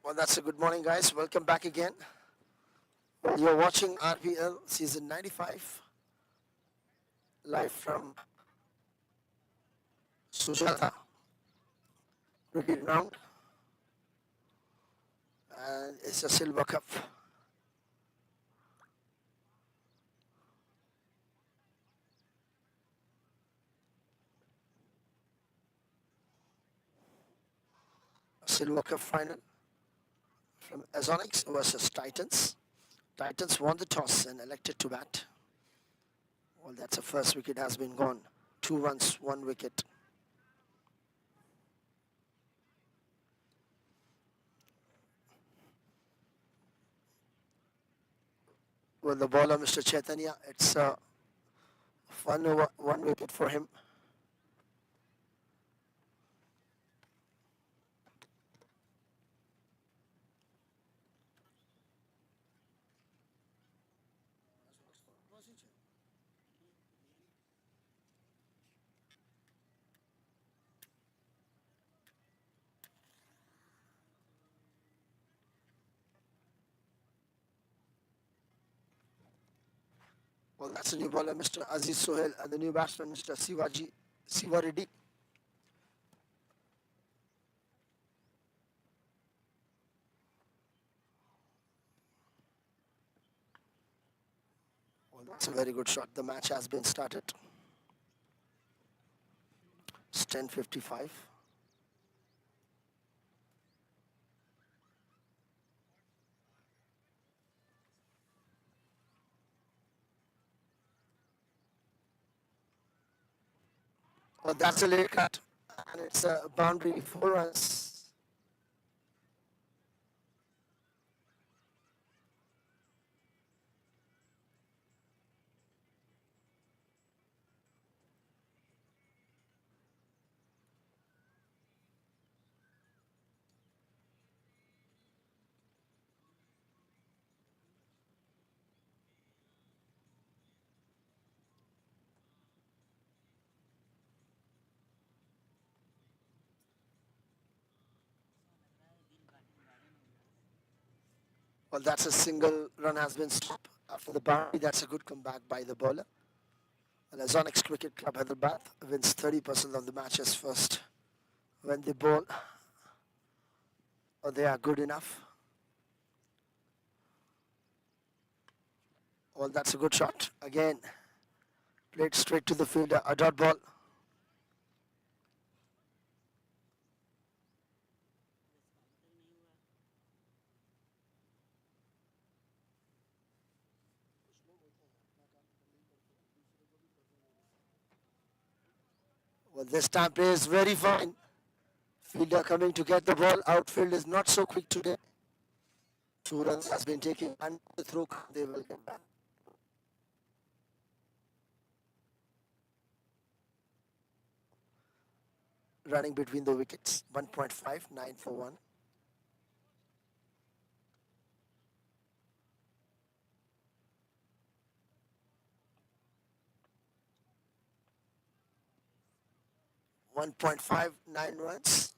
Well, that's a good morning, guys. Welcome back again. You're watching RPL season 95 live from Sujata Cricket Ground, and it's a Silver Cup. Silver Cup final from Azonix versus Titans. Titans won the toss and elected to bat. Well, that's the first wicket has been gone. 2 runs, 1 wicket. Well, the bowler, Mr. Chaitanya, it's a 1 over 1 wicket for him. Well, that's the new bowler, Mr. Aziz Sohail, and the new batsman, Mr. Sivareddy. Well, that's a very good shot. The match has been started. It's 10:55. Well, that's a late cut, and it's a boundary, 4 runs. Well, that's a single run has been stopped after the boundary. That's a good comeback by the bowler. And Azonix Cricket Club Hyderabad wins 30% of the matches first when they bowl, or they are good enough. Well, that's a good shot. Again, played straight to the fielder, a dot ball. Well, this time play is very fine. Fielder coming to get the ball. Outfield is not so quick today. 2 runs has been taken and the throw. They will get back. Running between the wickets. 1.5, 9 for 1. One 1.59 runs.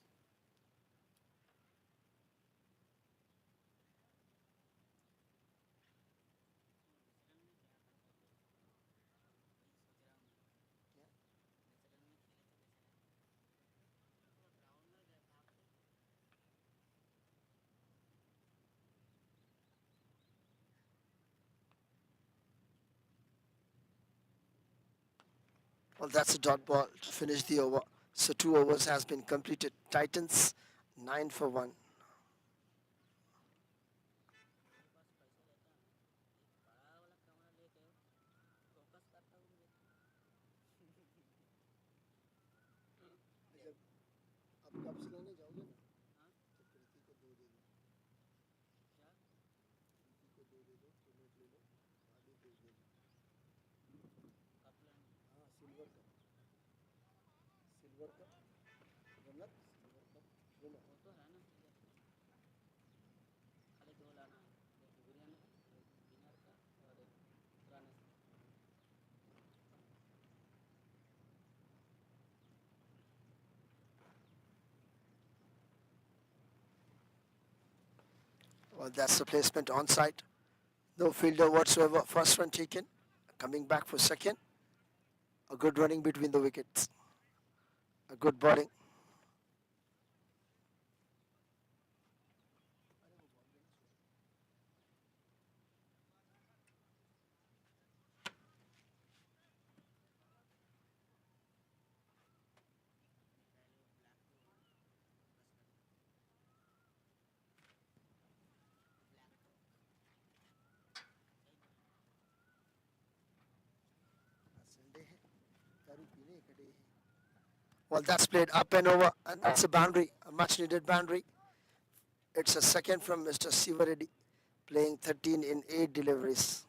Well, that's a dot ball to finish the over. So 2 overs has been completed. Titans 9 for 1. Well, that's the placement on site. No fielder whatsoever. First run taken. Coming back for second. A good running between the wickets. A good bowling. Well, that's played up and over, and that's a boundary, a much needed boundary. It's a second from Mr. Sivareddy, playing 13 in 8 deliveries.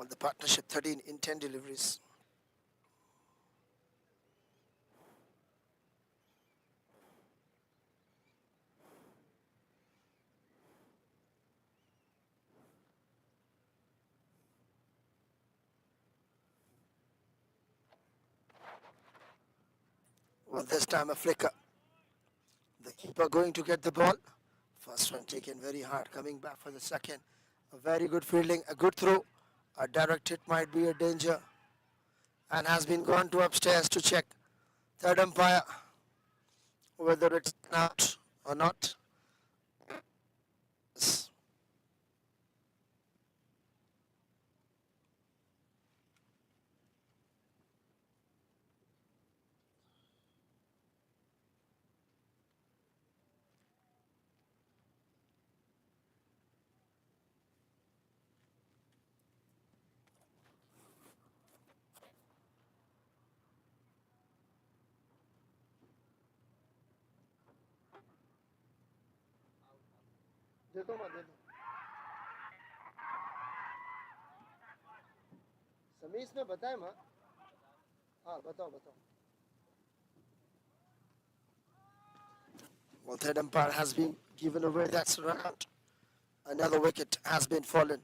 Well, the partnership 13 in 10 deliveries. Well, this time a flicker. The keeper going to get the ball. First one taken very hard, coming back for the second. A very good fielding, a good throw. A direct hit might be a danger, and has been gone to upstairs to check. Third umpire, whether it's out or not. समीस ने बताया माँ हाँ बताओ बताओ Well, third umpire has been given away. That's a run out. Another wicket has been fallen.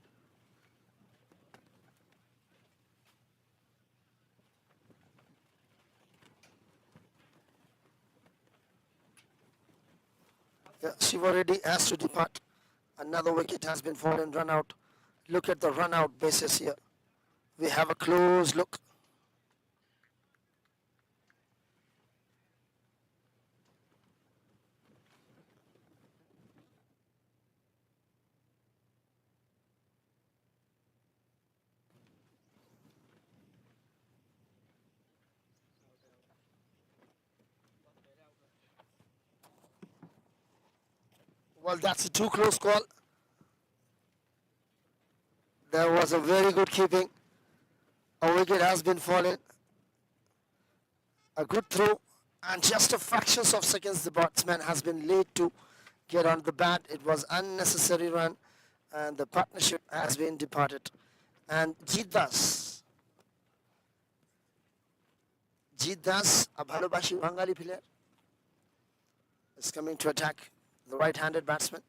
Yeah, Shiva Reddy has to depart. Another wicket has been fallen, run out. Look at the run out basis here. We have a close look. Well, that's a too close call. There was a very good keeping. A wicket has been fallen. A good throw. And just a fractions of seconds, the batsman has been late to get on the bat. It was unnecessary run. And the partnership has been departed. And Jeet Das, a Bhalobashi Bengali player, is coming to attack the right-handed batsman.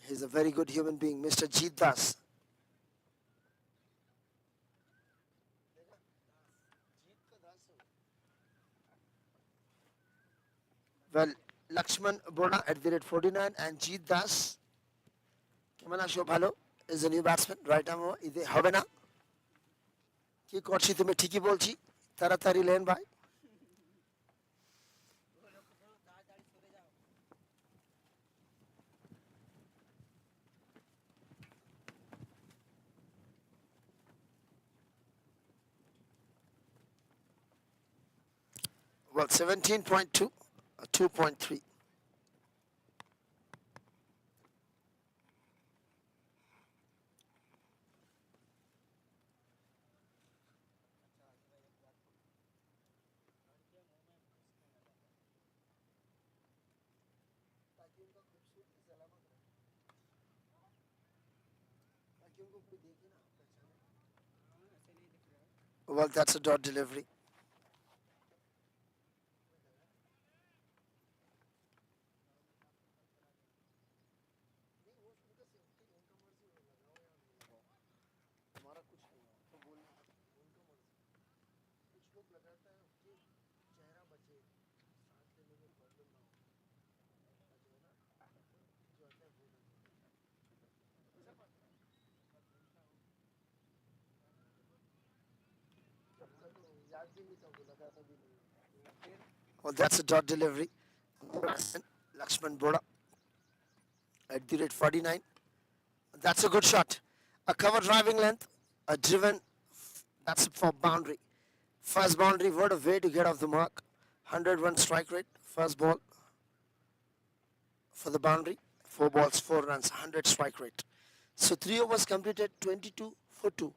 He's a very good human being, Mr. Jeet Das. Well, Lakshman Boda at the rate 49 and Jeet Das. Kemana Shobhalo is a new batsman. Right arm ide hobe na. Ki korchi tumi ঠিকই বলছি তাড়াতাড়ি lane ভাই Well, 17.2, 2.3. Well, that's a dot delivery. Well, that's a dot delivery. Lakshman Boda at the rate 49. That's a good shot. A cover driving length, a driven, that's for boundary. First boundary, what a way to get off the mark. 101 strike rate, first ball for the boundary. 4 balls, 4 runs, 100 strike rate. So 3 overs completed, 22 for 2.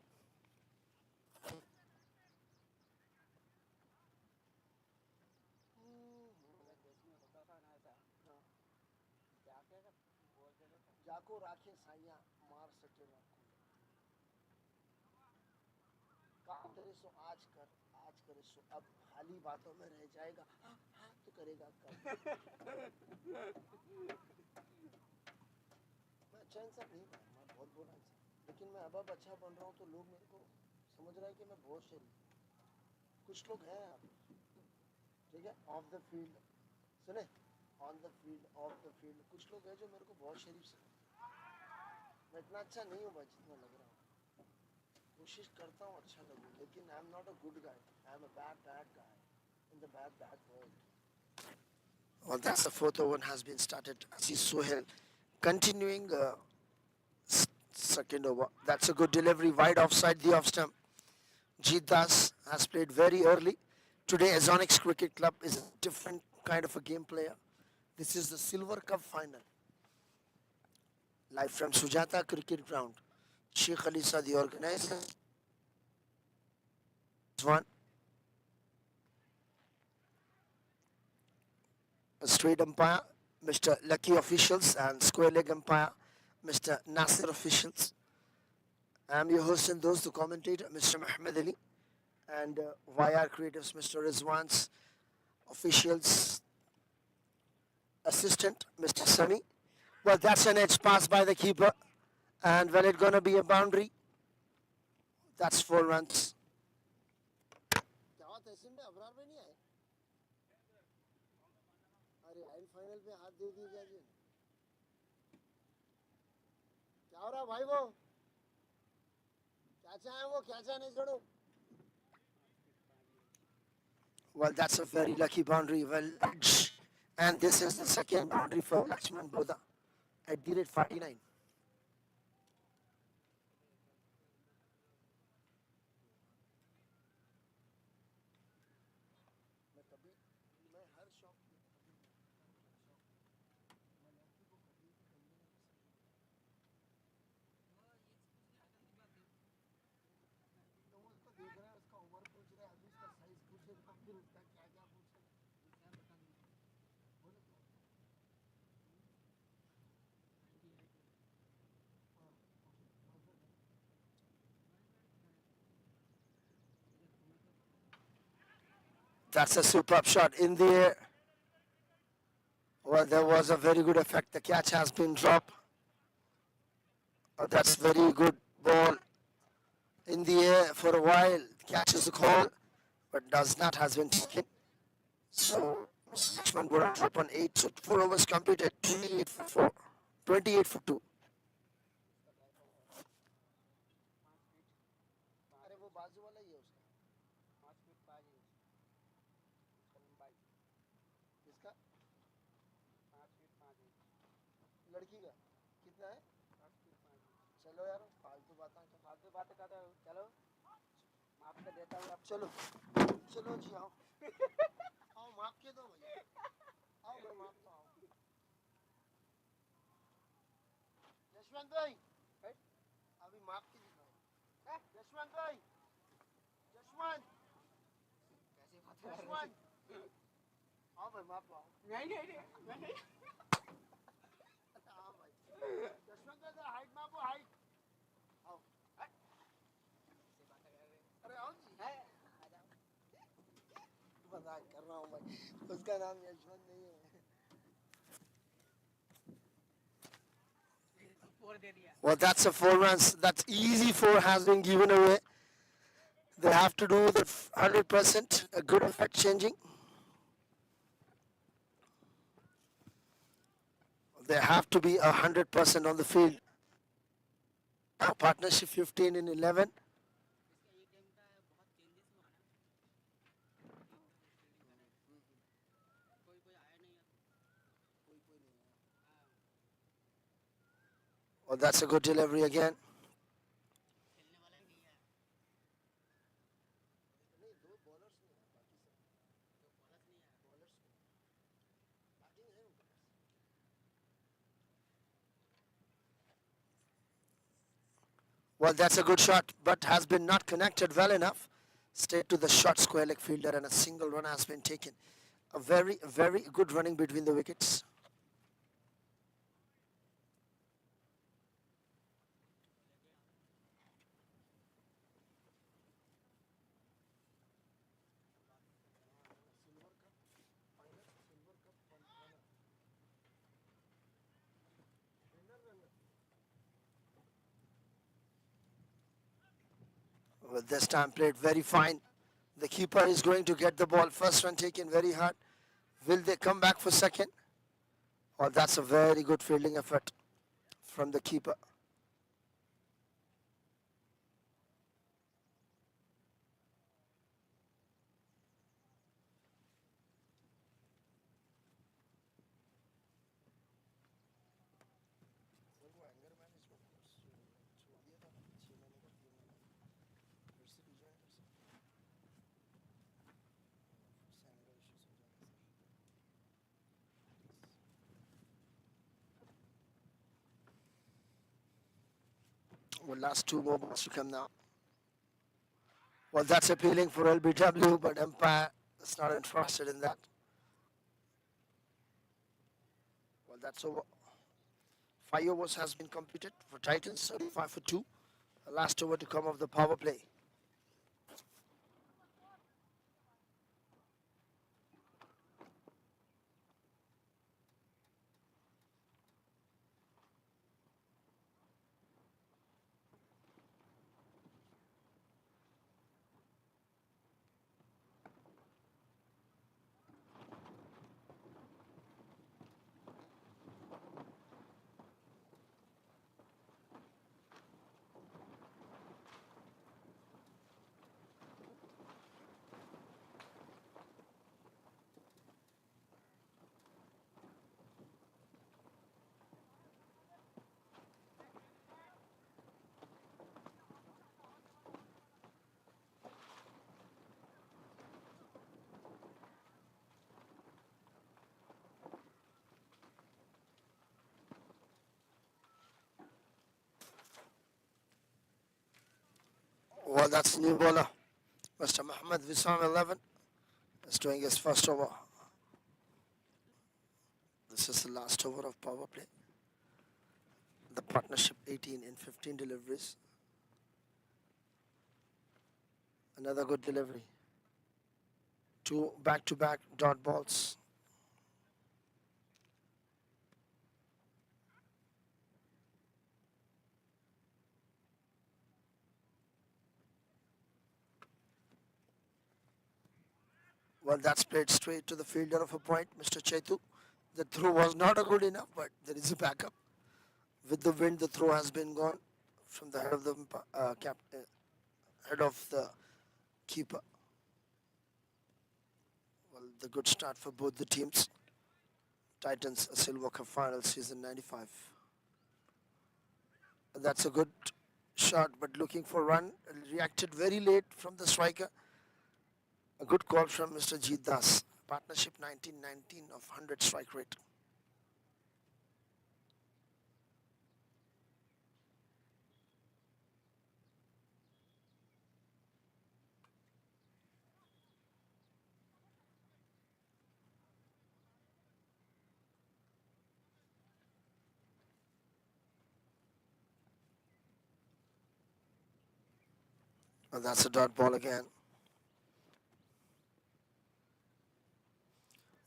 अब खाली बातों में रह जाएगा हाँ हाँ तो करेगा कब मैं अच्छा इंसान नहीं था मैं बहुत बुरा इंसान लेकिन मैं अब अच्छा बन रहा हूँ तो लोग मेरे को समझ रहे हैं कि मैं बहुत शरीफ कुछ लोग हैं आप ठीक है ऑफ द फील्ड सुने on the field of the field कुछ लोग हैं जो मेरे को बहुत शरीफ से मैं इतना अच्छा नहीं हूँ जितना लग रहा हूँ कोशिश करता हूँ अच्छा लगूं लेकिन I am not a good guy I am a bad guy in the bad world. Well, that's the fourth over has been started. Aziz Sohail continuing second over. That's a good delivery wide offside the off stump. Jeet Das has played very early. Today, Azonix Cricket Club is a different kind of a game player. This is the Silver Cup final. Live from Sujata Cricket Ground. Sheikh Khalisa, the organizer. One. A straight umpire, Mr. Lucky officials, and square leg umpire, Mr. Nasir officials. I'm your host and those, the commentator, Mr. Muhammad Ali, and YRCreatuves, Mr. Rizwan's officials, assistant, Mr. Sunny. Well, that's an edge pass by the keeper, and when it's going to be a boundary, that's 4 runs. Final पे हाथ दे दिया जी क्या हो रहा भाई वो क्या चाहे वो क्या चाहे नहीं छोड़ो Well, that's a very lucky boundary. Well, and this is the second boundary for Lakshman Boda at the rate 49. That's a superb shot in the air. Well, there was a very good effect. The catch has been dropped. Oh, that's very good ball in the air for a while. Catches the call, but does not has been taken. So 6-1 Burak drop on 8. So 4 overs completed. 28 for 4. 28 for 2. अरे वो बाजू वाला ही है उसका 5 feet 5 inch उसका लंबाई इसका 5 feet 5 inch लड़की का कितना है 5 फीट 5 इंच चलो यार फालतू बातें करते हो चलो माफ कर देता हूँ आप चलो चलो जी आओ आओ माफ के दो भैया आओ मैं माफ तो आओ यशवंत भाई अभी माफ के दिखाओ यशवंत भाई यशवंत कैसे बात आओ भाई माफ आओ नहीं हाँ भाई यशवंत भाई हाइट मापो हाइट आओ अरे आओ जी मजाक कर रहा हूँ भाई उसका नाम यशवंत नहीं है Well, that's a 4 runs. That's easy 4 has been given away. They have to do the 100%, a good effect changing. They have to be 100% on the field. Partnership 15 in 11. Well, that's a good delivery again. Well, that's a good shot, but has been not connected well enough. Stayed to the short square leg fielder and a single run has been taken. A very, very good running between the wickets. Well, this time played very fine. The keeper is going to get the ball. First run taken very hard. Will they come back for second? Well, that's a very good fielding effort from the keeper. Well, last 2 more balls to come now. Well, that's appealing for LBW, but umpire is not interested in that. Well, that's over. 5 overs has been completed for Titans, 35 for 2. The last over to come of the power play. Well, that's the new bowler. Mr. Mohammed Wissam 11 is doing his first over. This is the last over of power play. The partnership 18 in 15 deliveries. Another good delivery. 2 back-to-back dot balls. Well, that's played straight to the fielder of a point, Mr. Chetu. The throw was not a good enough, but there is a backup. With the wind, the throw has been gone from the head of the head of the keeper. Well, the good start for both the teams. Titans, a Silver Cup final, season 95. That's a good shot, but looking for run. Reacted very late from the striker. A good call from Mr. Jeet Das. Partnership 1919 of 100 strike rate. And that's a dot ball again.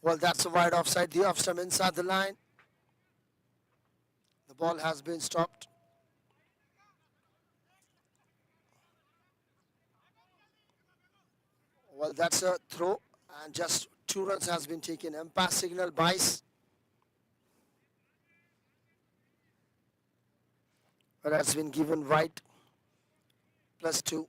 Well, that's a wide offside. The off stump inside the line. The ball has been stopped. Well, that's a throw. And just 2 runs has been taken. Umpire signal bias. But has been given right. +2.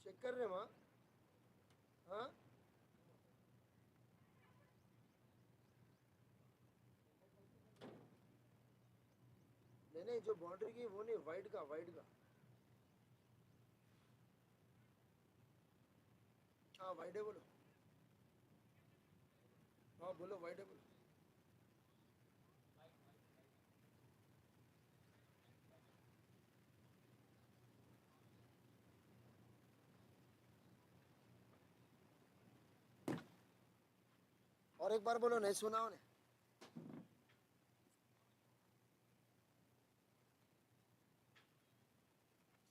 Check कर रहे हैं वहाँ हाँ नहीं नहीं जो boundary की वो नहीं वाइड का हाँ वाइड है बोलो हाँ बोलो वाइड है बोलो और एक बार बोलो नहीं सुना उन्हें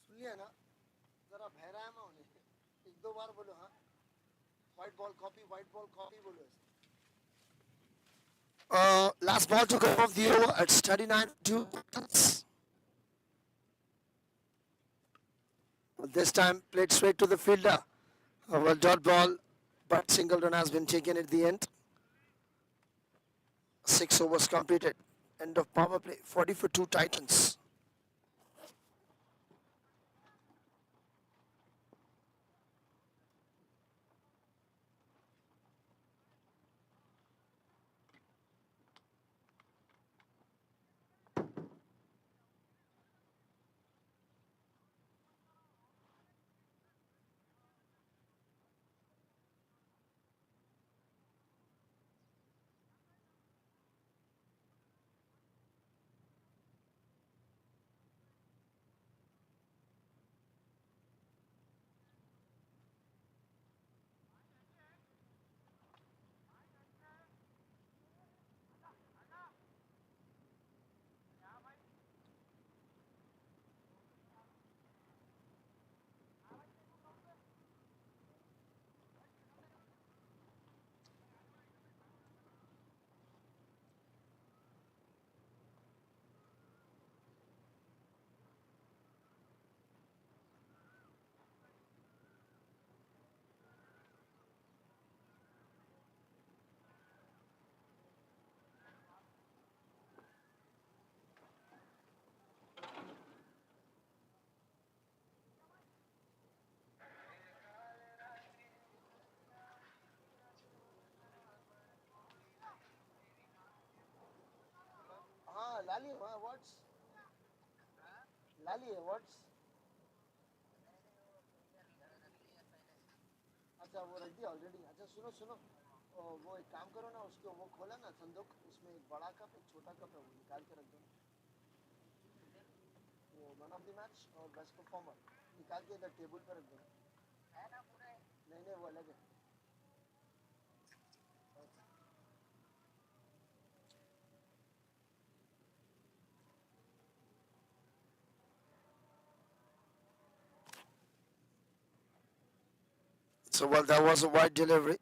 सुन लिया ना जरा बहरा है मैं उन्हें 1-2 बार बोलो हाँ वाइट बॉल कॉपी बोलो last ball to come off the over. It's 39-2. This time played straight to the fielder. Well, dot ball, but single run has been taken at the end. 6 overs completed. End of power play. 40 for 2 Titans. Lali what's Lali what's अच्छा वो रख दिया already अच्छा सुनो सुनो वो एक काम करो ना उसको वो खोला ना संदूक उसमें एक बड़ा कप एक छोटा कप है वो निकाल के रख दो वो मैन ऑफ द मैच और बेस्ट परफॉर्मर निकाल के इधर टेबल पर रख दो नहीं नहीं वो अलग है So, well, that was a wide delivery.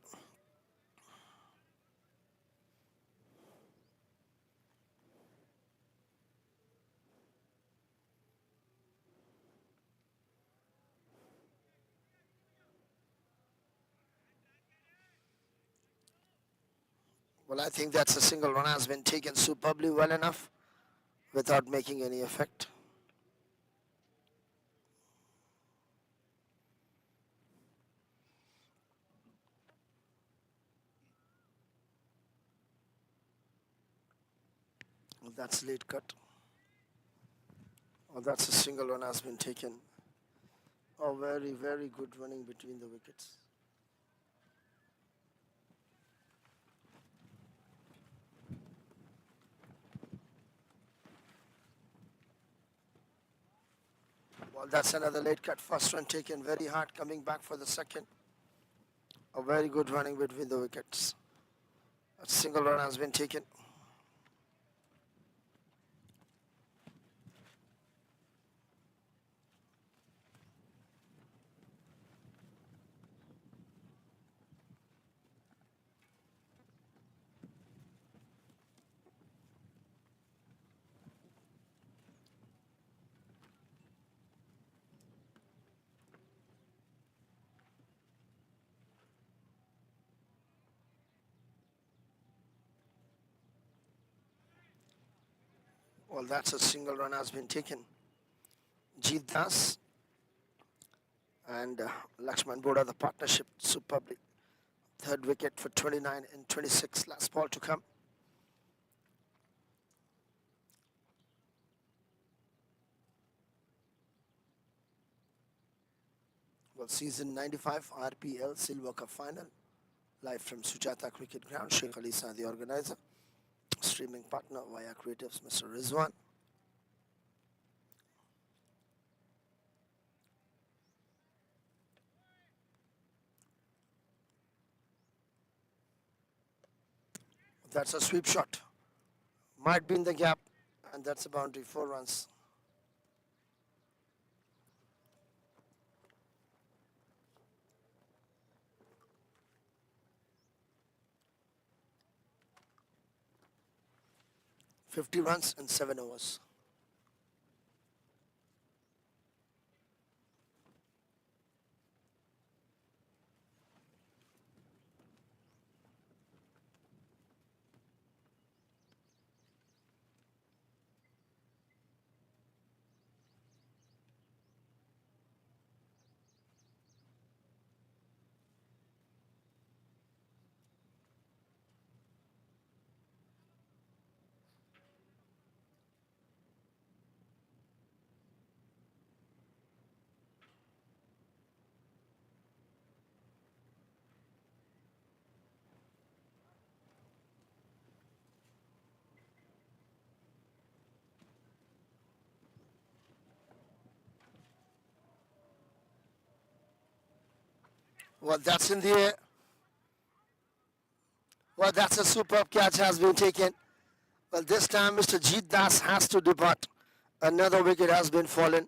Well, I think that's a single run has been taken superbly well enough without making any effect. Well, that's late cut. Well, that's a single run has been taken. Oh, very, very good running between the wickets. Well, that's another late cut. First run taken very hard, coming back for the second. A very good running between the wickets. A single run has been taken. Well, that's a single run has been taken. Jeet Das and Lakshman Boda, the partnership superbly. Third wicket for 29 and 26. Last ball to come. Well, season 95 RPL Silver Cup final. Live from Sujata Cricket Ground. Sheikh Ali Sa, the organizer. Streaming partner via Creatives, Mr. Rizwan. That's a sweep shot. Might be in the gap, and that's a boundary. 4 runs. "50 runs in 7 overs. Well, that's in the air. Well, that's a superb catch has been taken. Well, this time Mr. Jeet Das has to depart. Another wicket has been fallen.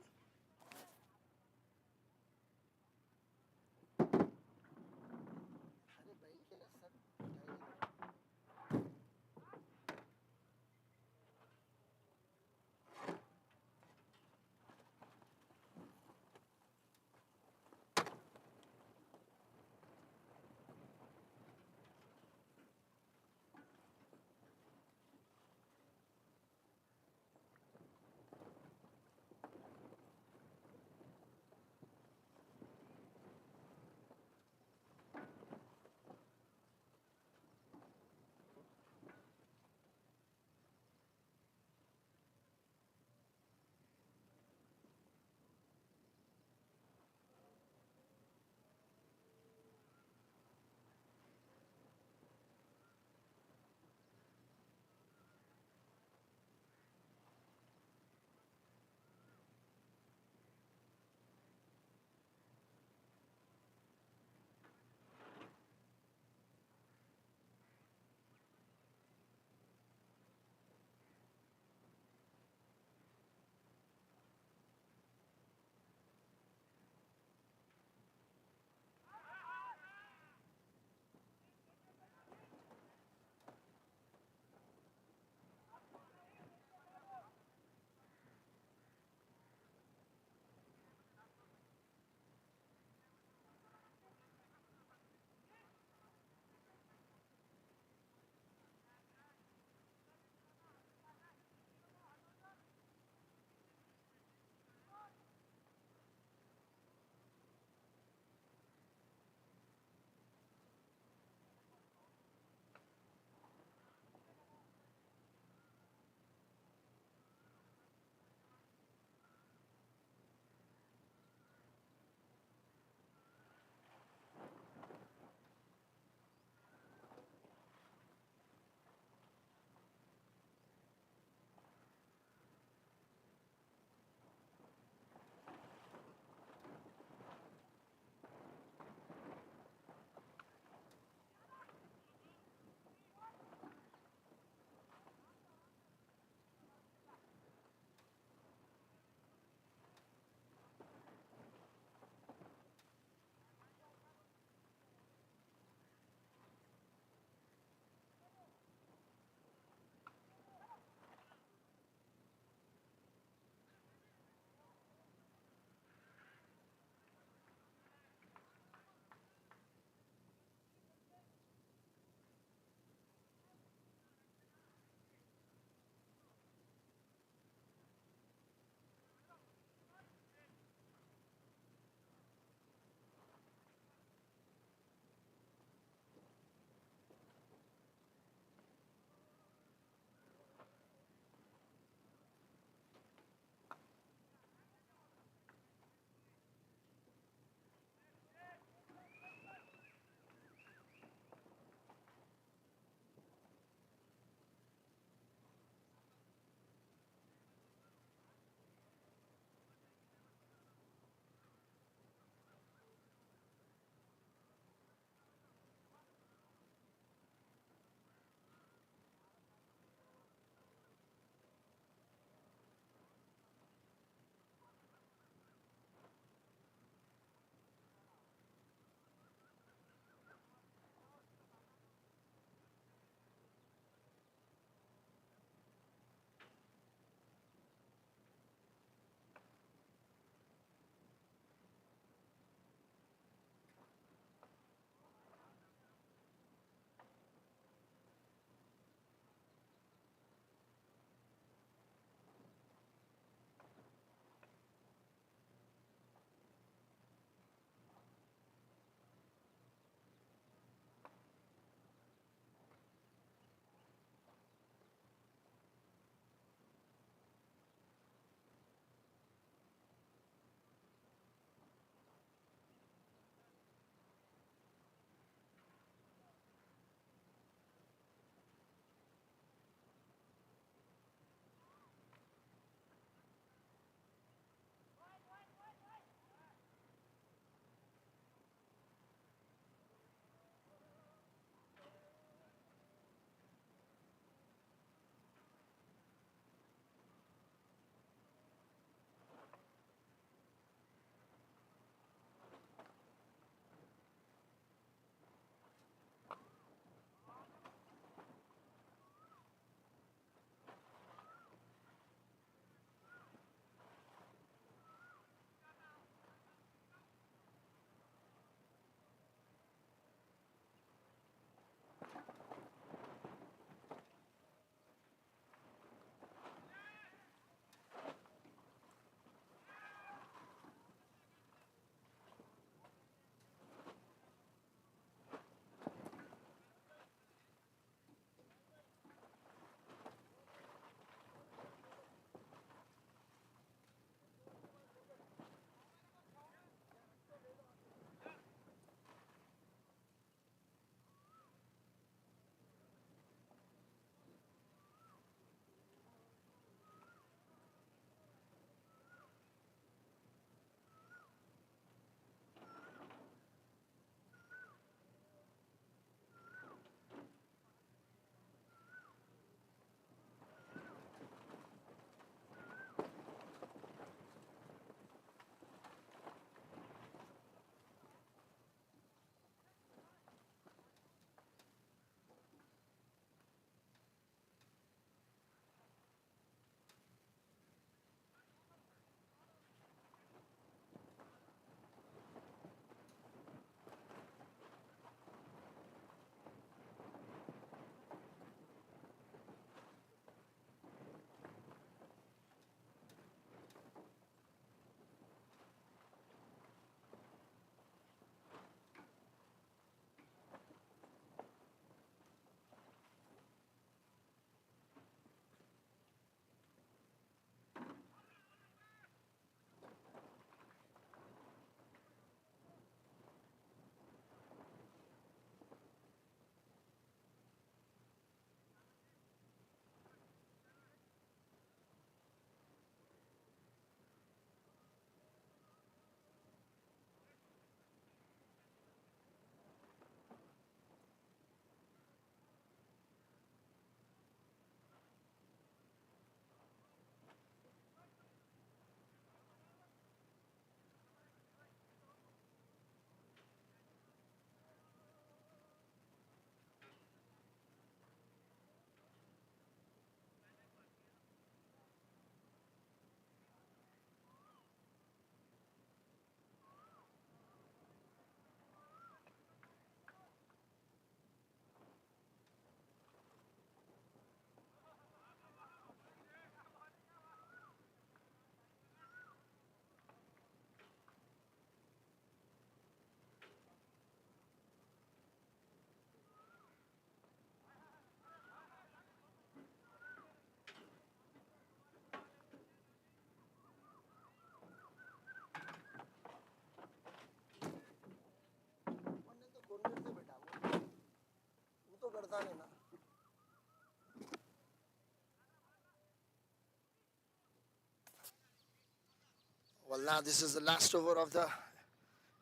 Well, now this is the last over of the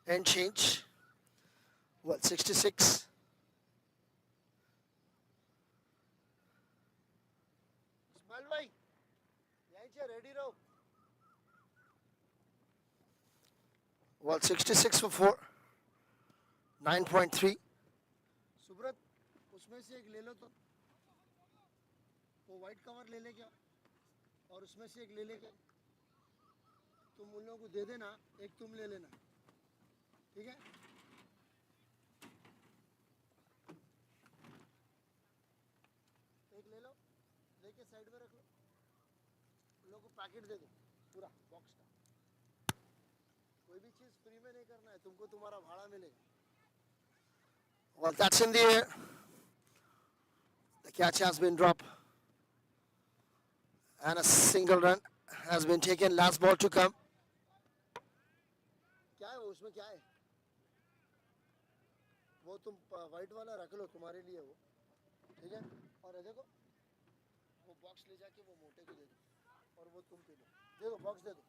end change. Well, 66. Ismail bhai, yahin se ready raho. Well, 66 for 4. 9.3. Subrat उसमें से एक ले लो तो वो white cover ले ले क्या और उसमें से एक ले ले क्या तुम उन लोगों को दे देना एक तुम ले लेना ठीक है एक ले लो लेके साइड में रख लो उन लोगों को पैकेट दे दो पूरा बॉक्स का कोई भी चीज़ फ्री में नहीं करना है तुमको तुम्हारा भाड़ा मिलेगा Well, that's in the air. The catch has been dropped. And a single run has been taken. Last ball to come. क्या है वो उसमें क्या है वो तुम वाइट वाला रख लो तुम्हारे लिए वो ठीक है और ये देखो वो बॉक्स ले जाके वो मोटे को दे दो और वो तुम पी लो दे दो बॉक्स दे दो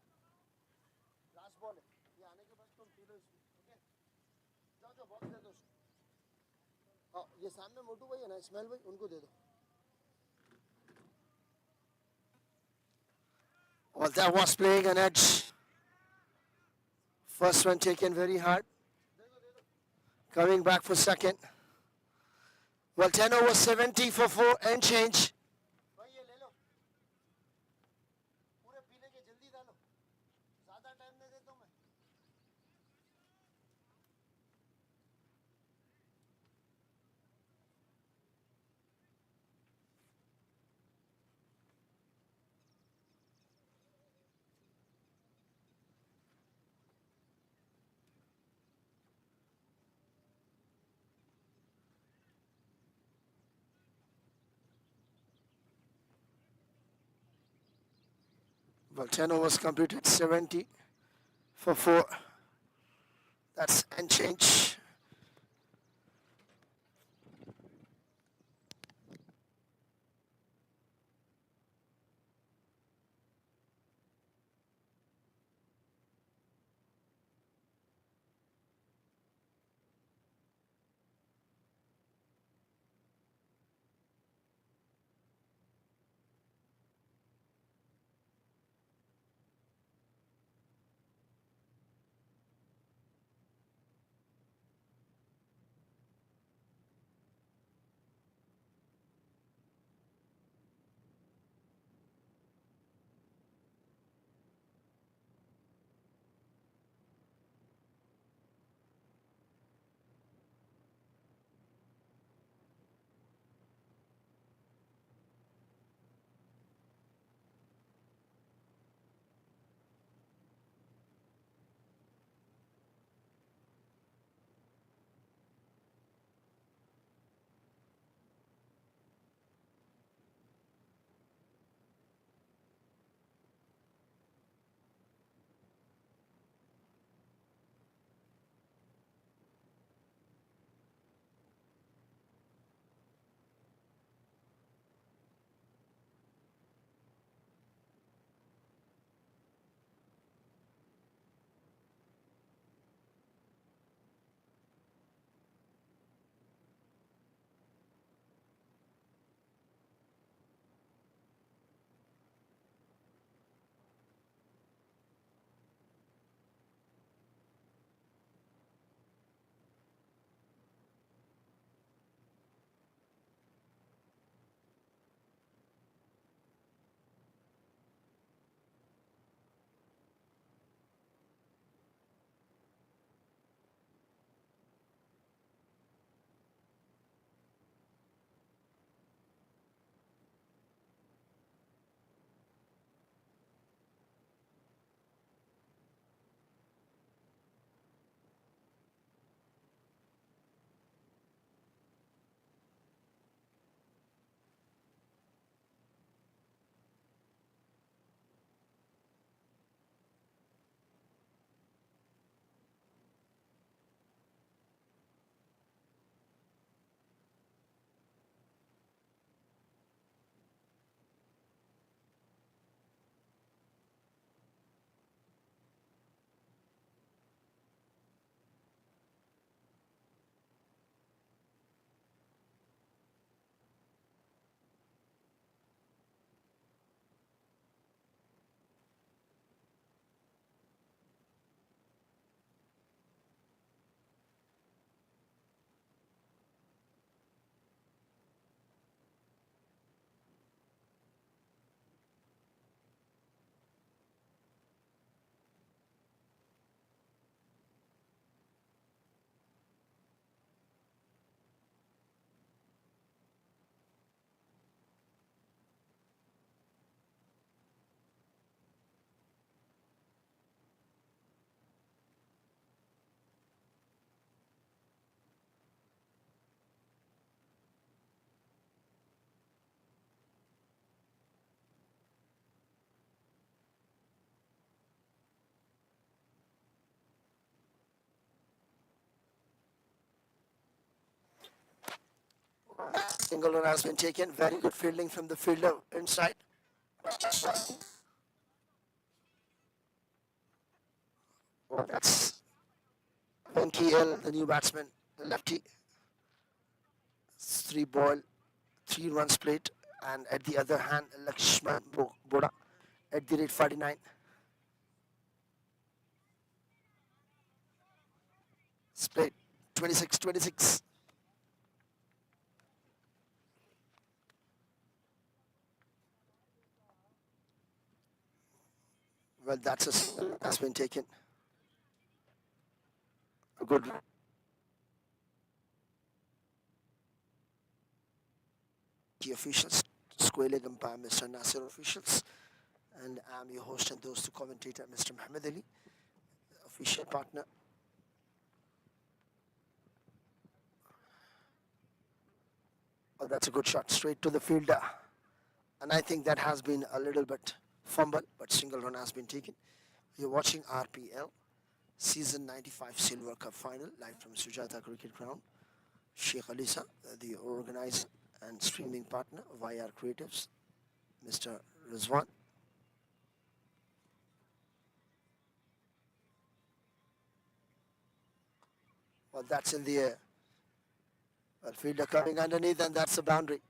लास्ट बॉल है ये आने के बाद तुम पी लो इसको ठीक है जाओ जाओ बॉक्स दे दो उसको ये सामने मोटू भाई है ना इस्माइल भाई उनको दे दो Well, that was playing an edge. First one taken very hard. Coming back for second. Well, 10 over 70 for 4 and change. Well, 10 overs completed, 70 for 4. That's and change. Single run has been taken. Very good fielding from the fielder inside. Well, that's Venki L, the new batsman, lefty. 3 ball, 3 runs played. And at the other hand, Lakshman Boda at the rate 49. Split 26-26. Well, has been taken. A good key officials, squarely umpire Mr. Nasir officials, and I'm your host and those to commentator Mr. Muhammad Ali, official partner. Oh, that's a good shot straight to the fielder, and I think that has been a little bit fumble, but single run has been taken. You're watching RPL Season 95 Silver Cup Final live from Sujata Cricket Ground. Sheikh Alisa, the organizer and streaming partner of id-YRCreatuves, Mr. Rizwan. Well, that's in the air. Well, fielder coming underneath, and that's a boundary.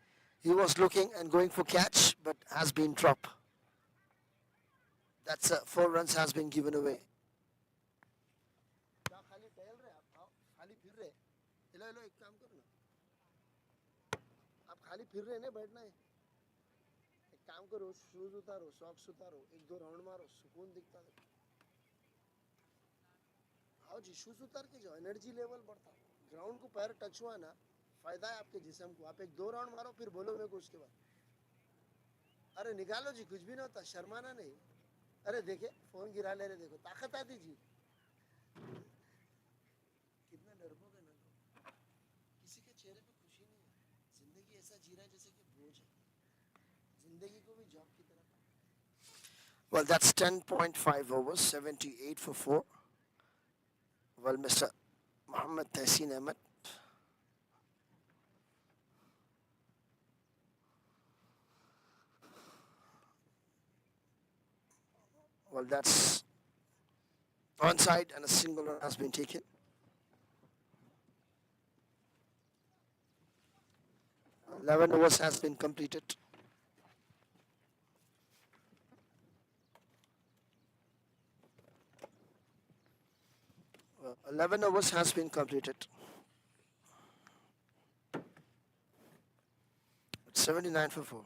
He was looking and going for catch, but has been dropped. That's 4 runs has been given away. आओ जी shoes उतार के जाओ energy level बढ़ता ground को पैर touch हुआ ना फायदा है आपके जिस्म को आप एक 2 राउंड मारो फिर बोलो मेरे को उसके बाद अरे निकालो जी कुछ भी नहीं होता शर्माना नहीं अरे देखे फोन गिरा ले रहे देखो ताकत आती जी कितना डरपोक है ना किसी के चेहरे पे खुशी नहीं है जिंदगी ऐसा जी रहा है जैसे कि बोझ है जिंदगी को भी जॉब की तरह Well, that's 10.5 overs, 78 for 4. Well, Mr. Mohammad Tehseen Ahmed. Well, that's onside and a single run has been taken. Eleven overs has been completed. 11 overs has been completed. It's 79 for 4.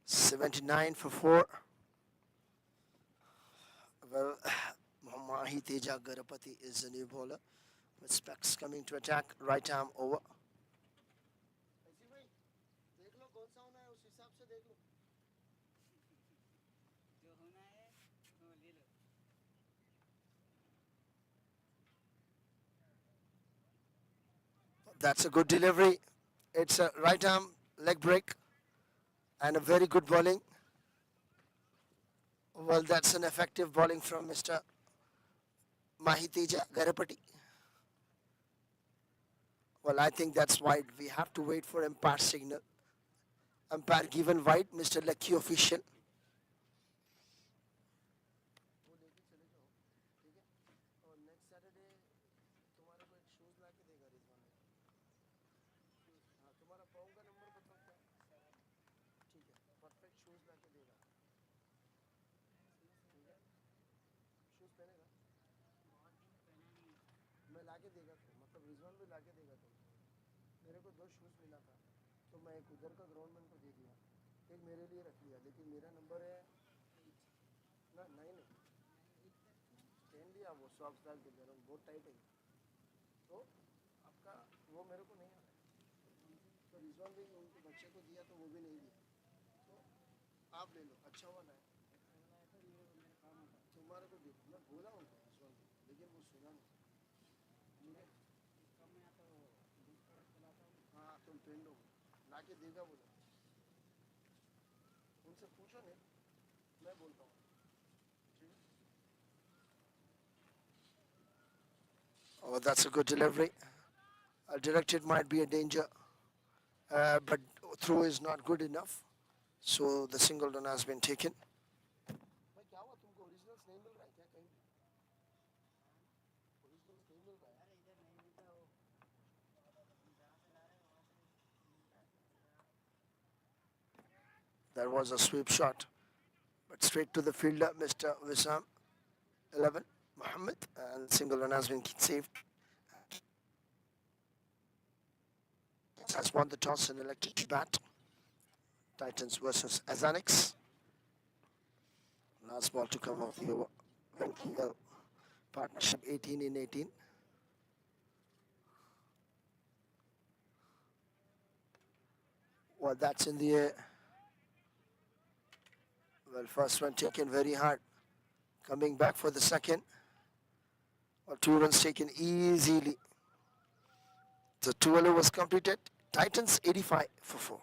$79 for 4. Well, Mahi Teja Garapati is the new bowler with specs coming to attack. Right arm over. That's a good delivery. It's a right arm leg break and a very good bowling. Well, that's an effective bowling from Mr. Mahiteja Garapati. Well, I think that's wide. We have to wait for umpire signal. Umpire given wide, Mr. Lucky official. मेरे को 2 shoes मिला था तो मैं एक उधर का groundman को दे दिया एक मेरे लिए रख लिया लेकिन मेरा नंबर है ना नहीं पहन लिया वो सॉक्स डाल के दे रहा हूँ बहुत टाइट है तो आपका वो मेरे को नहीं आ रहा तो रिजवान भी उनके बच्चे को दिया तो वो भी नहीं दिया तो आप ले लो अच्छा हुआ ना तुम्हारे को मैं बोला उनको रिजवान लेकिन वो सुना नहीं हाँ तुम ट्रेंड हो लाके देगा बोला उनसे पूछो नहीं मैं बोलता हूँ Oh, that's a good delivery. Directed might be a danger, but throw is not good enough. So the single run has been taken. भाई क्या हुआ तुमको ओरिजिनल्स नहीं मिल रहा है क्या कहीं ओरिजिनल्स नहीं मिल रहा है अरे इधर नहीं मिलता वो जहाँ से ला रहे हैं वहाँ से That was a sweep shot, but straight to the fielder, Mr. Wissam, 11, Mohammed, and single run has been saved. Has won the toss and elected to bat. Titans versus Azonix. Last ball to come off the over. RPL partnership 18 in 18. Well, that's in the air. Well, first one taken very hard. Coming back for the second. Well, 2 runs taken easily. The 2 was completed. Titans 85 for 4.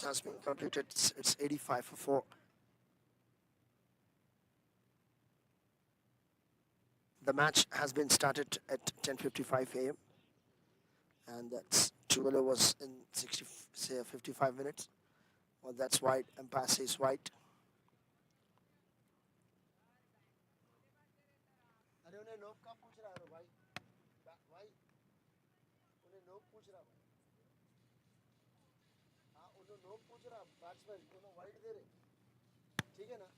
Has been completed. It's 85 for 4. The match has been started at 10:55 a.m. and that's 2 was in 55 minutes. Well, that's white. Umpire says white. अरे उन्हें knob का पूछ रहा है भाई भाई उन्हें knob पूछ रहा भाई हाँ उन्हें नोब पूछ रहा बैट्समैन उन्हें वाइड दे रहे ठीक है ना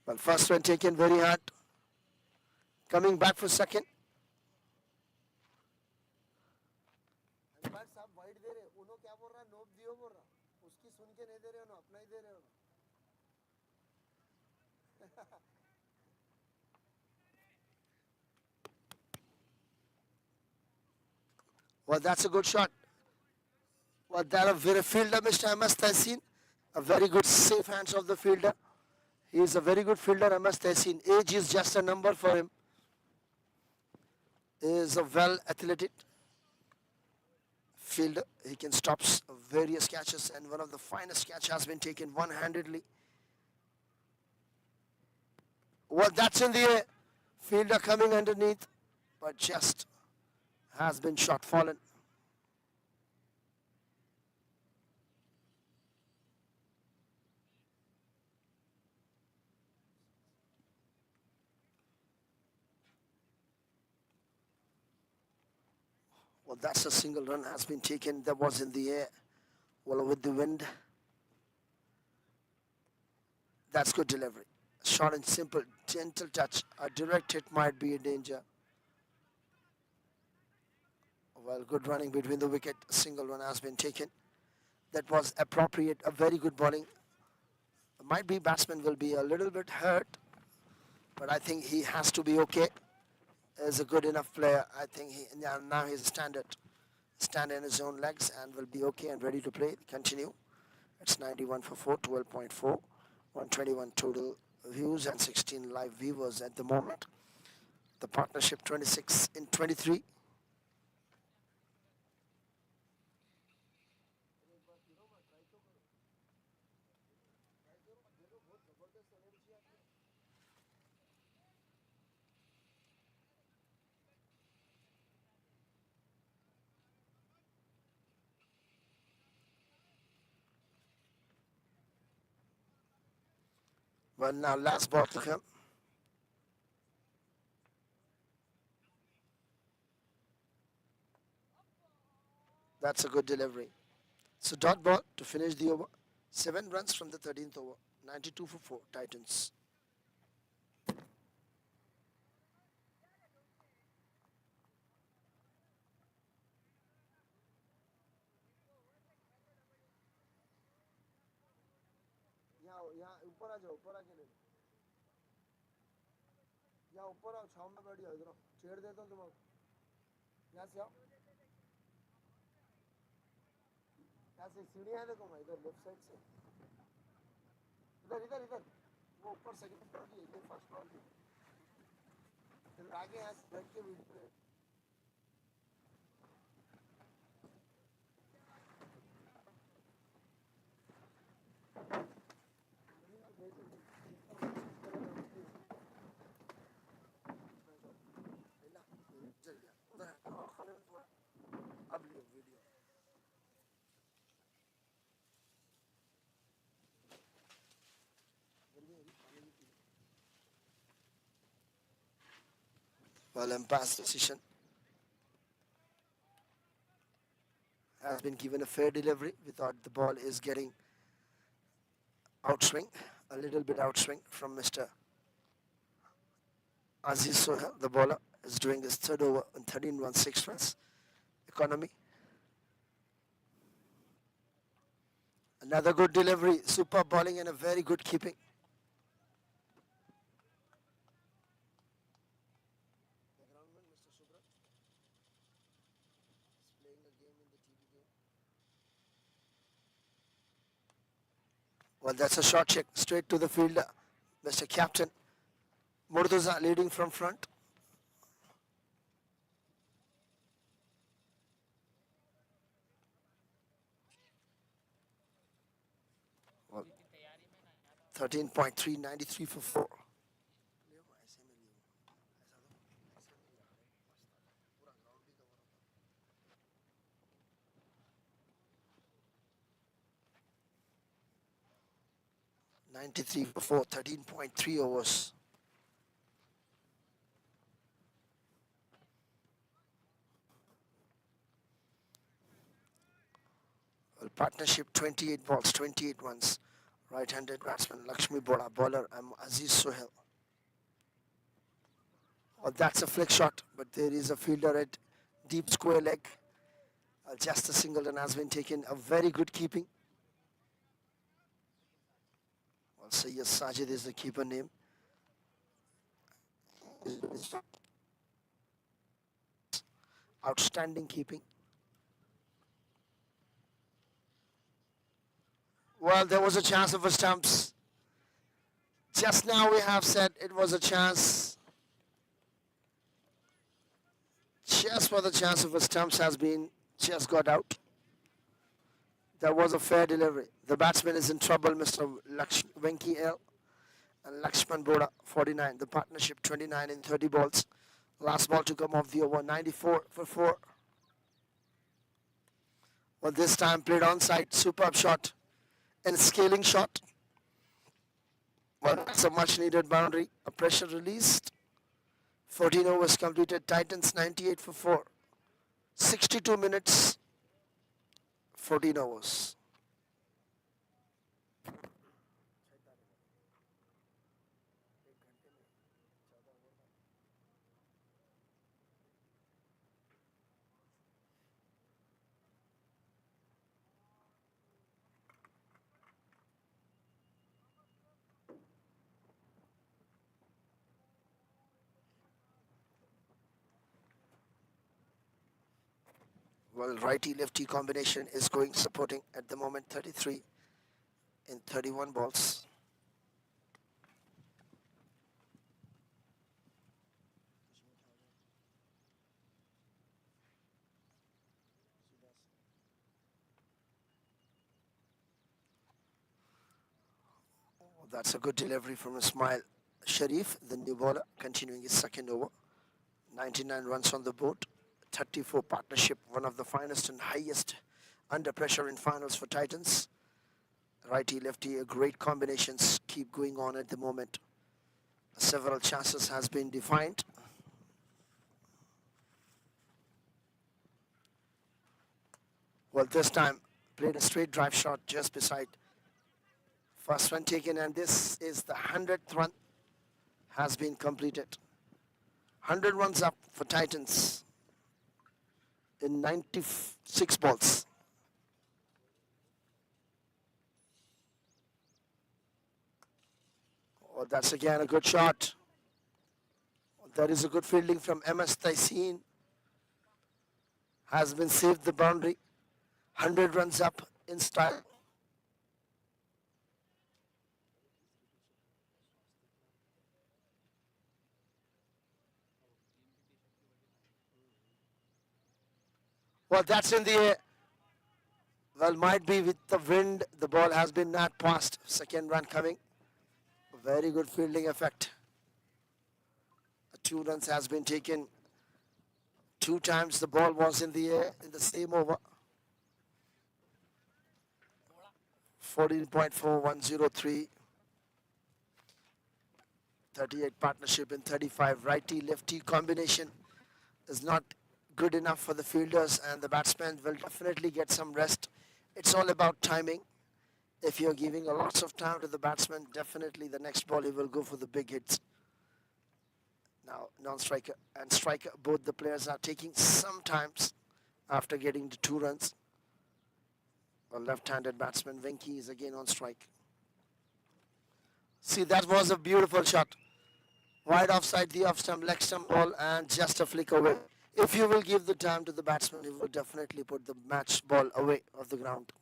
Well, first one taken very hard. Coming back for second. Umpire साहब वाइड दे रहे उन्हों क्या बोल रहा नोब दियो बोल रहा उसकी सुन के नहीं दे रहे हो ना अपना ही दे रहे हो ना Well, that's a good shot. Well, that a very fielder, Mr. Amos Tehsin. A very good safe hands of the fielder. He is a very good fielder, Amos Tehsin. Age is just a number for him. He is a well athletic fielder. He can stop various catches, and one of the finest catch has been taken one-handedly. Well, that's in the air. Fielder coming underneath, but just has been shot fallen. Well, that's a single run has been taken. That was in the air. Well, with the wind. That's good delivery. Short and simple, gentle touch. A direct hit might be a danger. Well, good running between the wicket. A single run has been taken. That was appropriate. A very good bowling. Might be batsman will be a little bit hurt, but I think he has to be okay. Is a good enough player. I think now he's stand in his own legs and will be okay and ready to play. Continue. It's 91 for 4, 12.4, 121 total views and 16 live viewers at the moment. The partnership 26 in 23. Well, now last ball to come. That's a good delivery. So dot ball to finish the over. 7 runs from the 13th over. 92 for 4, Titans. यहाँ ऊपर आ जाओ ऊपर आके ले लो यहाँ ऊपर आओ छाव में बैठ जाओ इधर छेड़ देता हूँ तुम्हारा यहाँ से आओ यहाँ से सीढ़ियाँ हैं देखो मैं इधर लेफ्ट साइड से इधर इधर इधर वो ऊपर सेकंड फ्लोर की ये फर्स्ट फ्लोर की फिर आगे यहाँ से बैठ के वीडियो अब लियो video Well, umpire's decision has been given a fair delivery. We thought the ball is getting outswing, a little bit outswing from Mr. Aziz Sohail. The bowler is doing his third over on 13 runs, 6 runs. Economy. Another good delivery, superb bowling and a very good keeping. Well, that's a short check straight to the fielder, Mr. Captain Murtuza leading from front. Well, 13.3, 93 for 4. 93 for 4, 13.3 overs. Well, partnership 28 balls, 28 runs. Right-handed batsman Lakshmi Bola, bowler Aziz Sohail. Well, that's a flick shot, but there is a fielder at deep square leg. Just a singleton has been taken. A very good keeping. Well, Sayyid Sajid is the keeper name. Outstanding keeping. Well, there was a chance of a stumps. Just now we have said it was a chance. Just for the chance of a stumps has been just got out. That was a fair delivery. The batsman is in trouble, Mr. Venki L. And Lakshman Boda, 49. The partnership 29 in 30 balls. Last ball to come off the over, 94 for 4. Well, this time played onside, superb shot and scaling shot. Well, that's a much needed boundary, a pressure released. 14 overs completed, Titans 98 for 4. 62 minutes, 14 overs. Well, righty-lefty combination is going supporting at the moment, 33 in 31 balls. That's a good delivery from Ismail Sharif, the new bowler, continuing his second over. 99 runs on the board, 34 partnership, one of the finest and highest under pressure in finals for Titans. Righty, lefty, great combinations keep going on at the moment. Several chances has been defined. Well, this time played a straight drive shot just beside. First one taken, and this is the 100th run has been completed. 100 runs up for Titans in 96 balls. Oh, that's again a good shot. That is a good fielding from MS Taisin. Has been saved the boundary. 100 runs up in style. Well, that's in the air. Well, might be with the wind. The ball has been not passed. Second run coming. Very good fielding effect. 2 runs has been taken. 2 times the ball was in the air in the same over. 14.4103. 38 partnership in 35. Righty-lefty combination is not good enough for the fielders, and the batsmen will definitely get some rest. It's all about timing. If you're giving a lots of time to the batsman, definitely the next ball he will go for the big hits. Now, non-striker and striker, both the players are taking some times after getting the 2 runs. A left-handed batsman, Venki, is again on strike. See, that was a beautiful shot. Wide offside, the off-stump, leg stump ball, and just a flick away. If you will give the time to the batsman, he will definitely put the match ball away of the ground.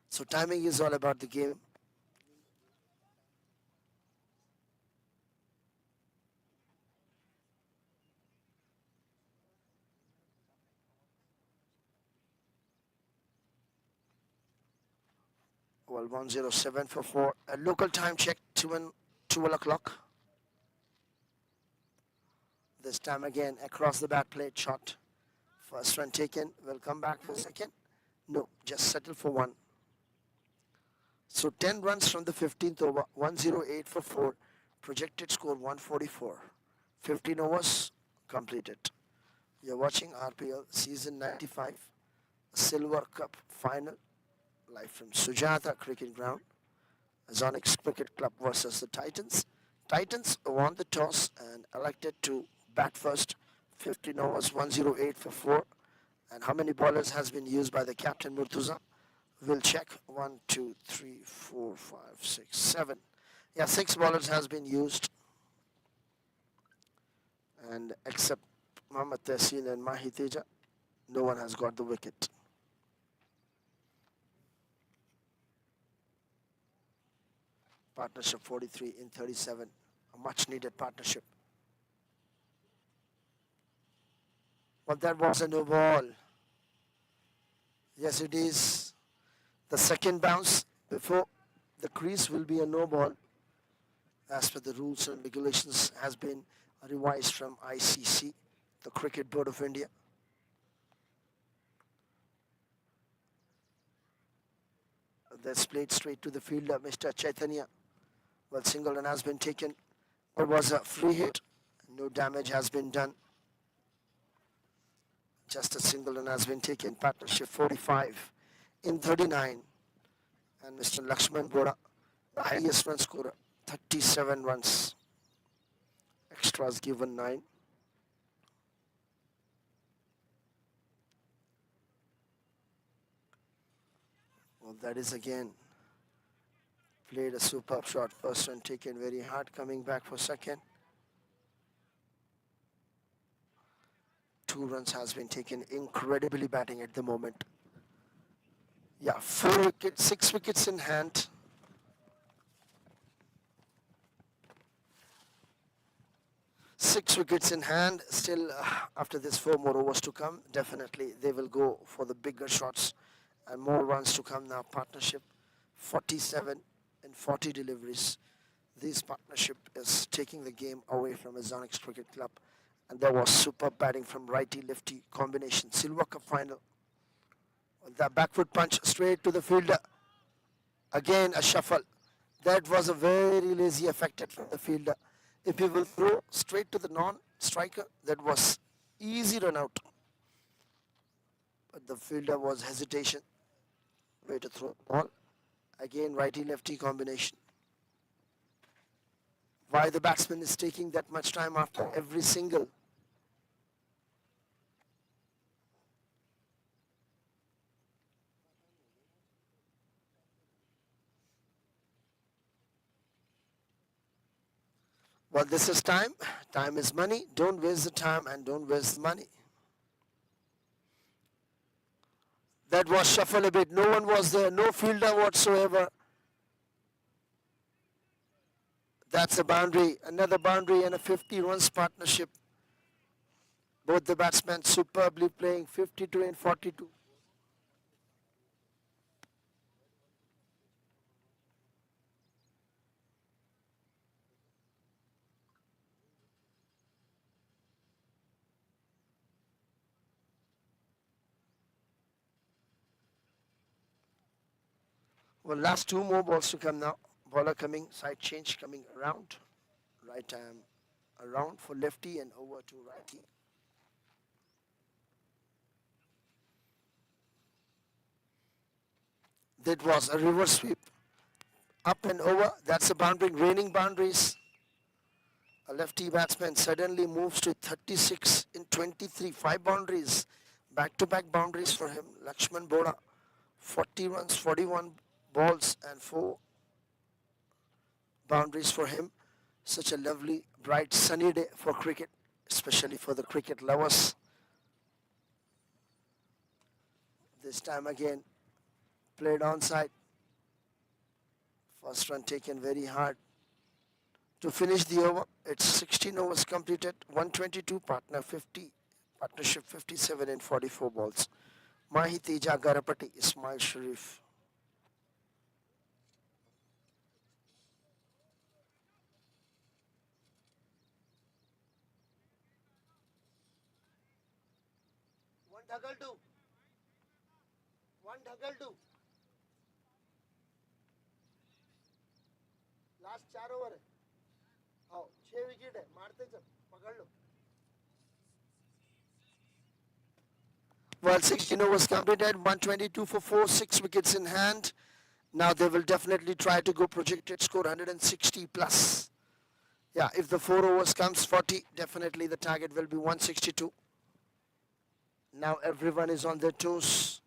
So timing is all about the game. Well, 107 for 4. A local time check, 12 o'clock. This time again, across the bat plate shot. First run taken, will come back for second. No, just settle for 1. So 10 runs from the 15th over, 108 for 4. Projected score 144. 15 overs completed. You're watching RPL Season 95, Silver Cup Final, live from Sujata Cricket Ground. Azonix Cricket Club versus the Titans. Titans won the toss and elected to bat first. 15 overs, 108 for 4. And how many bowlers has been used by the captain Murtuza? We'll check. 1, 2, 3, 4, 5, 6, 7. Yeah, 6 bowlers has been used. And except Mohammad Tahsin and Mahi Teja, no one has got the wicket. Partnership 43 in 37. A much needed partnership. Well, that was a no ball. Yes, it is. The second bounce before the crease will be a no ball, as per the rules and regulations has been revised from ICC, the Cricket Board of India. That's played straight to the fielder, Mr. Chaitanya. Well, single run has been taken. It was a free hit. No damage has been done. Just a single run has been taken. Partnership 45 in 39. And Mr. Lakshman Bora, the highest run scorer, 37 runs. Extras given 9. Well, that is again played a superb shot. First run taken very hard, coming back for second. 2 runs has been taken. Incredibly batting at the moment. Yeah, 4 wickets, 6 wickets in hand. Six wickets in hand. Still, after this 4 more overs to come, definitely they will go for the bigger shots and more runs to come now. Partnership 47 and 40 deliveries. This partnership is taking the game away from Azonix Cricket Club. And there was superb batting from righty-lefty combination. Silver Cup final. The back foot punch straight to the fielder. Again a shuffle. That was a very lazy effect from the fielder. If he will throw straight to the non-striker, that was easy run out. But the fielder was hesitation. Way to throw the ball. Again righty-lefty combination. Why the batsman is taking that much time after every single? Well, this is time. Time is money. Don't waste the time and don't waste the money. That was shuffle a bit. No one was there. No fielder whatsoever. That's a boundary. Another boundary and a 50 runs partnership. Both the batsmen superbly playing 52 and 42. Well, last two more balls to come now. Bowler coming, side change coming around. Right arm around for lefty and over to righty. That was a reverse sweep. Up and over. That's a boundary. Raining boundaries. A lefty batsman suddenly moves to 36 in 23. 5 boundaries. Back-to-back boundaries for him. Lakshman Boda. 40 runs, 41 balls and 4 boundaries for him. Such a lovely, bright, sunny day for cricket, especially for the cricket lovers. This time again, played onside. First run taken very hard. To finish the over, it's 16 overs completed, 122, partner 50, partnership 57 in 44 balls. Mahi Teja Garapati, Ismail Sharif. One double two. One double two. Last 4 over है. आओ 6 wicket है. मारते जब पकड़ लो. Well, 16 overs completed, 122 for 4, 6 wickets in hand. Now they will definitely try to go projected score 160 plus. Yeah, if the 4 overs comes 40, definitely the target will be 162. Now everyone is on their toes.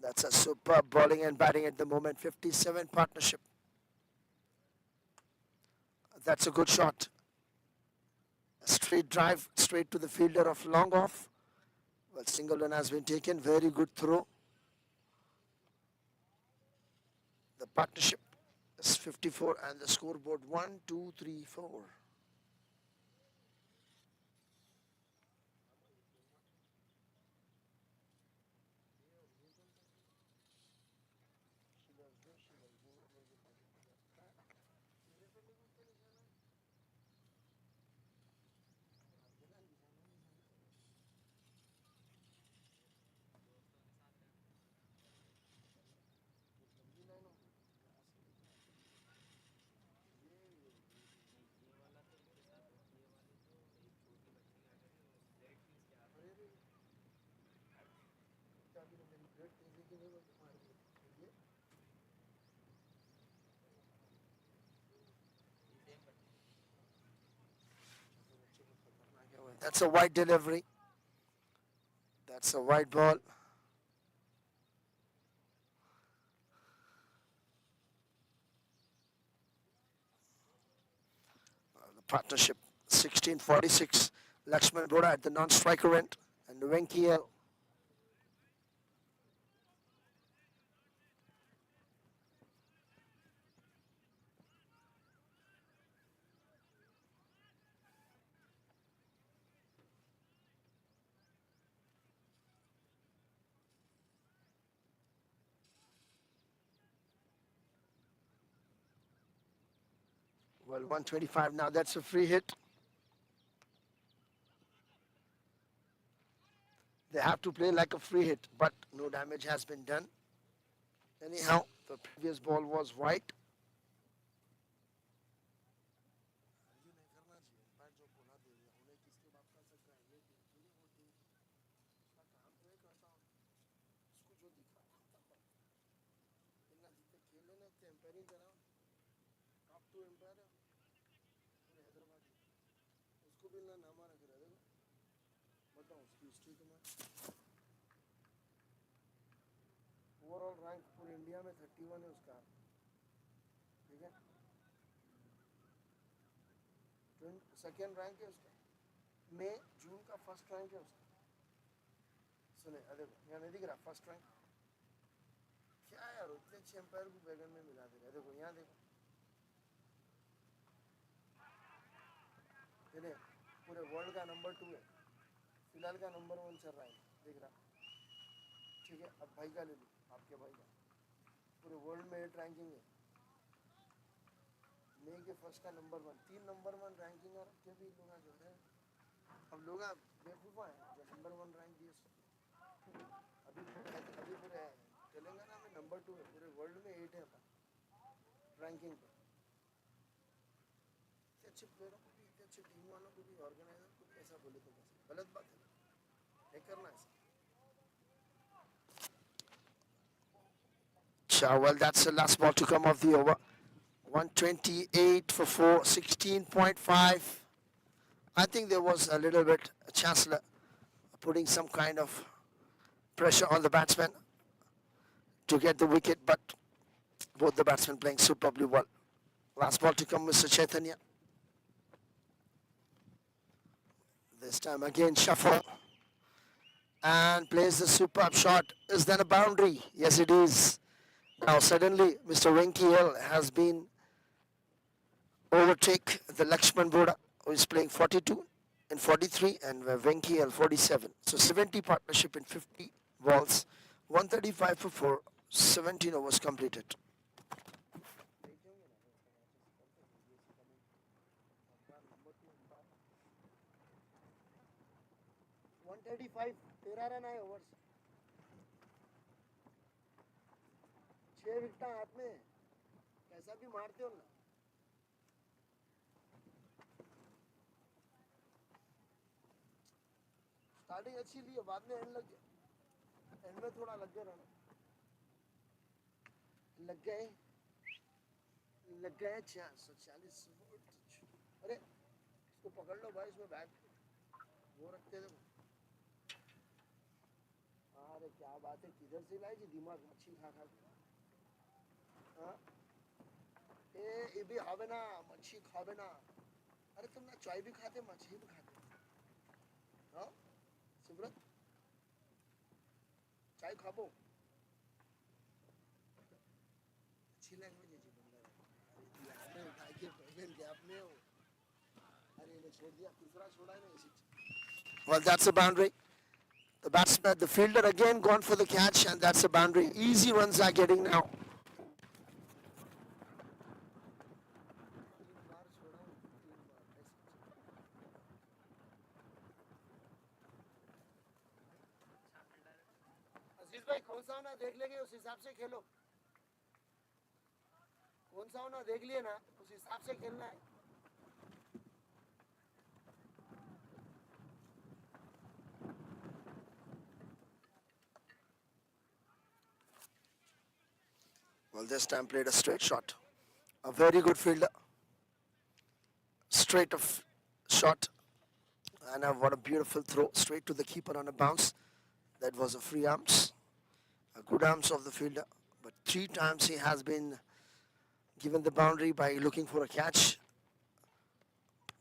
That's a superb bowling and batting at the moment. 57 partnership. That's a good shot. A straight drive, straight to the fielder of long off. Well, single one has been taken. Very good throw. The partnership is 54 and the scoreboard 1, 2, 3, 4. That's a wide delivery. That's a wide ball. The partnership 1646. Lakshman Boda at the non-striker end and Venki L. Well, 125 now. That's a free hit. They have to play like a free hit, but no damage has been done. Anyhow, The previous ball was white. Overall rank पूरे India में 31 है उसका, ठीक है। Second rank है उसका, मई जून का first rank है उसका। सुने देखो यहाँ नहीं दिख रहा फर्स्ट रैंक, क्या यार उतने अच्छे एम्पायर को बैगन में मिला दे रहे। देखो यहाँ देखो, पूरे वर्ल्ड का नंबर 2 है, फिलहाल का नंबर 1 चल रहा है, देख रहा, ठीक है। अब भाई का ले लो, आपके भाई का पूरे वर्ल्ड में 8 रैंकिंग है, मई के फर्स्ट का नंबर 1, 3 नंबर 1 रैंकिंग और के भी लोग जो है, अब लोग बेवकूफ़ा है जो नंबर 1 रैंक दिए। अभी पूरे तेलंगाना में नंबर 2 है, पूरे वर्ल्ड में 8 है रैंकिंग पे। इतने अच्छे प्लेयरों को भी, इतने अच्छे टीम वालों को भी, ऑर्गेनाइजर को भी ऐसा बोले तो कैसे, गलत बात है, नहीं करना ऐसा। Well, that's the last ball to come of the over. 128 for 4, 16.5. I think there was a little bit Chancellor putting some kind of pressure on the batsman to get the wicket, but both the batsmen playing superbly well. Last ball to come, Mr. Chaitanya. This time again shuffle and plays the superb shot. Is that a boundary? Yes, it is. Now suddenly Mr. Venki L has been overtake the Lakshman Boda, who is playing 42 and 43, and Venki L 47. So 70 partnership in 50 balls, 135 for 4, 17 overs completed. 135, 13 run आए overs, 6 wicket हाथ में, कैसा भी मारते हो ना। Starting अच्छी ली है, बाद में एंड लग गया, एंड में थोड़ा लग गया रन, लग गए 640। अरे इसको पकड़ लो भाई, इसमें बैट वो रखते थे। अरे क्या बात है, किधर से लाई जी दिमाग, मच्छी खा खा के। हाँ ये भी खावे ना, मच्छी खावे ना। अरे तुम ना चाय भी खाते, मछली भी खाते। हाँ सुब्रत, चाय खाबो, अच्छी लैंग्वेज है जी बंदा। अरे उठा के पहले गैप में हो, अरे ने छोड़ दिया, तीसरा छोड़ा है ना इसी। Well, that's a boundary. The batsman, the fielder again gone for the catch, and that's a boundary. Easy runs are getting now. अजीज भाई कौन सा होना देख लेंगे, उस हिसाब से खेलो। कौन सा होना देख लिए ना, उस हिसाब से खेलना है। Well, this time played a straight shot. A very good fielder. Straight of shot. And what a beautiful throw. Straight to the keeper on a bounce. That was a free arms. A good arms of the fielder. But 3 times he has been given the boundary by looking for a catch.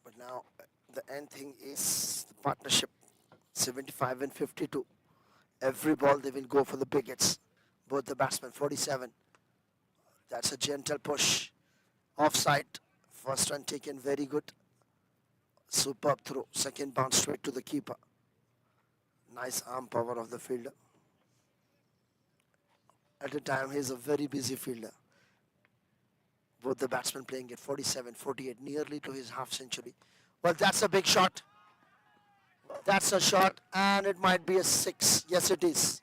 But now the end thing is the partnership. 75 and 52. Every ball they will go for the big hits. Both the batsmen, 47. That's a gentle push. Offside. First run taken, very good. Superb throw. Second bounce straight to the keeper. Nice arm power of the fielder. At a time, he's a very busy fielder. Both the batsmen playing at 47, 48, nearly to his half century. Well, that's a big shot. That's a shot, and it might be a 6. Yes, it is.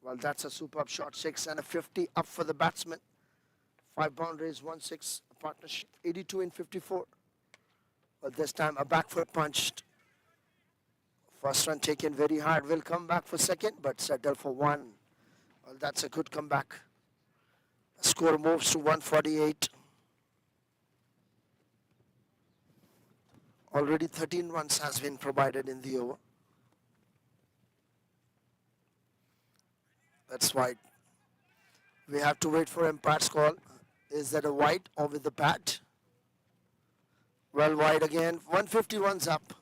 Well, that's a superb shot. 6 and a 50 up for the batsman. 5 boundaries, 1-6 partnership. 82 in 54. Well, this time a back foot punched. First run taken very hard. Will come back for second, but settle for 1. Well, that's a good comeback. Score moves to 148. Already 13 runs has been provided in the over. That's wide. We have to wait for umpire's call. Is that a wide or with the bat? Well, wide again. 150 runs up.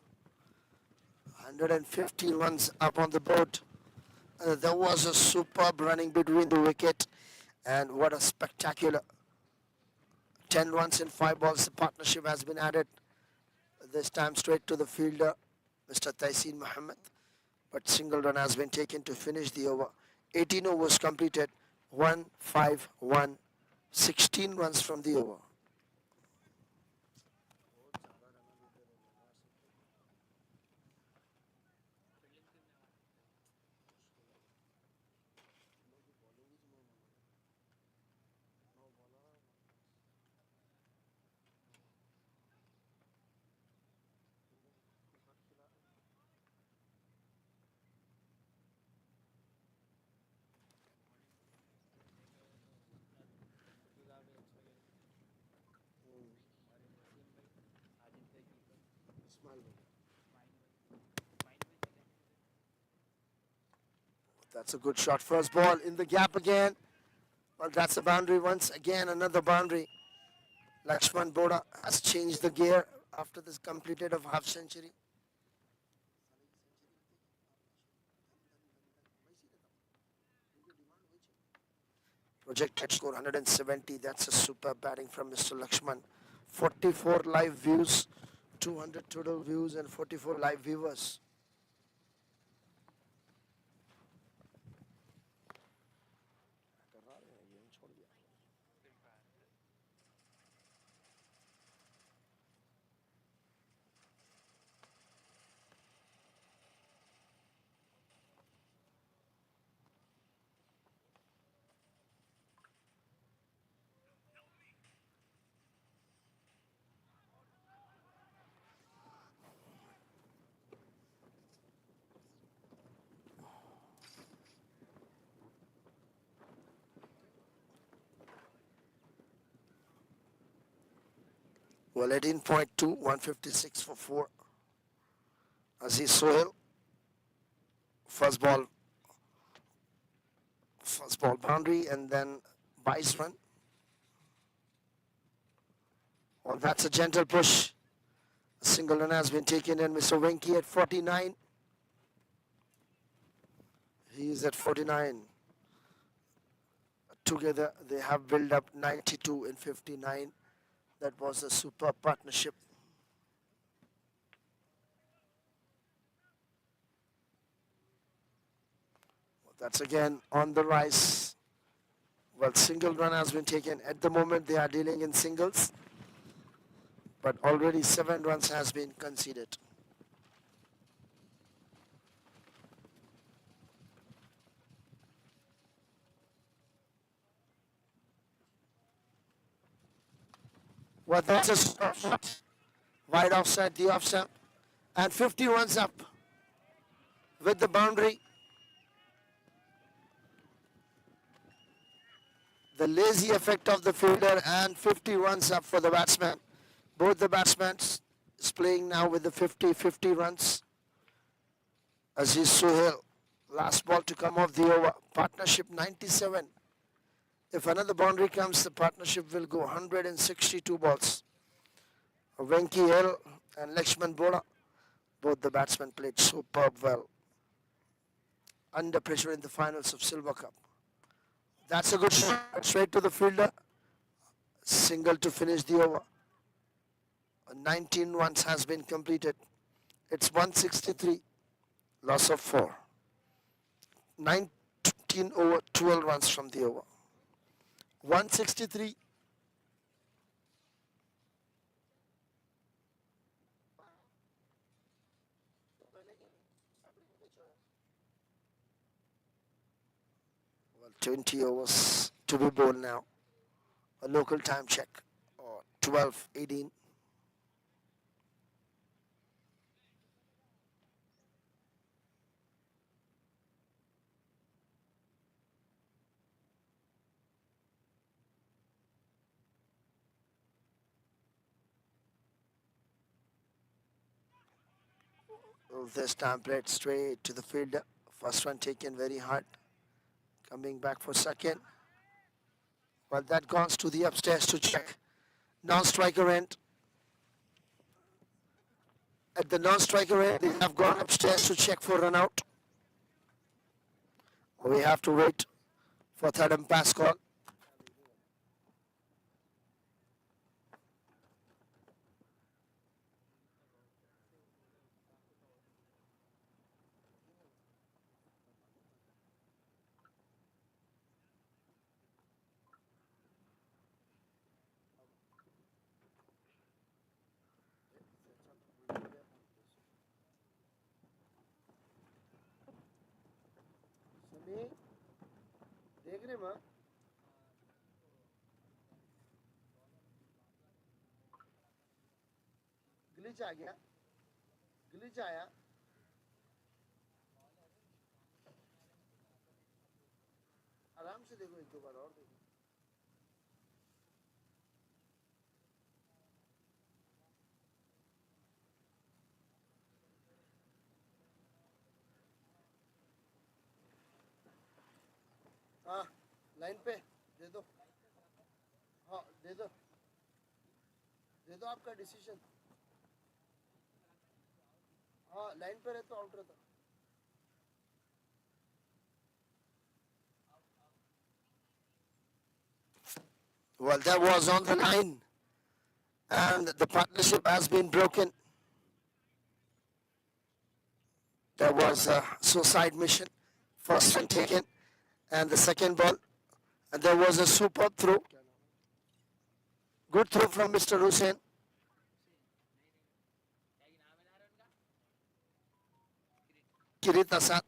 150 runs up on the board. There was a superb running between the wicket, and what a spectacular 10 runs in 5 balls. The partnership has been added. This time straight to the fielder, Mr. Taisin Mohammed. But single run has been taken to finish the over. 18 overs completed. 1-5-1. 16 runs from the over. That's a good shot. First ball in the gap again. Well, that's a boundary once again. Another boundary. Lakshman Boda has changed the gear after this completed of half century. Projected score 170. That's a super batting from Mr. Lakshman. 44 live views, 200 total views, and 44 live viewers. Well, 18.2, 156 for 4. Aziz Sohail. First ball boundary, and then Vice run. Well, that's a gentle push. A single run has been taken, and Mr. Venki at 49. He is at 49. Together, they have built up 92 in 59. That was a superb partnership. Well, that's again on the rise. Well, single run has been taken. At the moment, they are dealing in singles. But already 7 runs has been conceded. Well, that's a shot. Wide offside, the offside. And 50 runs up with the boundary. The lazy effect of the fielder, and 50 runs up for the batsman. Both the batsmen is playing now with the 50 runs. Aziz Sohail, last ball to come off the over. Partnership 97. If another boundary comes, the partnership will go 162 balls. Venki L and Lakshman Boda, both the batsmen played superb well. Under pressure in the finals of Silver Cup. That's a good shot, straight to the fielder. Single to finish the over. 19 runs has been completed. It's 163, loss of 4. 19 over, 12 runs from the over. 163. Well, 20 overs to be bowled now. A local time check. Or 12:18. This time played straight to the fielder. First one taken very hard. Coming back for second. Well, that goes to the upstairs to check. Non-striker end. At the non-striker end, they have gone upstairs to check for run out. We have to wait for third umpire's call. देख रहे माँ glitch आ गया glitch आया आराम से देखो एक दो बार और देखो हाँ लाइन पे दे दो हाँ दे दो आपका डिसीजन हाँ लाइन पे रहे तो आउट रहता Well, that was on the line, and the partnership has been broken. There was a suicide mission, first one taken, and the second ball, and there was a superb throw. Good throw from Mr. Hussain. Kirit Asad.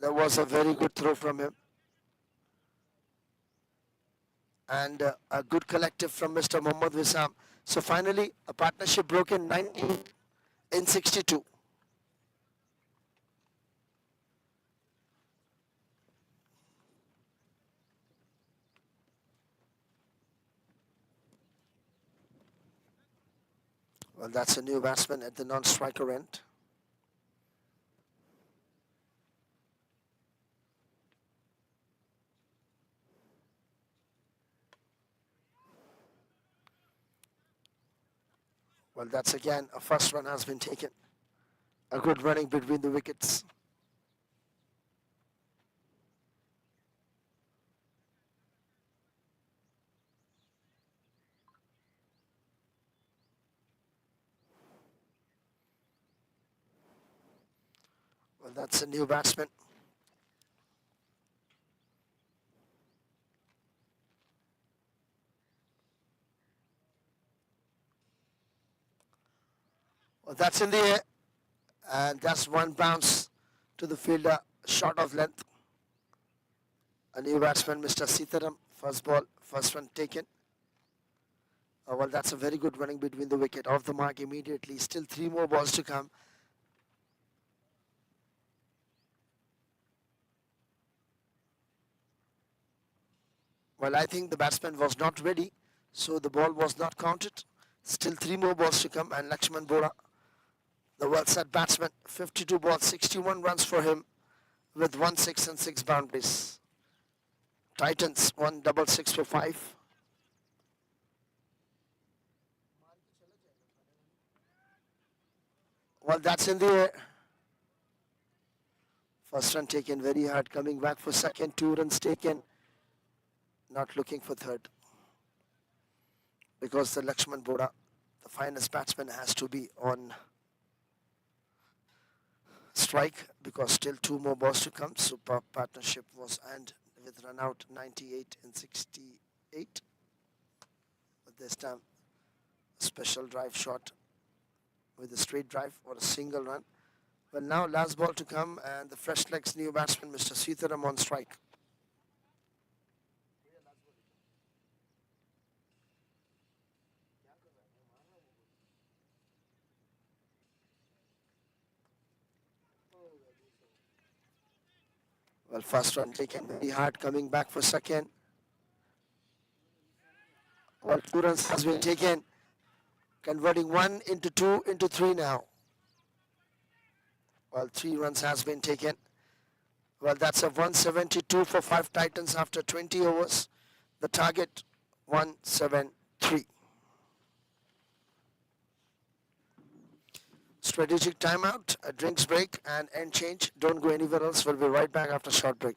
That was a very good throw from him. And a good collective from Mr. Mohammad Wissam. So finally, a partnership broken 19 in 62. Well, that's a new batsman at the non-striker end. Well, that's again a first run has been taken. A good running between the wickets. Well, that's a new batsman. Well, that's in the air. And that's one bounce to the fielder, short of length. A new batsman, Mr. Sitaram. First ball, first one taken. Well, that's a very good running between the wicket. Off the mark immediately. Still three more balls to come. Well, I think the batsman was not ready, so the ball was not counted. Still three more balls to come, and Lakshman Bora, the well-set batsman, 52 balls, 61 runs for him, with 1 6 and 6 boundaries. Titans, 1 6 for 5. Well, that's in the air. First run taken very hard, coming back for second, 2 runs taken. Not looking for third. Because the Lakshman Bora, the finest batsman, has to be on strike, because still 2 more balls to come. Superb partnership was end with run out 98 and 68. But this time, a special drive shot with a straight drive or a single run. Well, now last ball to come, and the fresh legs new batsman, Mr. Sitaram, on strike. Well, first run taken very hard, coming back for second. Well, 2 runs has been taken, converting 1 into 2 into 3 now. Well, 3 runs has been taken. Well, that's a 172 for 5 Titans after 20 overs. The target 173. Strategic timeout, a drinks break, and end change. Don't go anywhere else. We'll be right back after short break.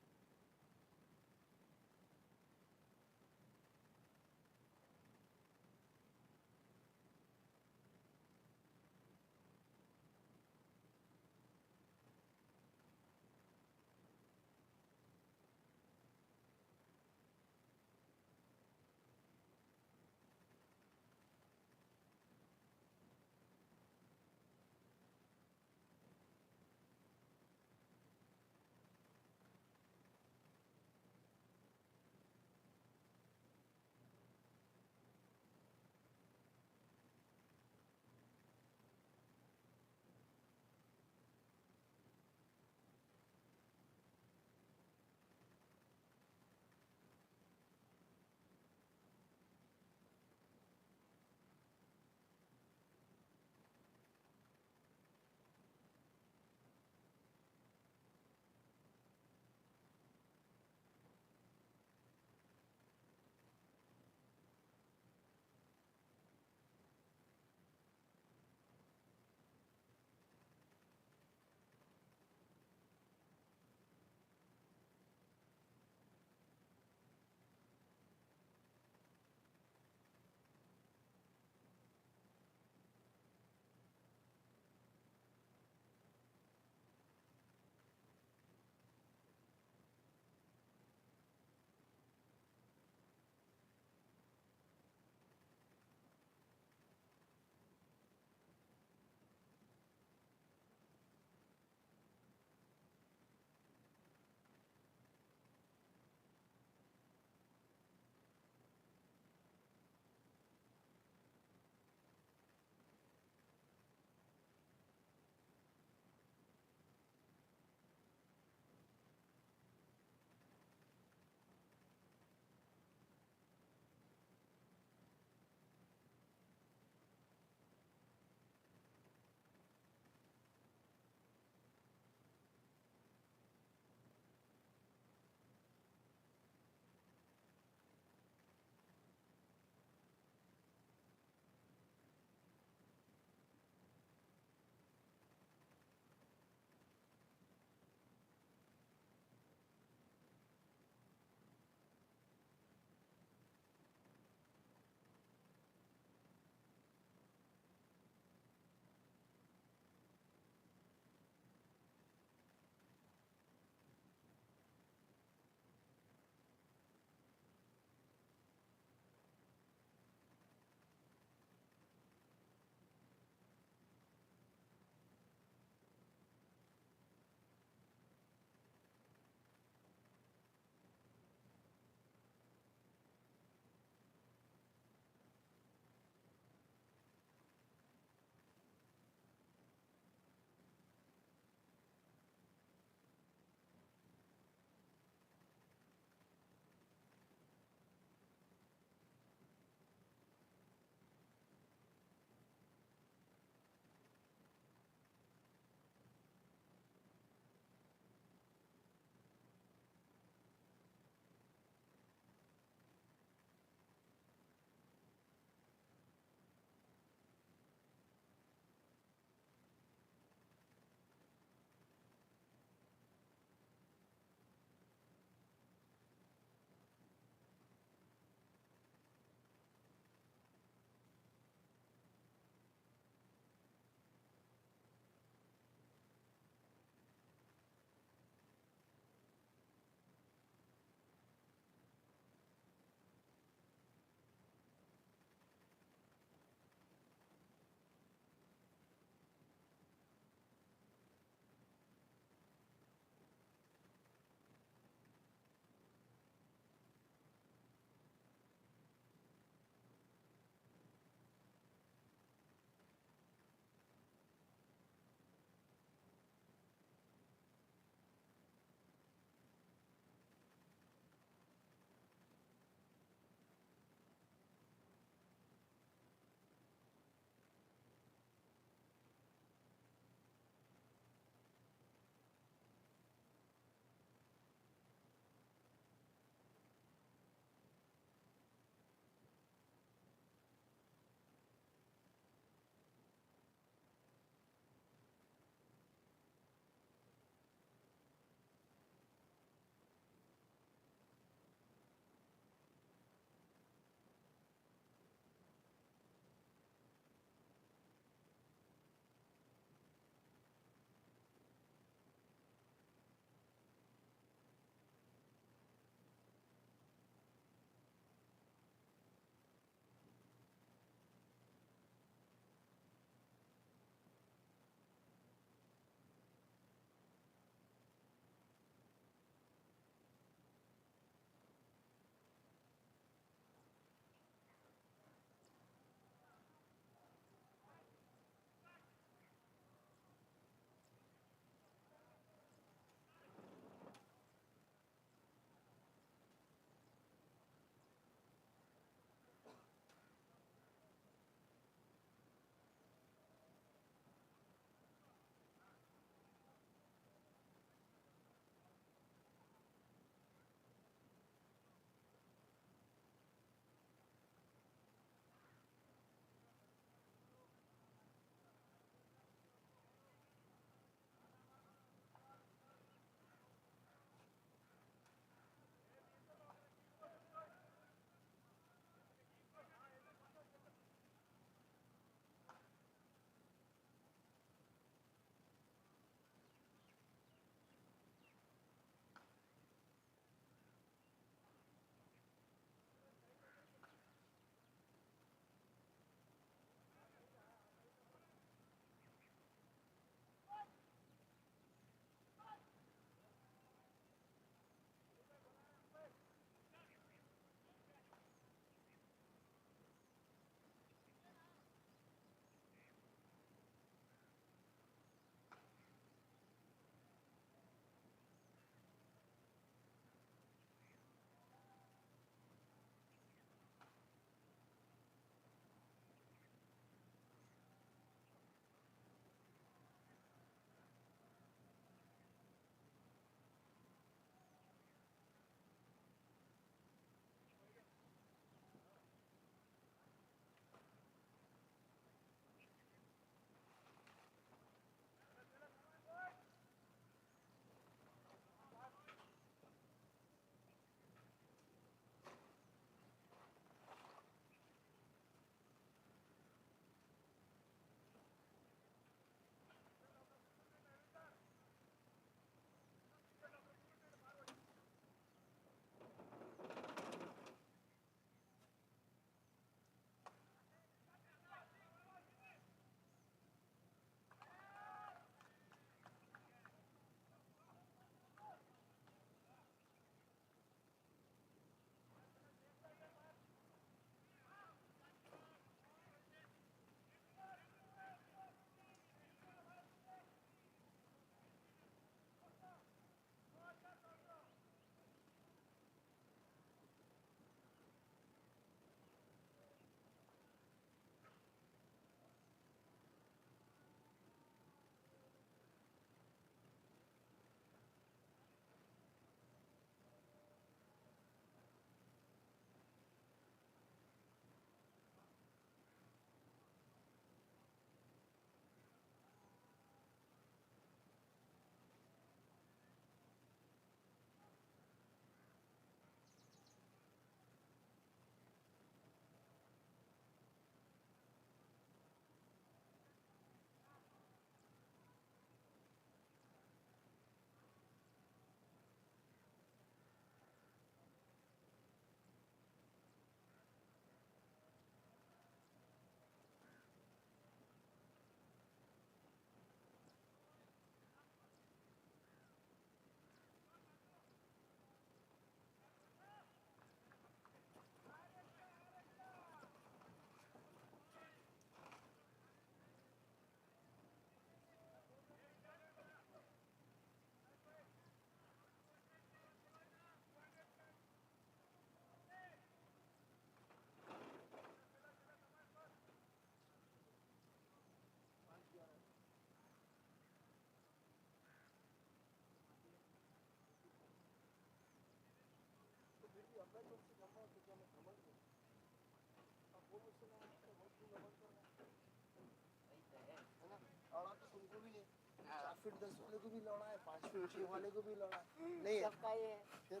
Feet 10 वाले को भी लौड़ा है, 5 feet 6 वाले को भी लौड़ा नहीं है सबका ये फिर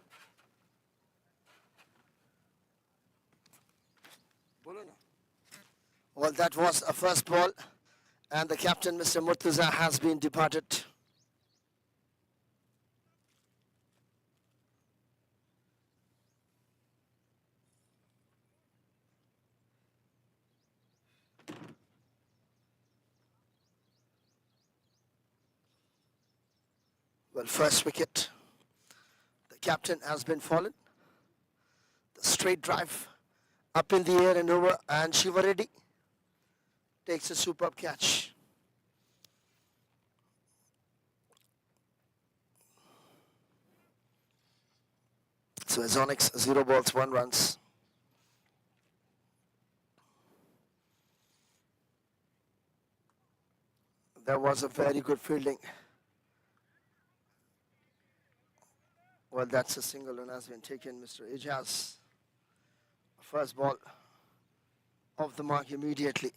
बोलो ना. Well, that was a first ball, and the captain, Mr. Murtaza, has been departed. Well, first wicket. The captain has been fallen. The straight drive up in the air and over, and Shiva Reddy takes a superb catch. So Azonix, 0 balls, 1 runs. That was a very good fielding. Well, that's a single and has been taken, Mr. Ijaz. First ball off the mark immediately.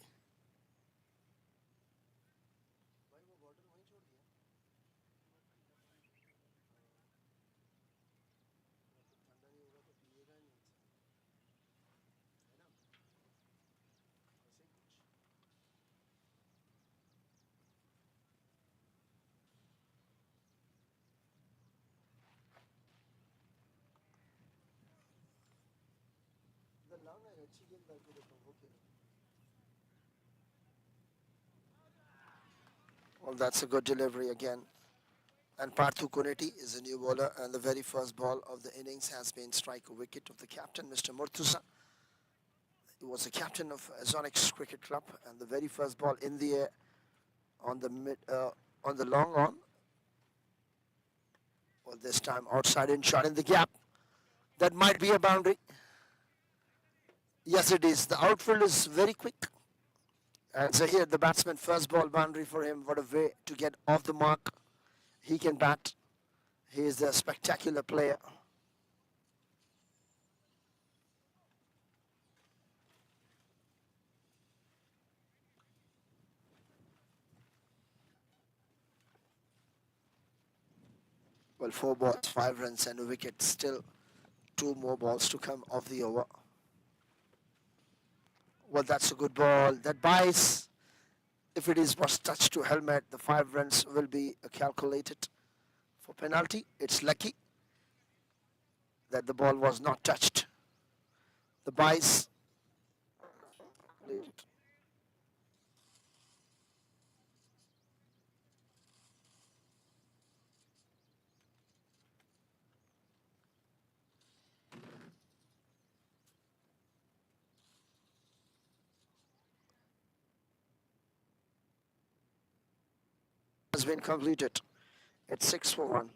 Well, that's a good delivery again. And Parthu Koneti is a new bowler, and the very first ball of the innings has been strike a wicket of the captain, Mr. Murtuza. He was the captain of Azonix Cricket Club, and the very first ball in the air on the long on. Well, this time outside in, shot in the gap. That might be a boundary. Yes, it is. The outfield is very quick. And so here the batsman, first ball boundary for him. What a way to get off the mark. He can bat. He is a spectacular player. Well, 4 balls, 5 runs and a wicket. Still 2 more balls to come of the over. Well, that's a good ball. That buys. If it was touched to helmet, the 5 runs will be calculated for penalty. It's lucky that the ball was not touched. The buys. Has been completed. It's 6 for 1.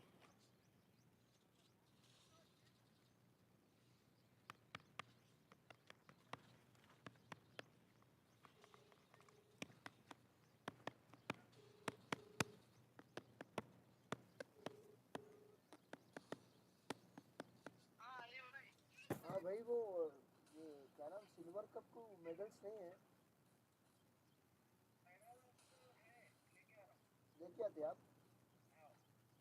हाँ भाई वो क्या नाम silver cup को medals नहीं है लेके आते आप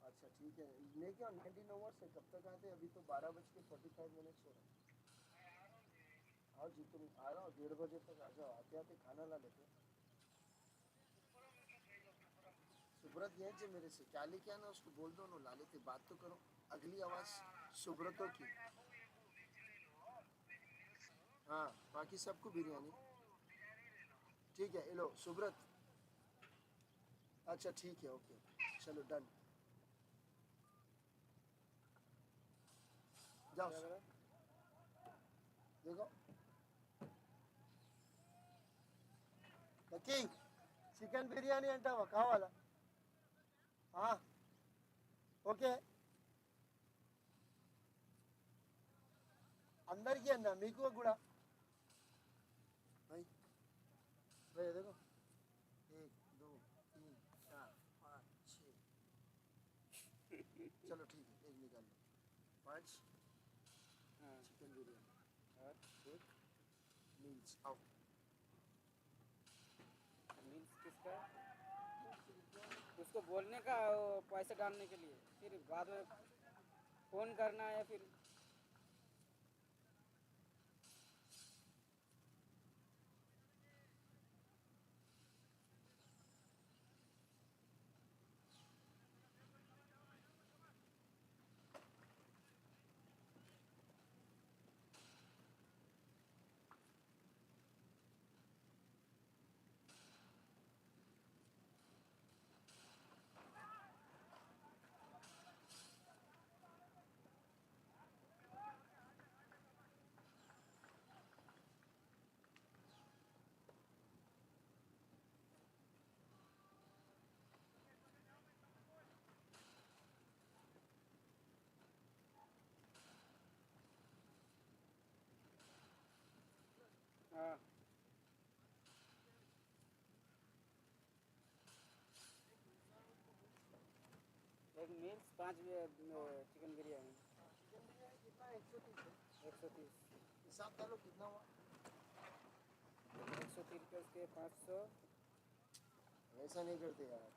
अच्छा ठीक है लेके आओ 19 ओवर से कब तक आते अभी तो 12:45 हो रहा है आओ जी तुम आ रहा हो 1:30 बजे तक आ जाओ आते आते खाना ला लेते सुब्रत यहीं से मेरे से क्या लेके आना उसको बोल दो ना ला लेते बात तो करो अगली आवाज सुब्रतों की हाँ बाकी सबको बिरयानी ठीक है लो सुब्रत अच्छा ठीक है ओके चलो डन जाओ देखो लकी चिकन बिरयानी अंटावा కావాలా ఓకే అందరికీ అన్న మీకు కూడా भाई भाई देखो 1 2 3 4 5 6 चलो ठीक है एक निकाल लो 5 चिकन बिरयानी और एक मील्स आओ उसको बोलने का पैसे डालने के लिए, फिर बाद में फोन करना है फिर हाँ एक मील्स 5 चिकन बिरयानी कितना 130 130 हिसाब डालो कितना हुआ 130 रुपये उसके 500 वैसा नहीं करते यार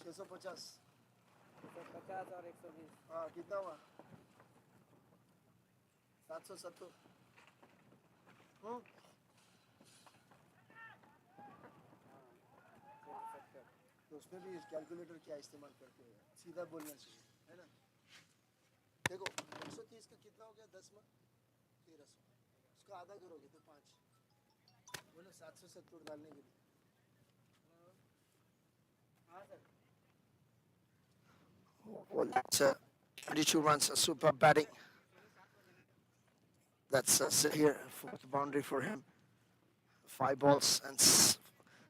650 150 और 120 हाँ कितना हुआ 770 तो उसमें भी कैलकुलेटर क्या इस्तेमाल करते हैं सीधा बोलना चाहिए है ना देखो 130 का कितना हो गया 10 में 1300 उसका आधा करोगे तो 5 बोले 770 डालने के लिए हाँ sir well that's 32 runs super batting that's here for the boundary for him 5 balls and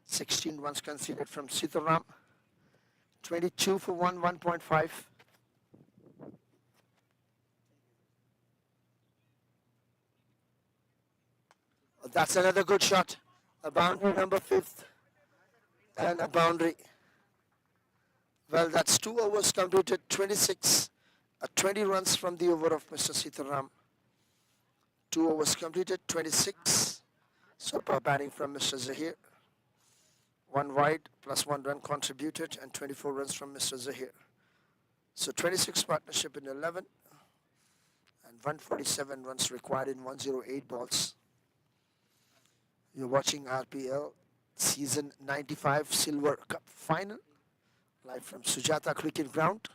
16 runs conceded from Sitaram 22 for 1.5 that's another good shot a boundary number 5th and a boundary. Well, that's 2 overs completed, 26, 20 runs from the over of Mr. Sitaram. 2 overs completed, 26. Super batting from Mr. Zahir. 1 wide plus 1 run contributed and 24 runs from Mr. Zahir. So 26 partnership in 11 and 147 runs required in 108 balls. You're watching RPL Season 95 Silver Cup Final live from Sujata Cricket Ground.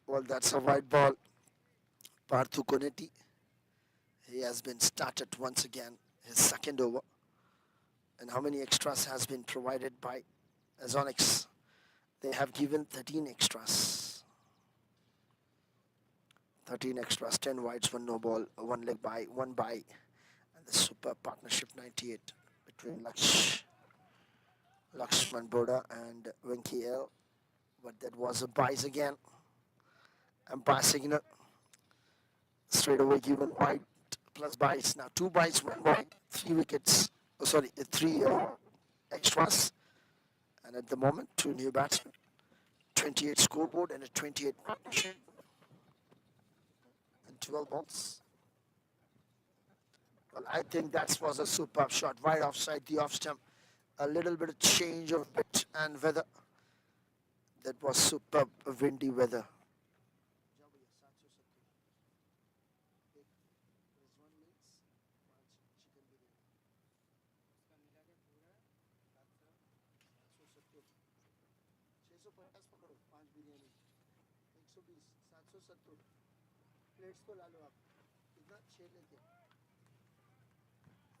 Well, that's a wide ball. Parthu Koneti. He has been started once again, his second over. And how many extras has been provided by Azonix? They have given 13 extras. 13 extras, 10 wides, 1 no ball, 1 leg by, 1 by. And the super partnership 98 between Lakshman Boda and Venki L. But that was a buys again. Umpire signal. Straight away given wide plus buys. Now 2 buys, 1 wide, 3 wickets. Oh, sorry, 3 extras. And at the moment, 2 new batsmen. 28 scoreboard and a 28 partnership. And 12 balls. Well, I think that was a superb shot. Right offside the off stump. A little bit of change of pitch and weather. That was superb windy weather.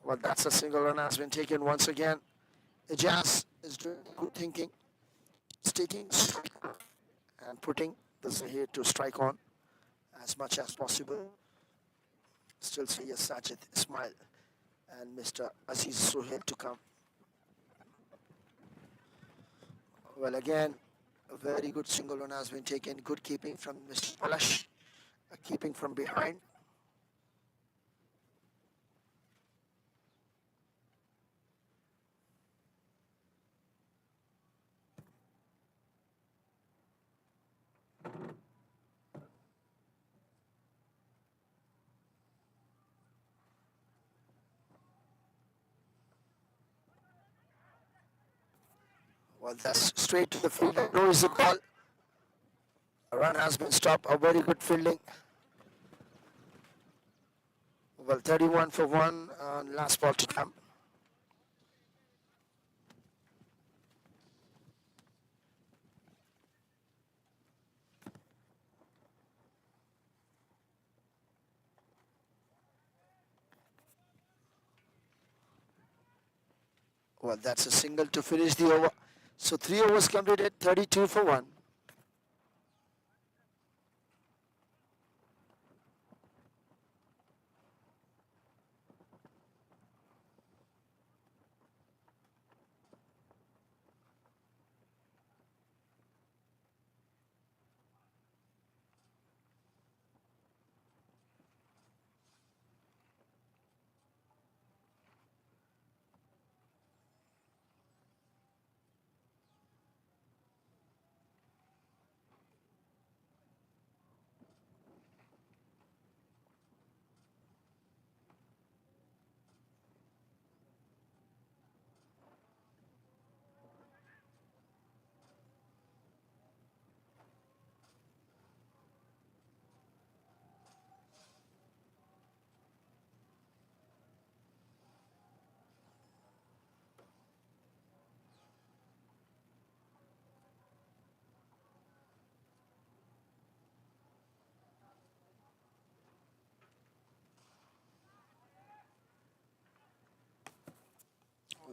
Well, that's a single run has been taken once again. Ijaz is doing good thinking. He's taking strike and putting the Zahir to strike on as much as possible. Still see a Sajid Ismail and Mr. Aziz Suhail to come. Well, again, a very good single run has been taken. Good keeping from Mr. Palash. Keeping from behind. Well, that's straight to the fielder. No is the call. A run has been stopped. A very good fielding. Well, 31 for 1 on last ball to come. Well, that's a single to finish the over. So 3 overs completed, 32 for 1.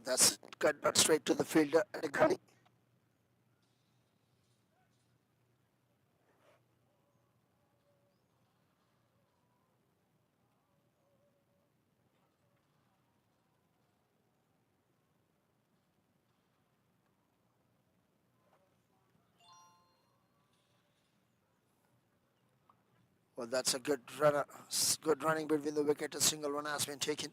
That's cut back straight to the fielder at a gully. Well, that's a good runner. Good running between the wicket. A single one has been taken.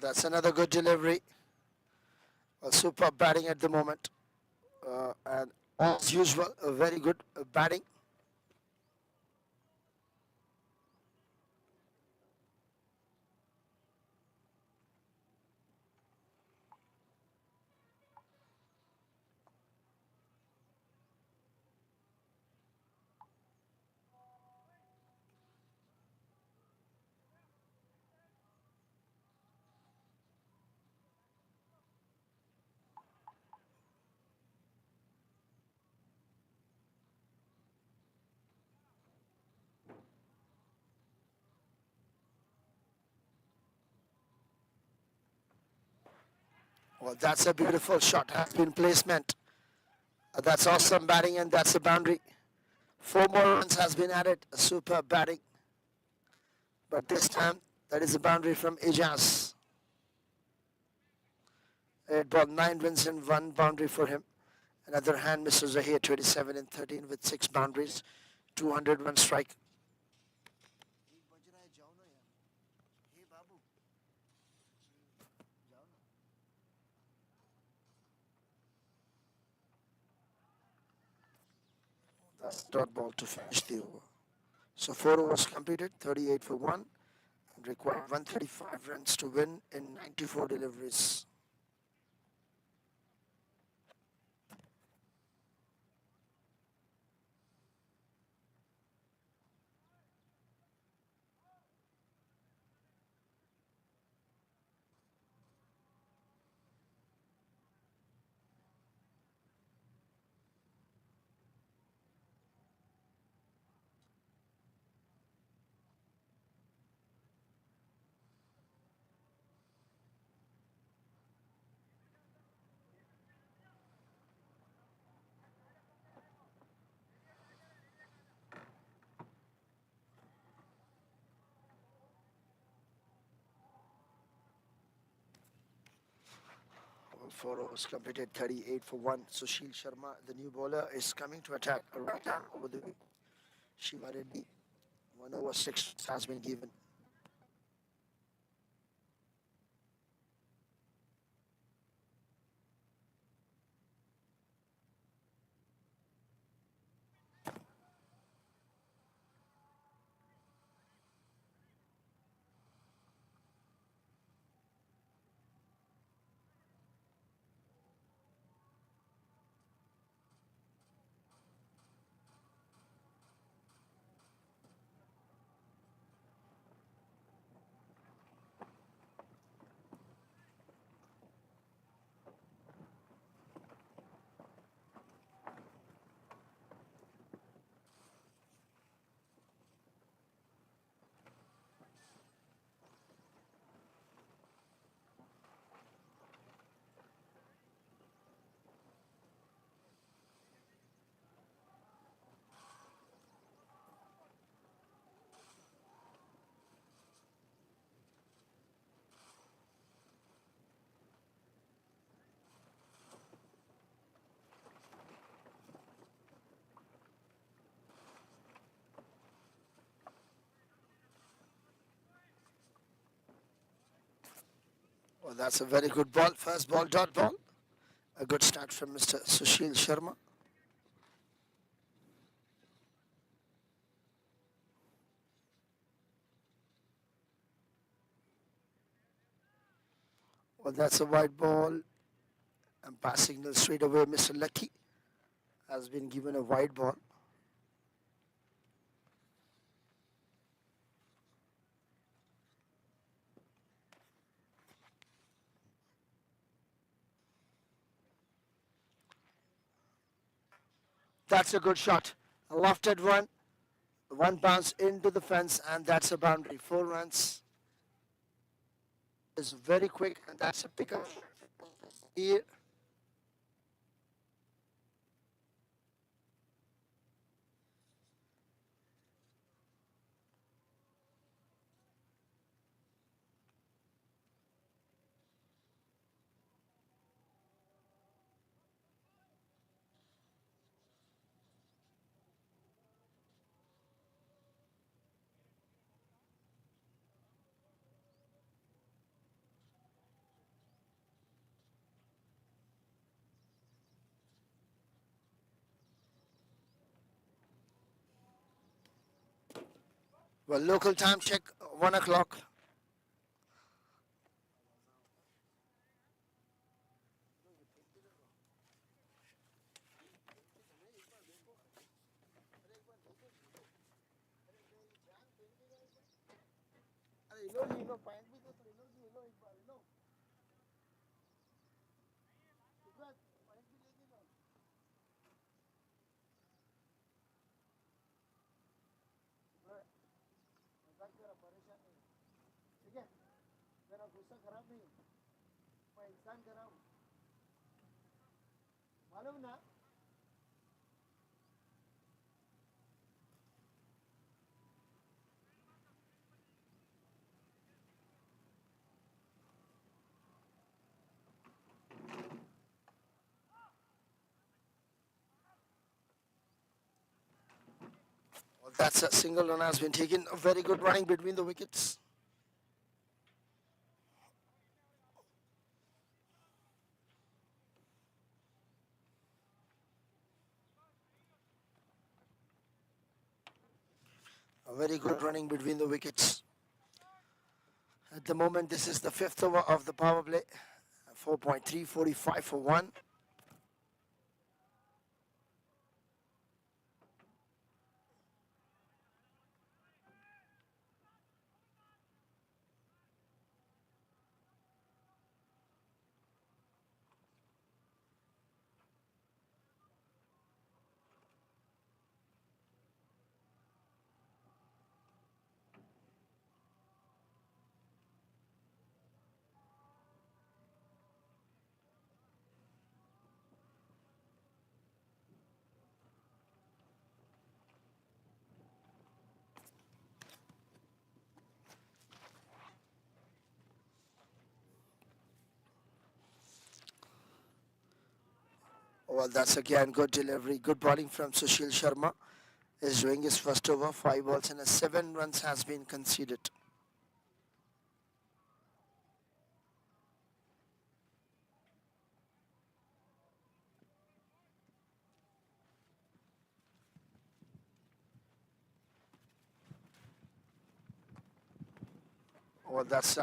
That's another good delivery. A superb batting at the moment. And as usual, a very good batting. Well, that's a beautiful shot. Has been placement. That's awesome batting, and that's a boundary. 4 more runs has been added. A superb batting. But this time, that is a boundary from Ijaz. 8 ball, 9 wins and 1 boundary for him. Another hand, Mr. Zahir, 27 and 13 with 6 boundaries, 201 strike. That's dot ball to finish the over. So 4 overs completed, 38 for 1, and required 135 runs to win in 94 deliveries. 4 overs completed, 38 for 1. Sushil Sharma, the new bowler, is coming to attack right down over the wicket. Shiva Reddy, 1 over 6 has been given. Well, that's a very good ball. First ball, dot ball. A good start from Mr. Sushil Sharma. Well, that's a wide ball. And pass signal straight away. Mr. Lucky has been given a wide ball. That's a good shot. A lofted one. One bounce into the fence, and that's a boundary. 4 runs is very quick, and that's a pickup here. Well, local time check, 1 o'clock. Well, that's a single run has been taken. A very good running between the wickets. A very good running between the wickets. At the moment, this is the 5th over of the power play. 4.3, 45 for 1. Well, that's again good delivery. Good bowling from Sushil Sharma. Is doing his first over. 5 balls and 7 runs has been conceded. Well, that's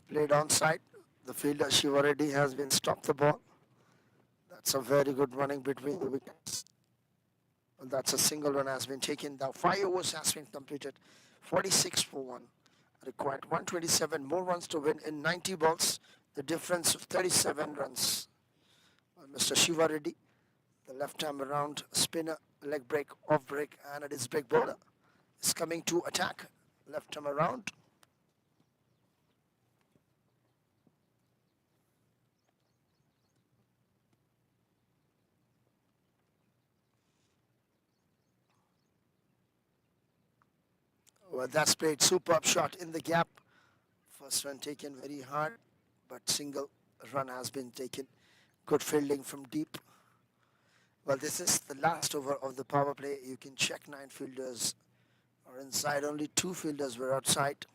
played onside. The fielder Shivareddy has been stopped the ball. That's a very good running between the wickets. Well, that's a single run has been taken. The 5 overs has been completed. 46 for 1. Required 127 more runs to win in 90 balls. The difference of 37 runs. Well, Mr. Shivareddy, the left arm around spinner, leg break, off break, and it is big bowler, is coming to attack. Left arm around. Well, that's played superb shot in the gap. First run taken very hard, but single run has been taken. Good fielding from deep. Well, this is the last over of the power play. You can check 9 fielders are inside. Only 2 fielders were outside.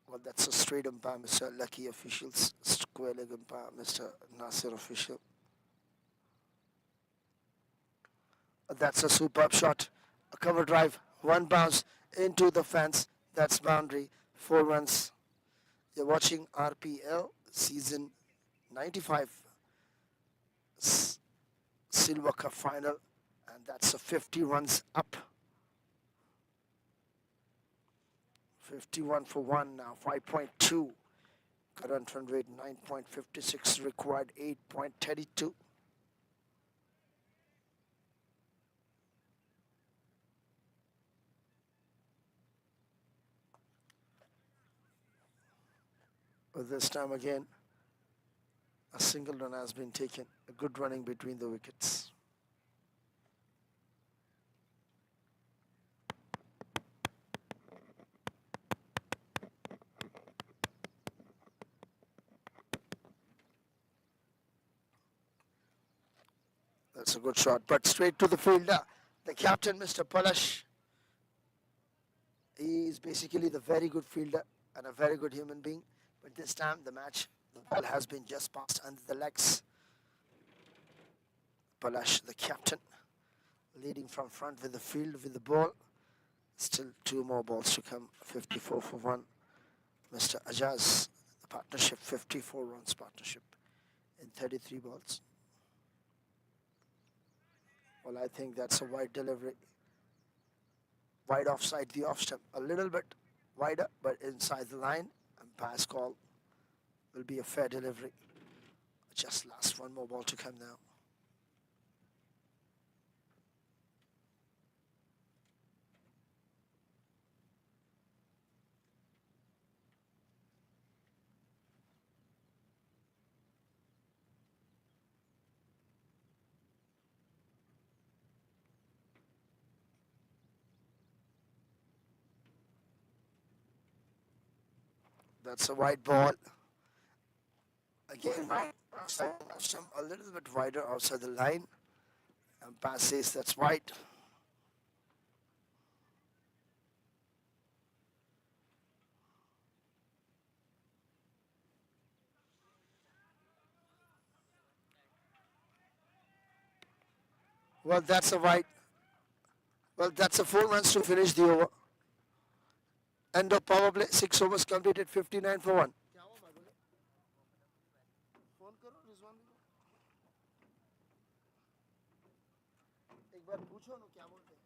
Well, that's a straight umpire, Mr. Lucky officials. Square leg umpire, Mr. Nasir official. That's a superb shot. A cover drive. 1 bounce into the fence. That's boundary. 4 runs. You're watching RPL season 95 Silver Cup final, and that's a 50 runs up. 51 for 1 now. 5.2. Current run rate 9.56. Required 8.32. But this time again, a single run has been taken. A good running between the wickets. That's a good shot, but straight to the fielder. The captain, Mr. Palash, he is basically the very good fielder and a very good human being. But this time the ball has been just passed under the legs. Palash, the captain, leading from front with the field with the ball. Still 2 more balls to come. 54 for 1. Mr. Ajaz, the partnership, 54 runs partnership in 33 balls. Well, I think that's a wide delivery. Wide offside the off stump. A little bit wider, but inside the line. And pass call will be a fair delivery. Just last 1 more ball to come now. That's a wide ball. Again, outside stump, a little bit wider outside the line. And pass says that's wide. Well, that's a wide. Well, that's a 4 runs to finish the over. End of power play. 6 overs completed. 59 for 1. एक बार पूछो ना क्या बोलते हैं.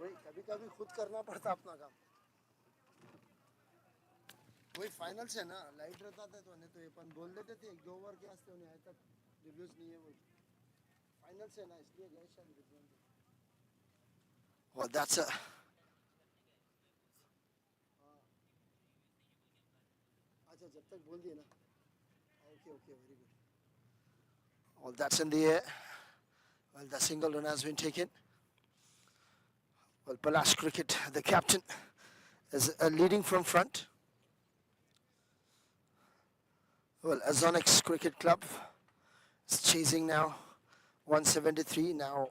वही कभी कभी खुद करना पड़ता अपना काम. वही फाइनल से ना लाइट रहता था तो नहीं तो ये अपन बोल देते थे 1-2 ओवर के वास्ते उन्हें आया तक रिव्यूज नहीं है. वही फाइनल से ना इसलिए गए शायद. Well, that's a. अच्छा जब तक बोल दिए ना. Okay, okay, very good. Well, that's in the air. Well, the single run has been taken. Well, Palash Cricket, the captain, is leading from front. Well, Azonix Cricket Club is chasing now. 173 now.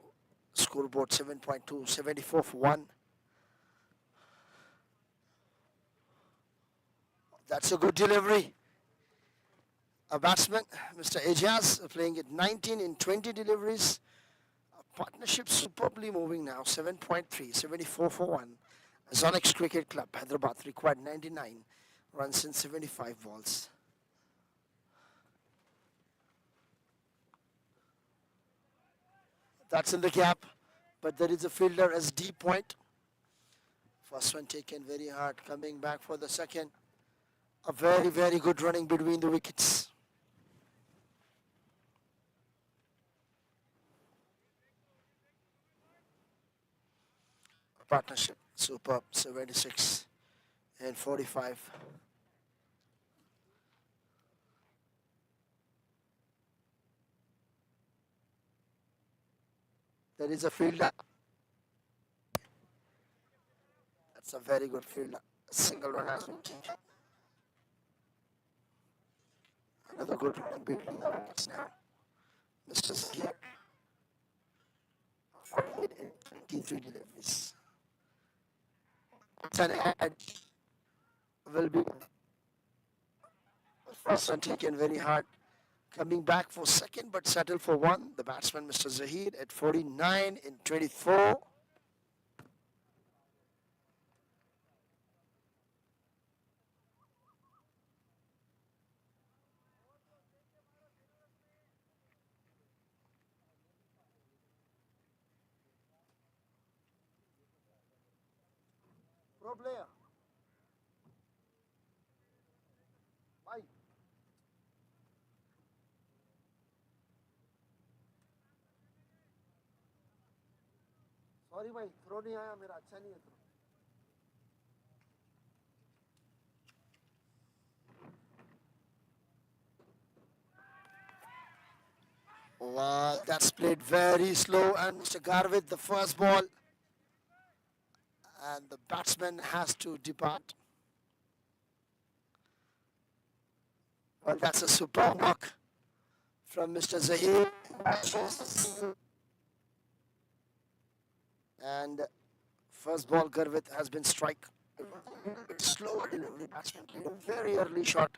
Scoreboard 7.2, 74 for 1. That's a good delivery. A batsman, Mr. Ejaz, playing at 19 in 20 deliveries. A partnership superbly moving now. 7.3, 74 for 1. Azonix Cricket Club, Hyderabad, required 99 runs in 75 balls. That's in the gap, but there is a fielder as deep point. First one taken very hard, coming back for the second. A very, very good running between the wickets. Partnership, superb, 76 and 45. There is a fielder. That's a very good fielder. A single run has been taken. Another good run between the wickets now. Mr. Zakia, 48 and 23 deliveries. It's an edge. Will be first one taken very hard. Coming back for second, but settled for one. The batsman, Mr. Zahid, at 49 in 24. Pro player. Why? Sorry भाई, throw नहीं आया मेरा, अच्छा नहीं है throw. Wow, that's played very slow, and Mr. Garvit, the first ball, and the batsman has to depart. Well, that's a superb mark from Mr. Zahir. And first ball, Garvit has been strike. Slow delivery, batsman played a very early shot.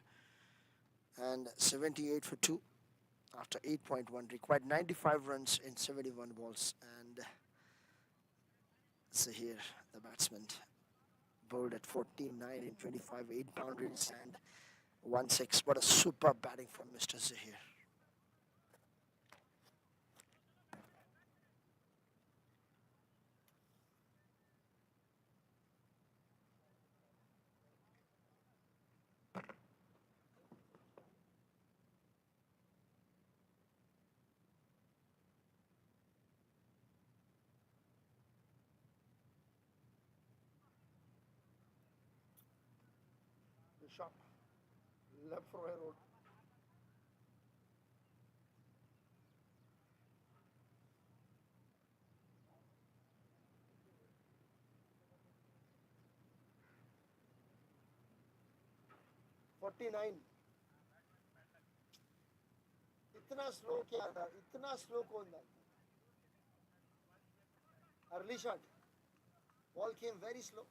And 78 for 2 after 8.1. Required 95 runs in 71 balls. And Zahir, the batsman, bowled at 14-9 in 25, 8 boundaries and 1-6. What a superb batting from Mr. Zahir. The shot, left for a road. "49." इतना slow क्या था, इतना slow कौन डालता? Early shot, ball came very slow.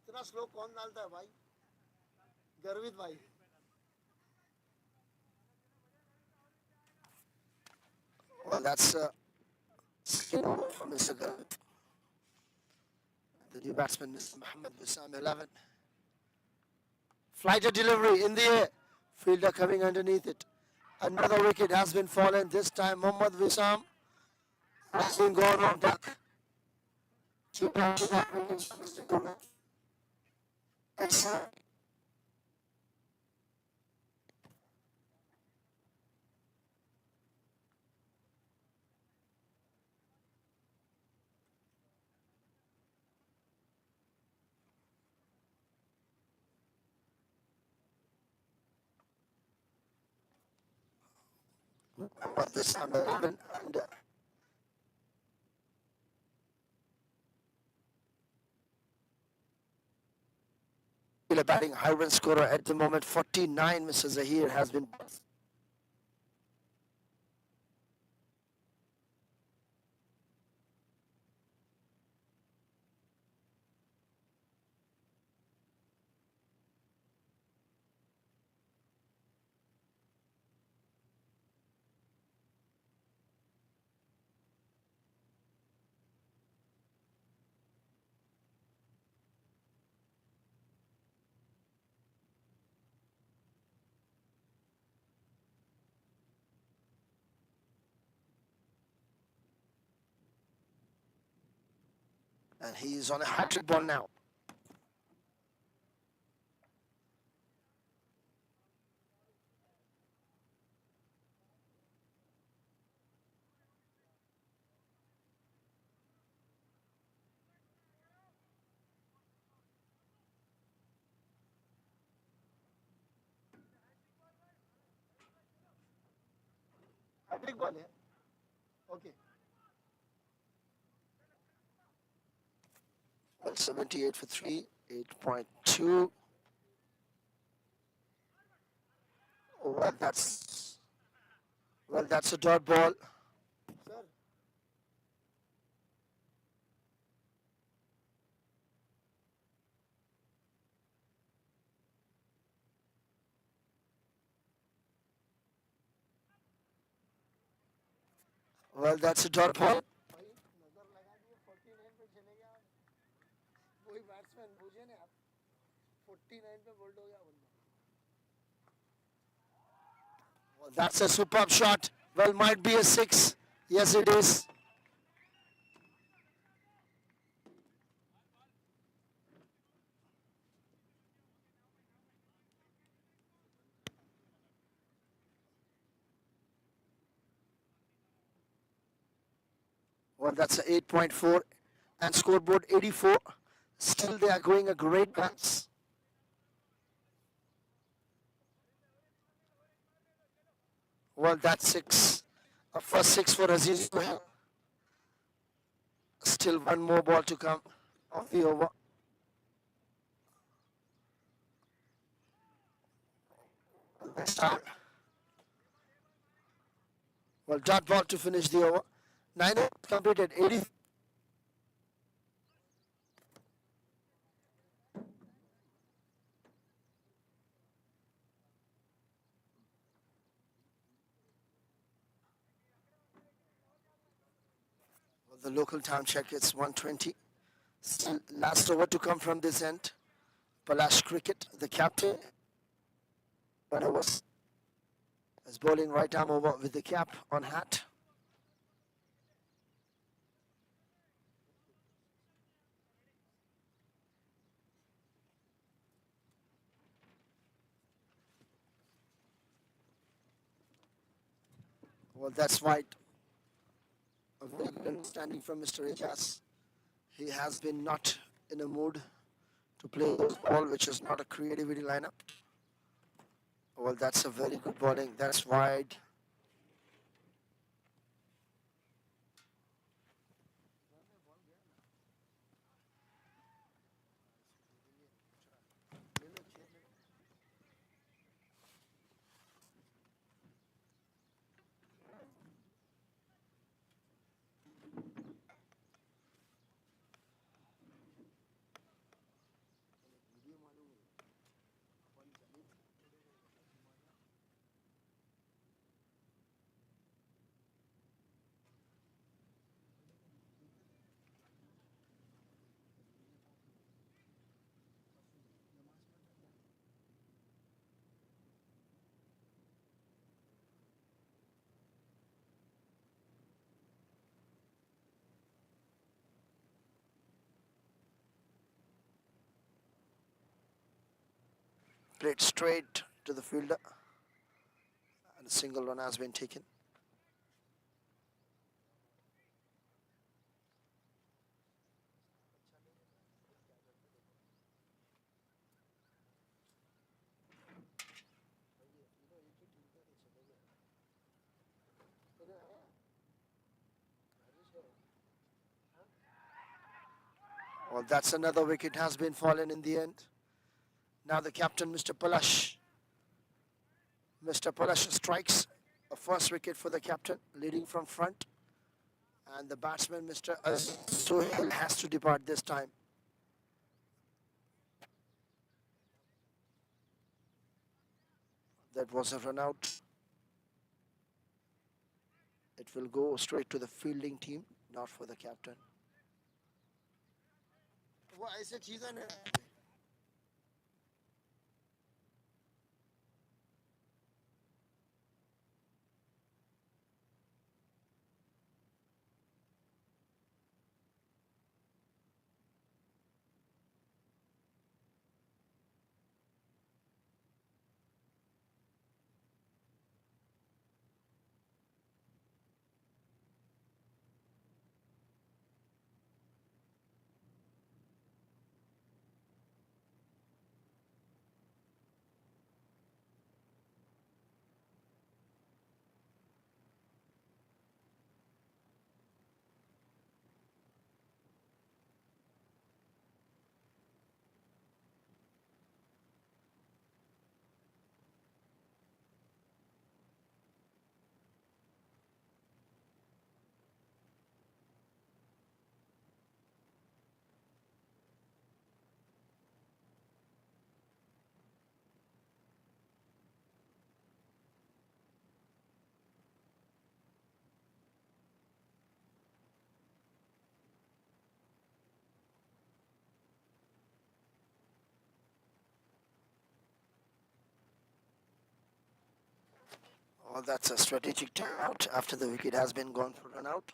इतना slow कौन डालता है भाई? गर्वित भाई. Well, that's skin from Mr. Garvit. The new batsman, Mr. Mohammed Wissam, 11. Flighter delivery in the air. Fielder coming underneath it. Another wicket has been fallen. This time, Mohammad Wissam has been gone on duck. But this time 11 and a batting high run scorer at the moment 49. Mr. Zahir has been. And he is on a hat-trick ball now. Hat-trick ball, yeah? Okay. Well, 78 for 3, 8.2. Well, that's a dot ball. Sir. Well, that's a dot ball. Well, that's a superb shot. Well, might be a 6. Yes, it is. Well, that's a 8.4 and scoreboard 84. Still, they are going a great guns. Well, that's 6. A first 6 for Aziz. Still one more ball to come of the over. Well, dot ball to finish the over. 9 completed 80. Well, the local time check it's 120. Still last over to come from this end. Palash Cricket, the captain, when I was is bowling right arm over with the cap on hat. Well, that's wide. A very good understanding from Mr. Ijaz. He has been not in a mood to play this ball, which is not a creativity lineup. Well, that's a very good bowling. That's wide. played straight to the fielder, and a single run has been taken. Well, that's another wicket has been fallen in the end. Now the captain, Mr. Palash. Mr. Palash strikes a first wicket for the captain, leading from front. And the batsman, Mr. Sohail, has to depart this time. That was a run out. It will go straight to the fielding team, not for the captain. वो ऐसे चीज़ें नहीं Well, that's a strategic timeout after the wicket has been gone for run out.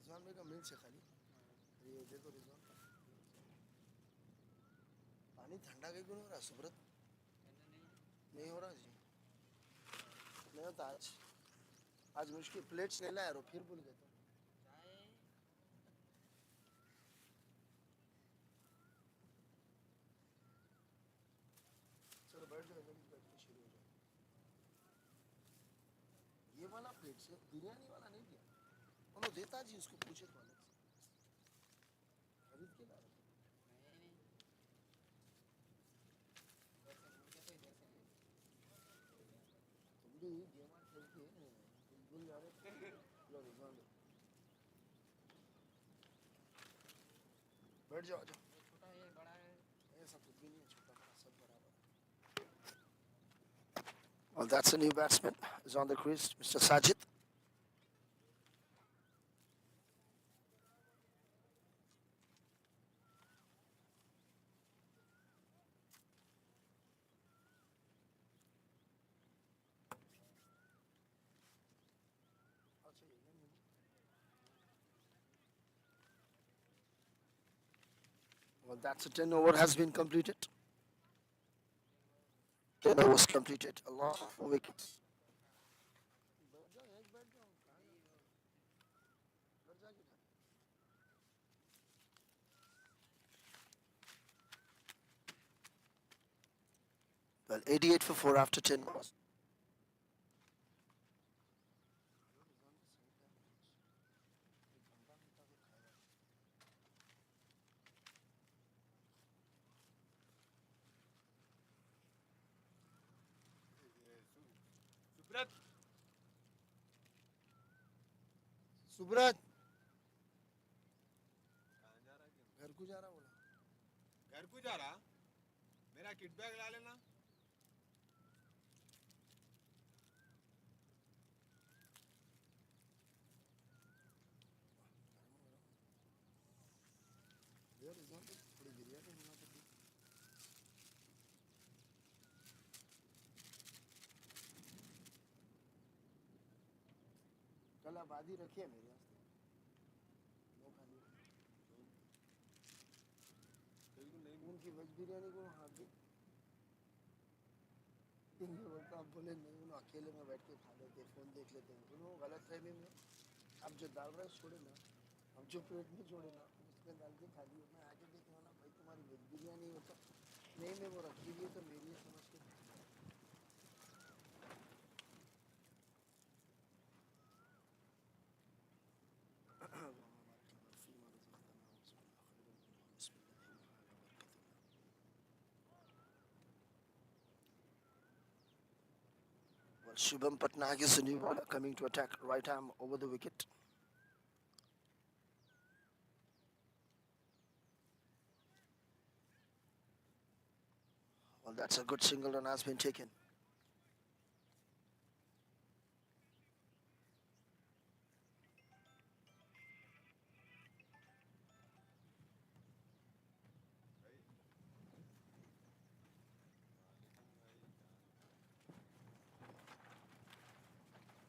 Rizwan भाई का मिल से खाली ये दे दो रिजवान पानी ठंडा क्यों हो रहा सुब्रत नहीं हो रहा जी नहीं होता आज मुश्किल प्लेट्स नहीं लाया रो फिर भूल गए तो चलो बैठ जाओ जल्दी बैठ के शुरू हो जाओ ये वाला प्लेट से बिरयानी वाला नहीं दिया उन्होंने देता जी उसको पूछे तो अलग से खरीद के ला तुम भी गेम खेल के भूल जा रहे लो रिजवान बैठ जाओ छोटा है बड़ा है ऐसा कुछ भी नहीं है छोटा बड़ा सब बराबर Well, that's a new batsman is on the crease, Mr. Sajid. Well, that's a 10 over has been completed. 10 overs completed, a lot of wickets. Well, 88 for 4 after 10 overs. Subrat Subrat कहाँ जा रहा है घर को जा रहा बोला घर को जा रहा मेरा किट बैग ला लेना वाला बादी रखी है मेरे वास्ते नो खाली बिल्कुल नहीं उनकी वेज बिरयानी को हाँ भी इनके बोलता आप बोले नहीं उन्होंने अकेले में बैठ के खा लेते फ़ोन देख लेते हैं उन्होंने गलत फहमी में अब जो दाल राइस छोड़े ना अब जो प्लेट में छोड़े ना उसमें डाल के खा लिया मैं आके देख रहा हूँ ना भाई तुम्हारी वेज बिरयानी हो तो नहीं मैं वो रखी हुई है तो मेरी है समझ के Well, Shubham Patnaik is the new bowler coming to attack right arm over the wicket. Well, that's a good single run has been taken.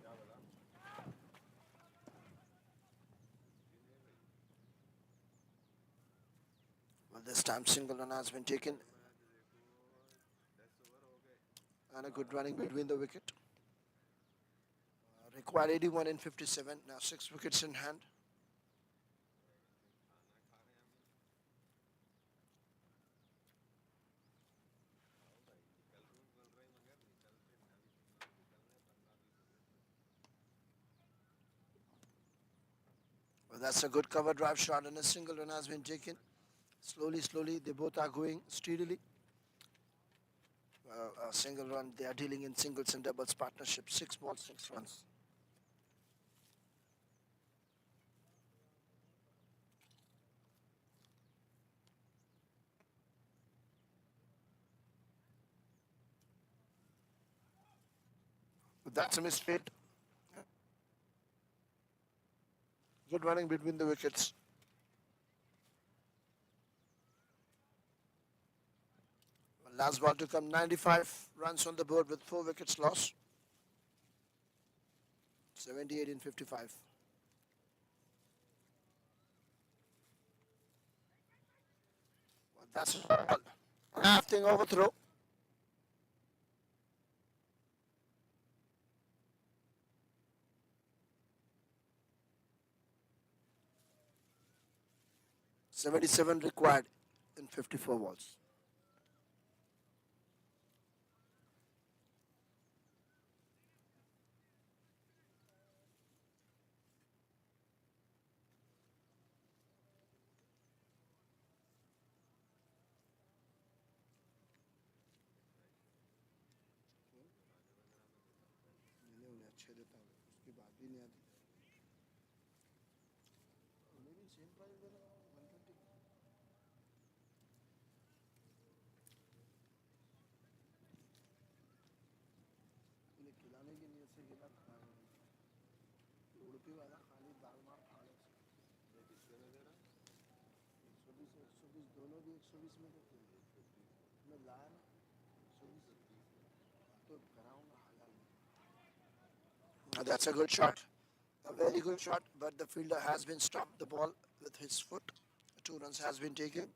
क्या बता Well, this time single run has been taken match देखो 10 over हो गए and a good running between the wicket. Required 81 in 57. Now 6 wickets in hand. खाना खा रहे हैं हम आओ भाई निकल रहे मगर निकलते ना भी निकलने 15-20 minute Well, that's a good cover drive shot and a single run has been taken. Slowly, slowly, they both are going steadily. A single run, they are dealing in singles and doubles partnership. 6 balls, 6 runs. That's a misfit. Good running between the wickets. Last ball to come, 95 runs on the board with 4 wickets lost. 78 in 55. Well, that's a half-thing overthrow. $77 required in 54 balls. उन्हें अच्छे देता हूँ उसकी बात भी नहीं आती उन्हें भी सेम प्राइस देना 120 उन्हें खिलाने की नीयत से खिला उड़पी वाला खाली दाल मार खा ले ये कितने में दे रहा 120 120 दोनों भी 120 में देते हैं मैं लाया ना 120 तो कराऊंगा हलाल That's a good shot. A very good shot, but the fielder has been stopped the ball with his foot. 2 runs has been taken.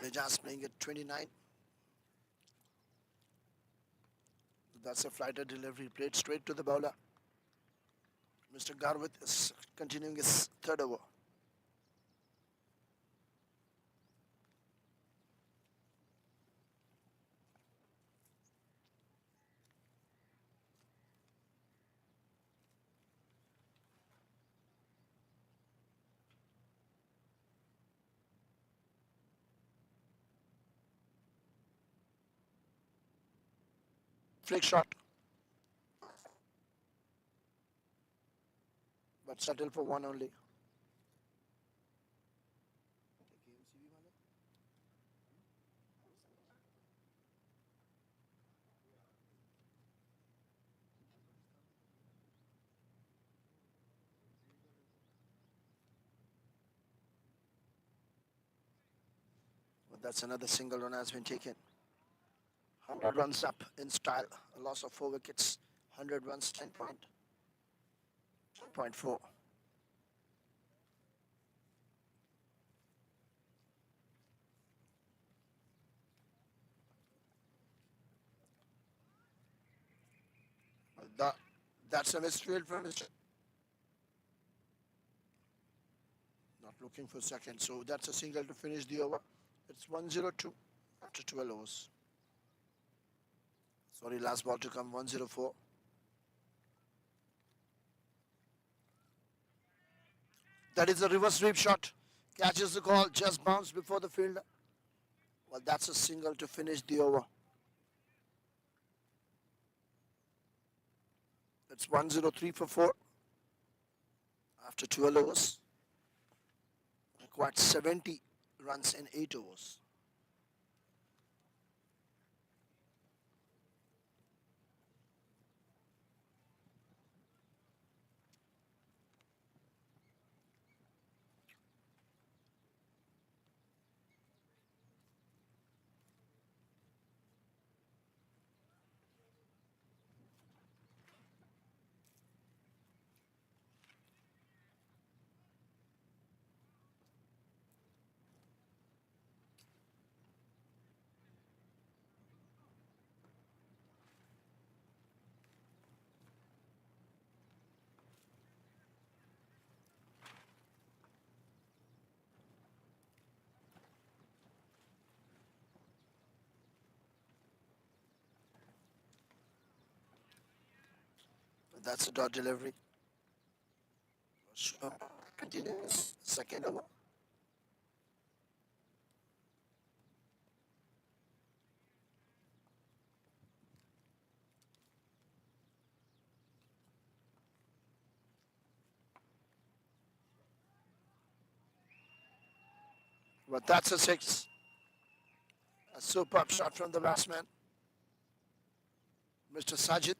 Rejas playing at 29. That's a flighter delivery played straight to the bowler. Mr. Garvit is continuing his third over. Flick shot. Got settled for one only. But that's another single run has been taken. 100 runs up in style. A loss of 4 wickets. 100 runs, 10.4. That, that's a misfield from Mr. Not looking for second. So that's a single to finish the over. It's 102 after 12 overs. Sorry, last ball to come, 104. That is a reverse sweep shot. Catches the call, just bounced before the fielder. Well, that's a single to finish the over. It's 103 for 4 after 12 overs. Required 70 runs in 8 overs. That's a dot delivery. Continues. Second over. But that's a 6. A superb shot from the batsman, Mr. Sajid.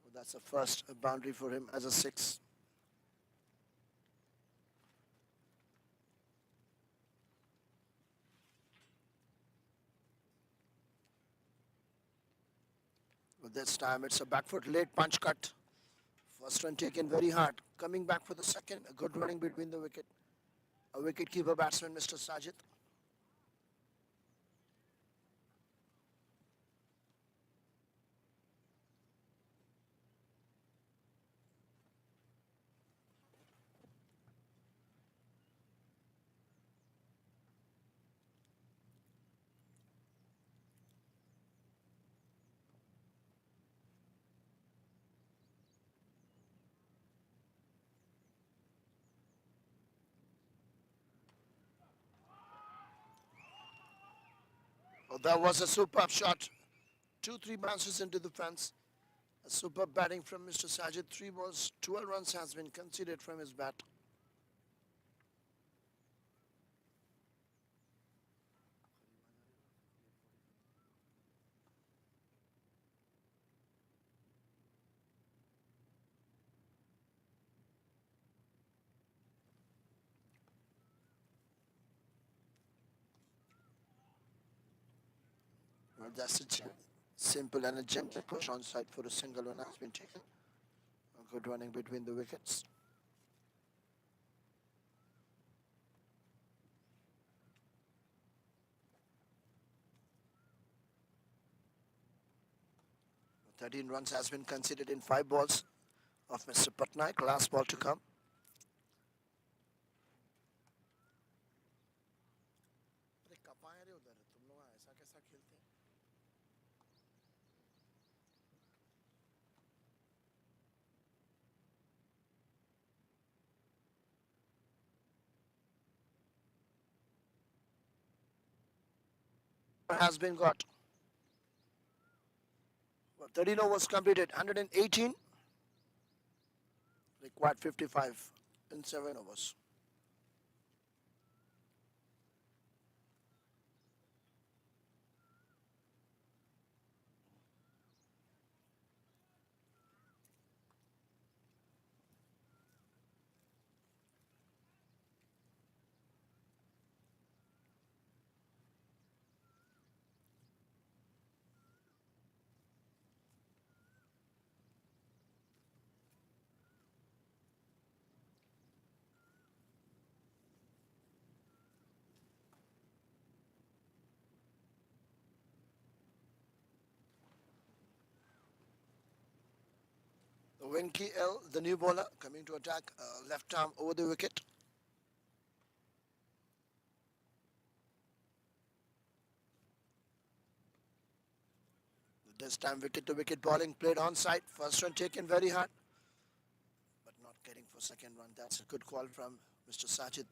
Well, that's a first boundary for him as a 6. But this time it's a back foot late punch cut. First run taken very hard. Coming back for the second. A good running between the wicket. A wicket keeper batsman, Mr. Sajid. Oh, that was a superb shot. 2-3 bounces into the fence. A superb batting from Mr. Sajid. 3 balls, 12 runs has been conceded from his bat. Well, that's a simple and a gentle push on side for a single one has been taken. A good running between the wickets. Thirteen runs has been conceded in 5 balls of Mr. Patnaik. Last ball to come. Has been got. 13 overs completed, 118. Required 55 in 7 overs. Winky L, the new bowler, coming to attack, left arm over the wicket. This time wicket to wicket bowling played on side. First run taken very hard, but not getting for second run. That's a good call from Mr. Sajid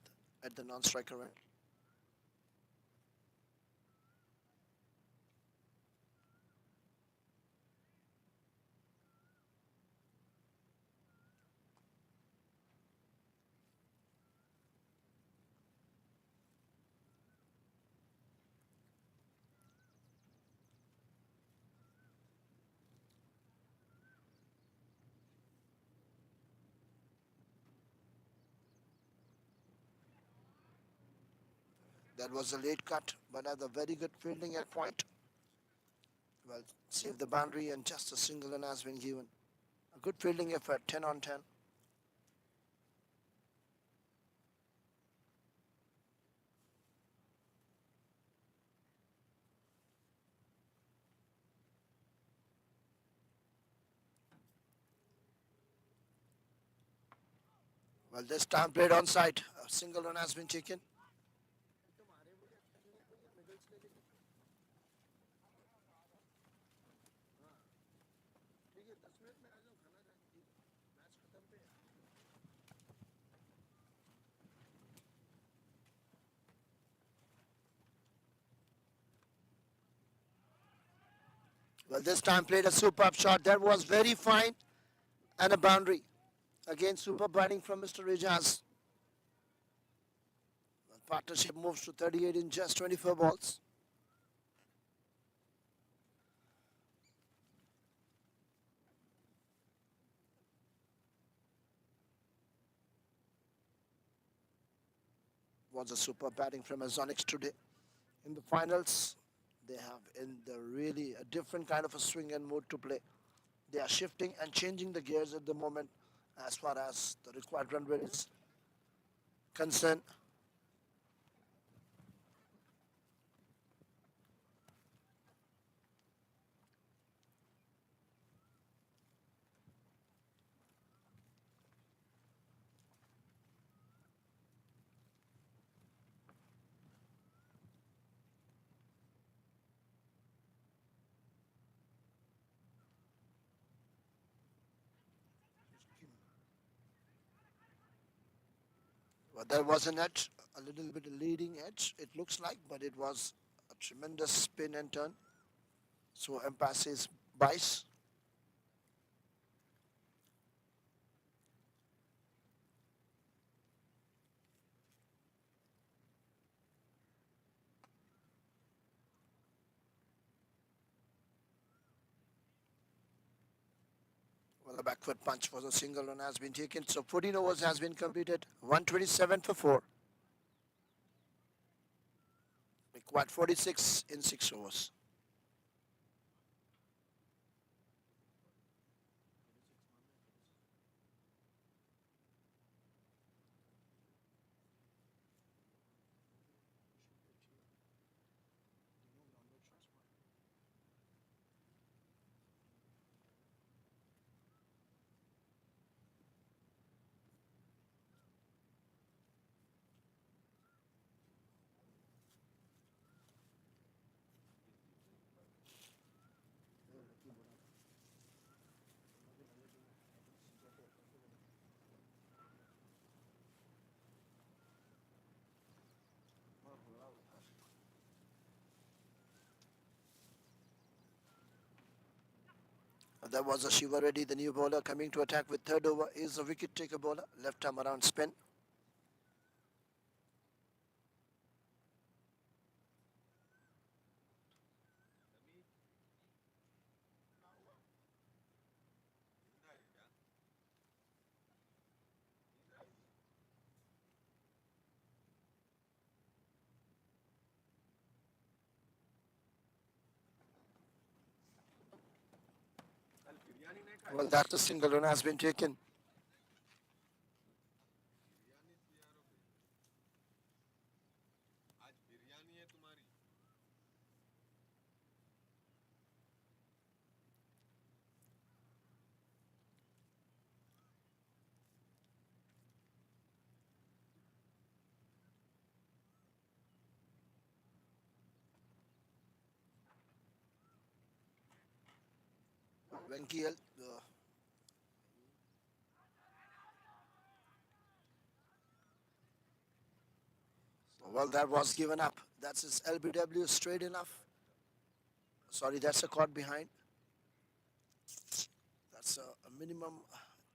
at the non-striker end. That was a late cut, but had a very good fielding at point. Well, saved the boundary and just a single run has been given. A good fielding effort, 10 on 10. Well, this time played on side. A single run has been taken. Well, this time played a superb shot. That was very fine and a boundary. Again, superb batting from Mr. Rijaz. Partnership moves to 38 in just 24 balls. Was a superb batting from Azonix today. In the finals, they have in the really a different kind of a swing and mood to play. They are shifting and changing the gears at the moment as far as the required run rate is concerned. Well, there was an edge, a little bit leading edge, it looks like, but it was a tremendous spin and turn. So umpire says bice. Well, a backward punch for a single run has been taken. So 14 overs has been completed. 127 for 4. Required 46 in 6 overs. That was a Shiva Reddy, the new bowler, coming to attack with third over. Is a wicket taker bowler, left arm around spin. Well, that's a single run has been taken. Biryani तैयार हो गई आज बिरयानी है तुम्हारी Venki, well, that was given up. That's his LBW straight enough. Sorry, that's a caught behind. That's a minimum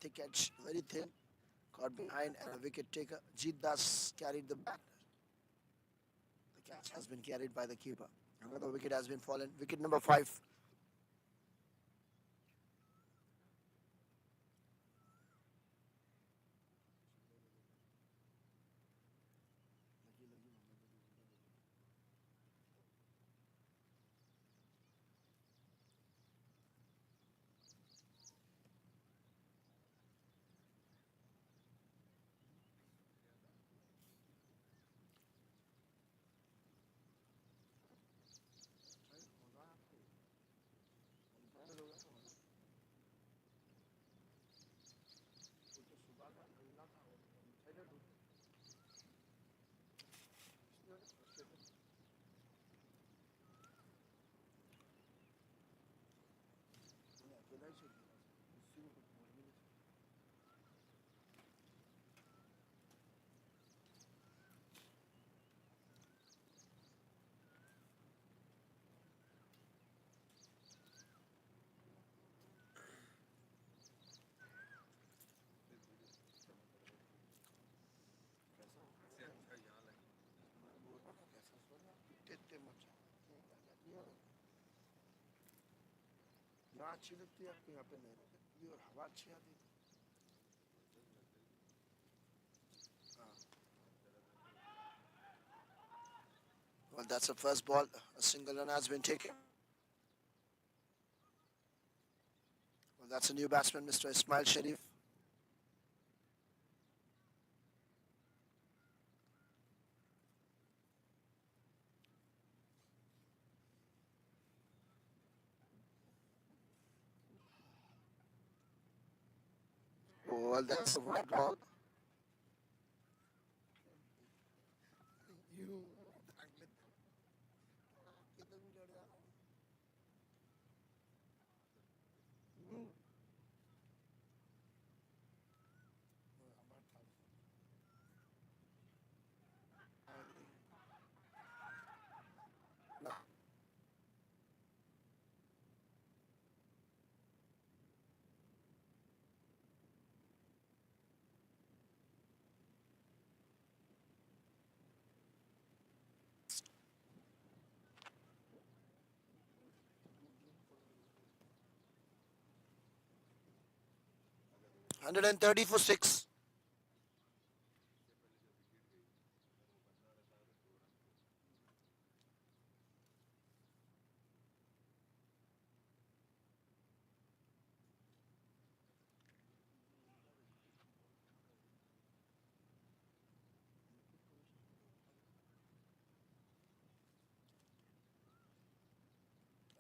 thick edge, very thin. Caught behind and a wicket taker. Jeet Das carried the bat. The catch has been carried by the keeper. Another wicket has been fallen. Wicket number 5. इससे अच्छा यहाँ लगी यहाँ अच्छी लगती है आपको, यहाँ पे नहीं लगती और हवा अच्छी आती है. Well, that's the first ball. A single run has been taken. Well, that's a new batsman, Mr. Ismail Sharif. Well, that's a white ball. You. No. 130 for 6.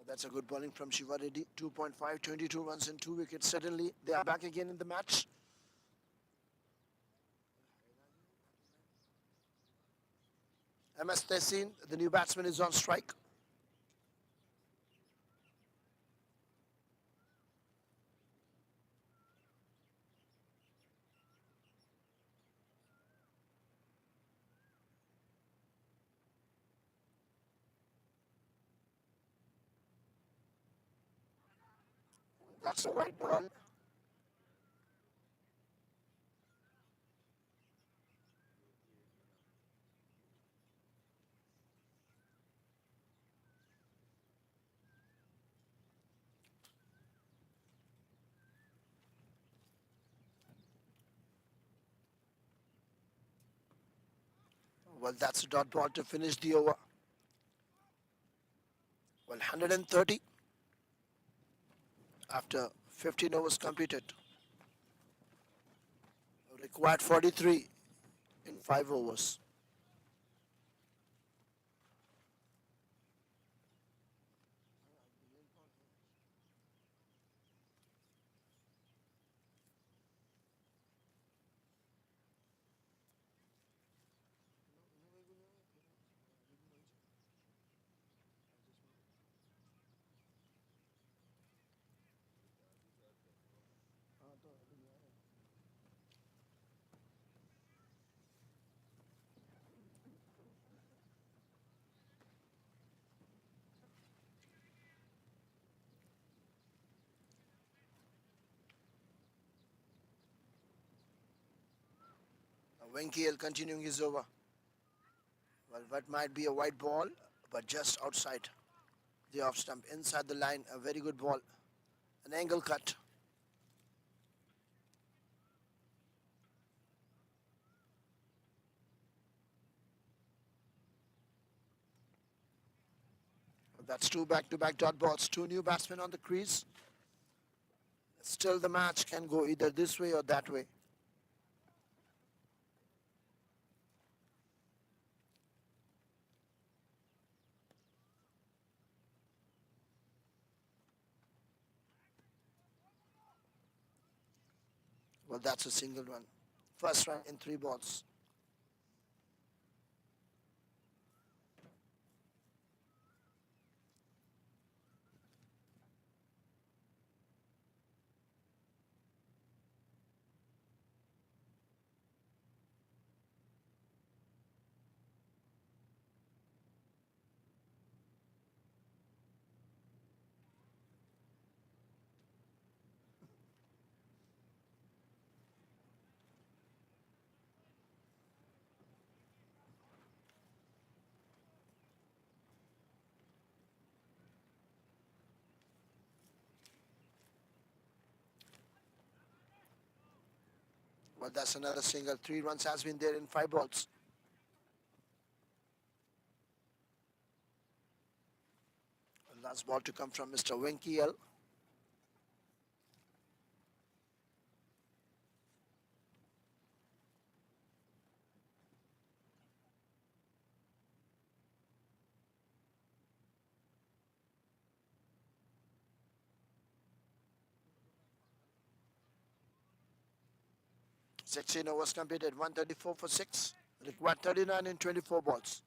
That's a good bowling from Shiva Reddy. 2.5, 22 runs and 2 wickets. Suddenly, they are back again in the match. MS Tessin, the new batsman, is on strike. That's a white ball. Well, that's a dot ball to finish the over. Well, 130 after 15 overs completed. Required 43 in 5 overs. Wenkiel continuing his over. Well, what might be a white ball, but just outside the off stump, inside the line, a very good ball. An angle cut. That's two back-to-back dot balls, two new batsmen on the crease. Still the match can go either this way or that way. Well, that's a single run. First run in 3 balls. Well, that's another single. 3 runs has been there in 5 balls. Last ball to come from Mr. Wenkiel. Sixteen overs completed, 134 for 6. Required 39 in 24 balls.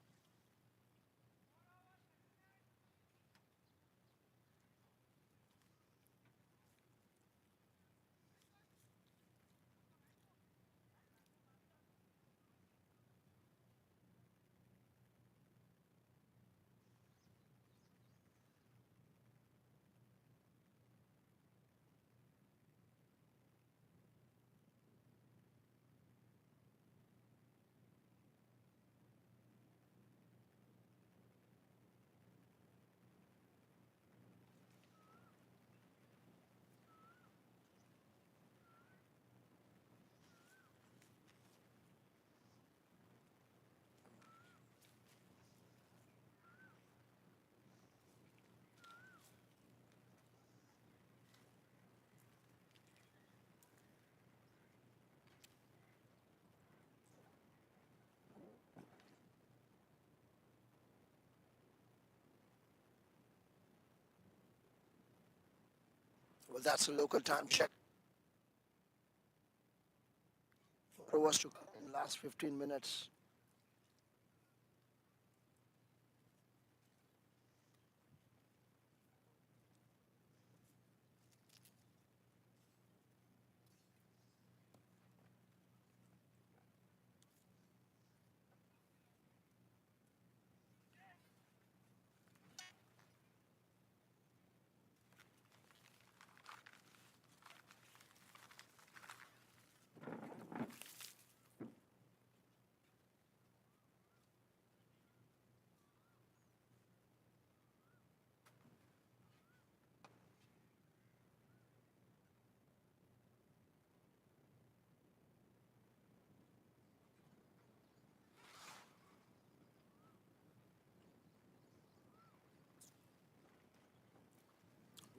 Well, that's a local time check. 4 overs to come in last 15 minutes.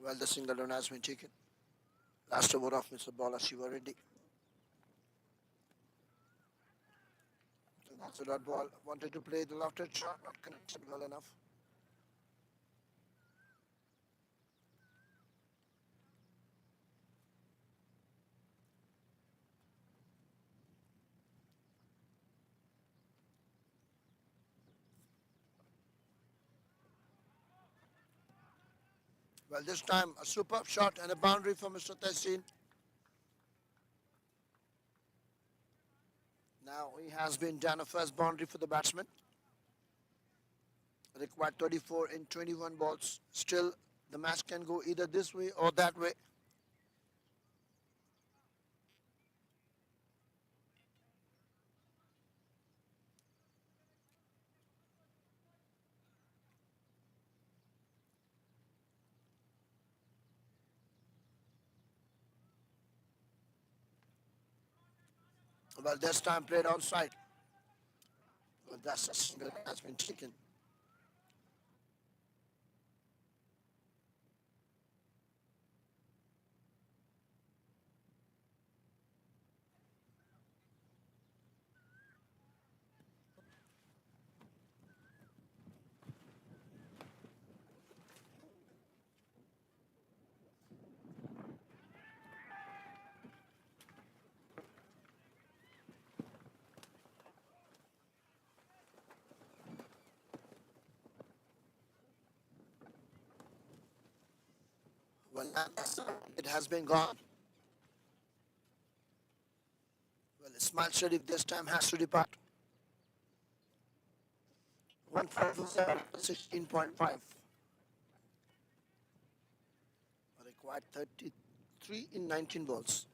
Well, the single run has been taken. Last over of Mr. Bala Shiva Reddy. That's a dot ball. Wanted to play the lofted shot, not connected well enough. Well, this time a superb shot and a boundary for Mr. Tessin. Now he has been done a first boundary for the batsman. Required 34 in 21 balls. Still, the match can go either this way or that way. Well, this time played outside. Well, that's a single that has been taken. Well, it has been gone. Well, Ismail Sharif this time has to depart. 157, 16.5. Required 33 in 19 balls.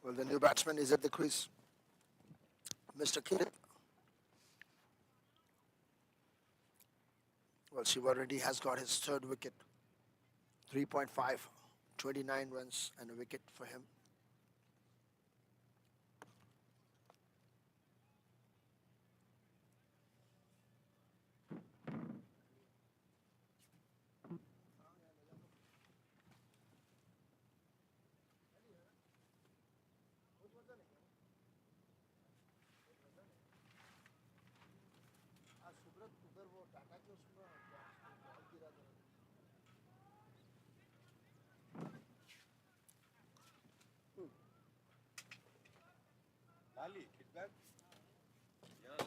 Well, the new batsman is at the crease. Mr. Kirit. Well, Shiva already has got his third wicket. 3.5, 29 runs and a wicket for him. Lali, kickback. Yeah.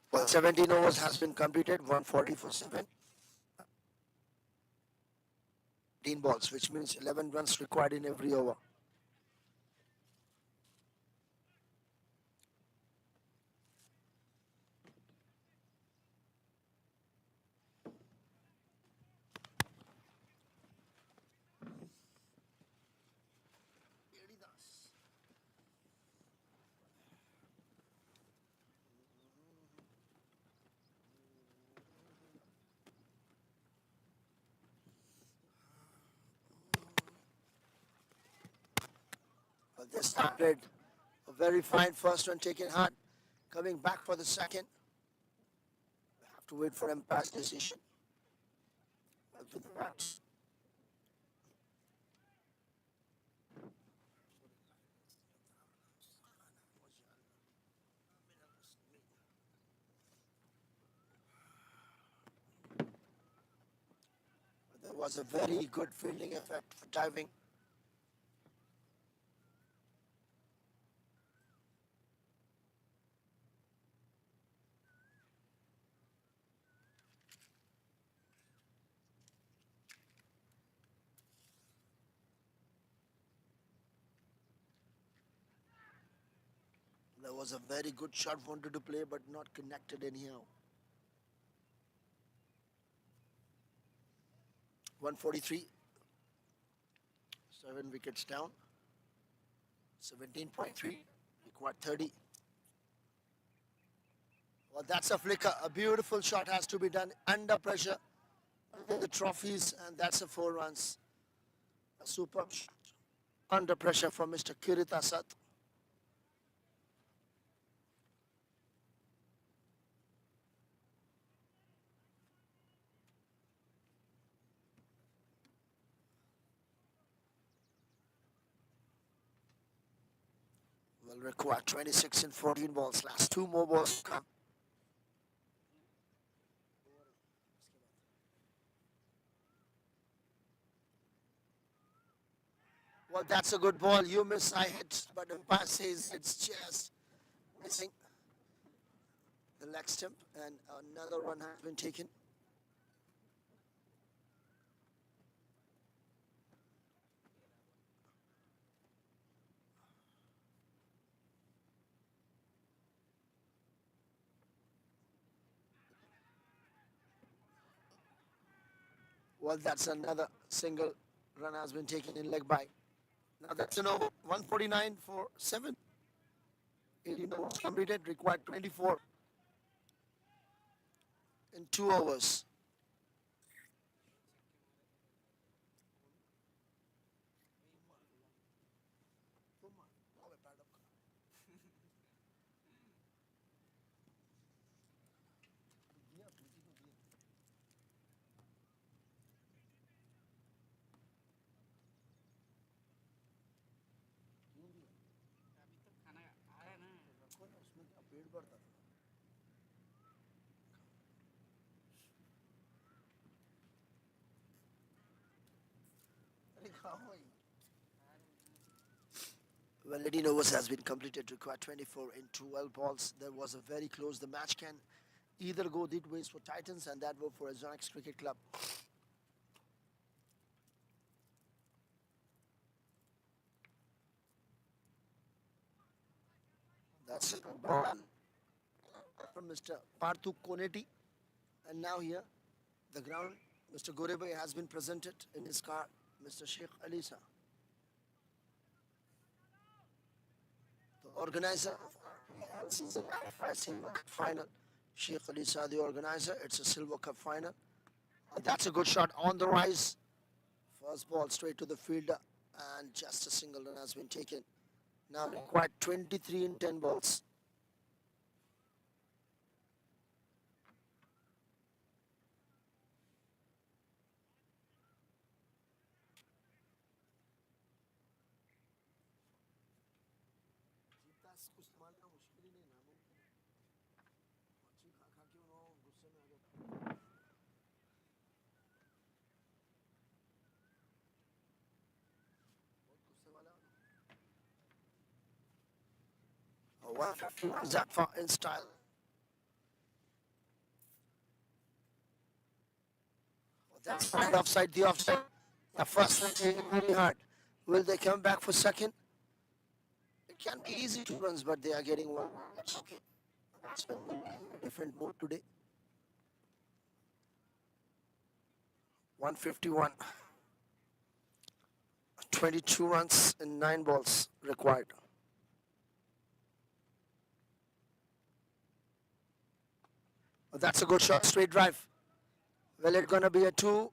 Well, 17 overs has been completed, 140 for 7. 18 balls, which means 11 runs required in every over. Well, this started a very fine first one taken hard. Coming back for the second. We have to wait for umpire's decision. Well, to the bats. There was a very good fielding effect for diving. There was a very good shot wanted to play but not connected anyhow. 143. 7 wickets down. 17.3. Required 30. Well, that's a flicker. A beautiful shot has to be done under pressure. The trophies, and that's a 4 runs. A superb shot under pressure from Mr. Kirit Asad. Will require 26 in 14 balls. Last 2 more balls to come. Well, that's a good ball. You miss, I hit, but umpire says it's just missing the leg stump, and another run has been taken. Well, that's another single run has been taken in leg by. Now that's an over. 149 for 7. 18 overs completed, required 24 in 2 overs. अभी तो खाना आया ना पेट भरता था अरे खाओ ही Well, 18 overs has been completed, required 24 in 12 balls. There was a very close. The match can either go this ways for Titans and that way for Azonix Cricket Club. That's a good ball from Mr. Parthu Koneti. And now here, the ground, Mr. Gorebe has been presented in his car, Mr. Sheikh Alisa. The organizer of RPL season 95 Silver Cup final, Sheikh Alisa, the organizer. It's a Silver Cup final. And that's a good shot on the rise. First ball straight to the fielder, and just a single run has been taken. Now required 23 in 10 balls. That far in style. That's right offside, the offside. The first one taken very hard. Will they come back for second? It can be easy 2 runs, but they are getting 1. That's okay. That's been a different mode today. 151. 22 runs in 9 balls required. Oh, that's a good shot, straight drive. Well, it's gonna be a 2.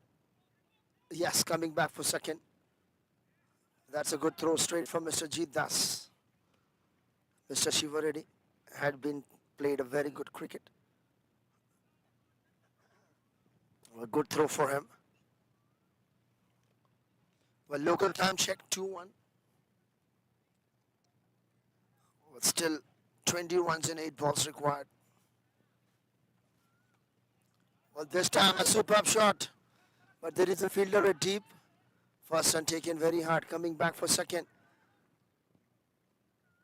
Yes, coming back for second. That's a good throw straight from Mr. Jeet Das. Mr. Shiva Reddy had been played a very good cricket. A good throw for him. Well, local time check 2-1. But still 20 runs in 8 balls required. Well, this time a superb shot. But there is a fielder at deep. First run taken very hard, coming back for second.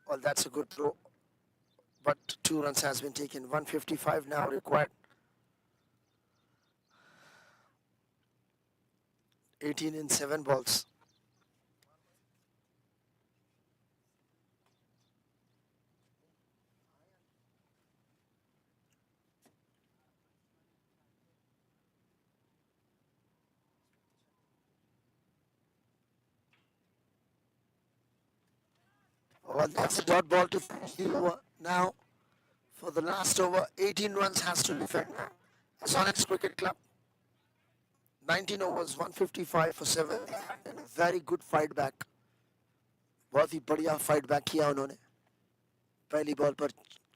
Well, that's a good throw. But 2 runs has been taken. 155 now required. 18 in 7 balls. Well, that's a dot ball to finish the over. Now, for the last over, 18 runs has to defend. Azonix Cricket Club, 19 overs, 155 for 7. And a very good fight back. बहुत ही बढ़िया fight back किया उन्होंने. पहली ball पर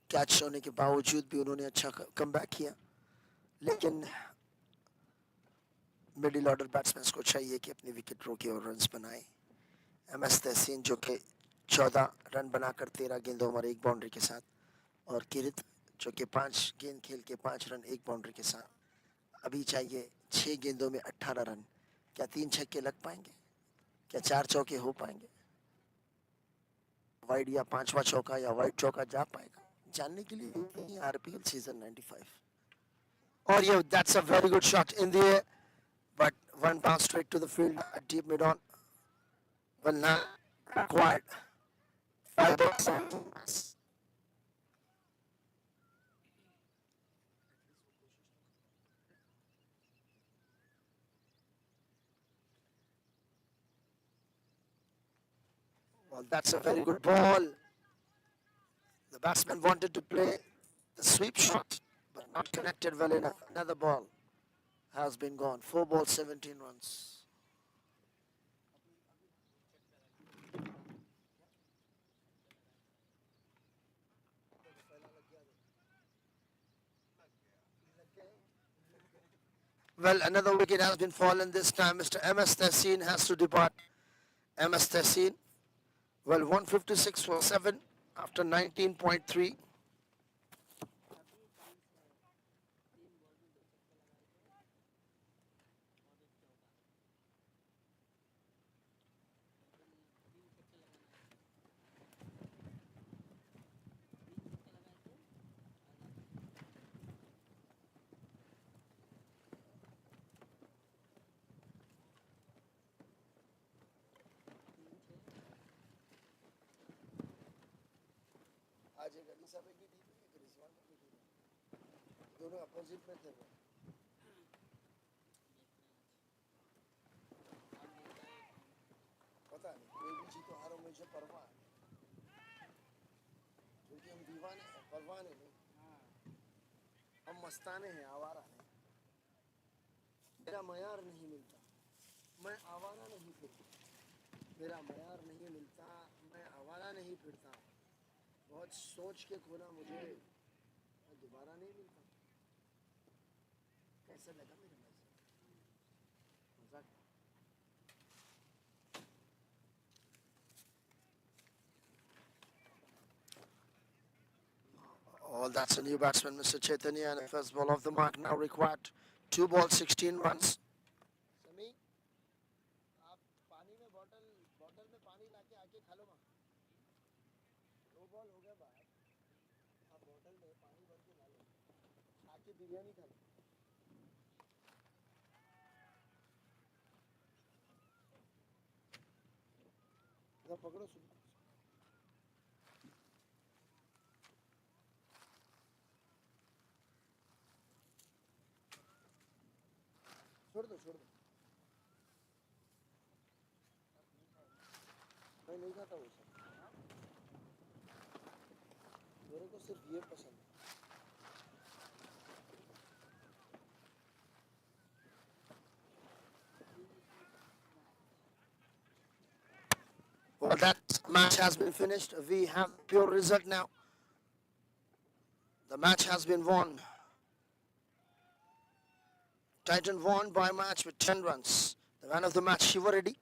catch होने के बावजूद भी उन्होंने अच्छा कम बैक किया. लेकिन मिडिल ऑर्डर बैट्समैन को चाहिए कि अपनी विकेट रोके और रन्स बनाए. एमएस तहसीन जो कि 14 रन बनाकर 13 गेंदों और 1 बाउंड्री के साथ, और किरित जो कि 5 गेंद खेल के 5 रन 1 बाउंड्री के साथ. अभी चाहिए 6 गेंदों में 18 रन. क्या 3 छक्के लग पाएंगे? क्या 4 चौके हो पाएंगे? वाइड या 5वां चौका या वाइड चौका जा पाएगा? जानने के लिए आरपीएल सीजन 95. और ये that's a very good shot in the air, but one bounce straight to the field at deep mid on. Well, now required 5 balls. Well, that's a very good ball. The batsman wanted to play the sweep shot, but not connected well enough. Another ball has been gone. 4 balls, 17 runs. Well, another wicket has been fallen this time. Mr. M.S. Tehseen has to depart. M.S. Tehseen, well, 156 for 7 after 19.3. आज एक Alyssa पे की team है, एक रिजवान पे की team है. दोनों अपोजिट में थे वो. पता नहीं कोई भी जीतो हारो मुझे परवाह है, क्योंकि हम दीवाने हैं, परवाने नहीं. हम मस्ताने हैं, आवारा नहीं. मेरा मयार नहीं मिलता, मैं आवारा नहीं फिरता. मेरा मयार नहीं मिलता, मैं आवारा नहीं फिरता. बहुत सोच के खोना मुझे, मैं दोबारा नहीं मिलता. कैसा लगा मेरे मजाक? Oh, that's a new batsman, Mr. Chaitanya, and the first ball of the mark now required. 2 balls, 16 runs. समी, आप पानी में बॉटल में पानी लाके आके खा लो. 2 बॉल हो गया बाहर. आप बॉटल में पानी भर के ला लो, आके बिरयानी खा लो. पकड़ो सुन. छोड़ दो. मैं नहीं खाता वो सब, मेरे को सिर्फ ये पसंद है. Well, that match has been finished. We have pure result now. The match has been won. Titan won by a match with 10 runs. The man of the match, Shiva Reddy.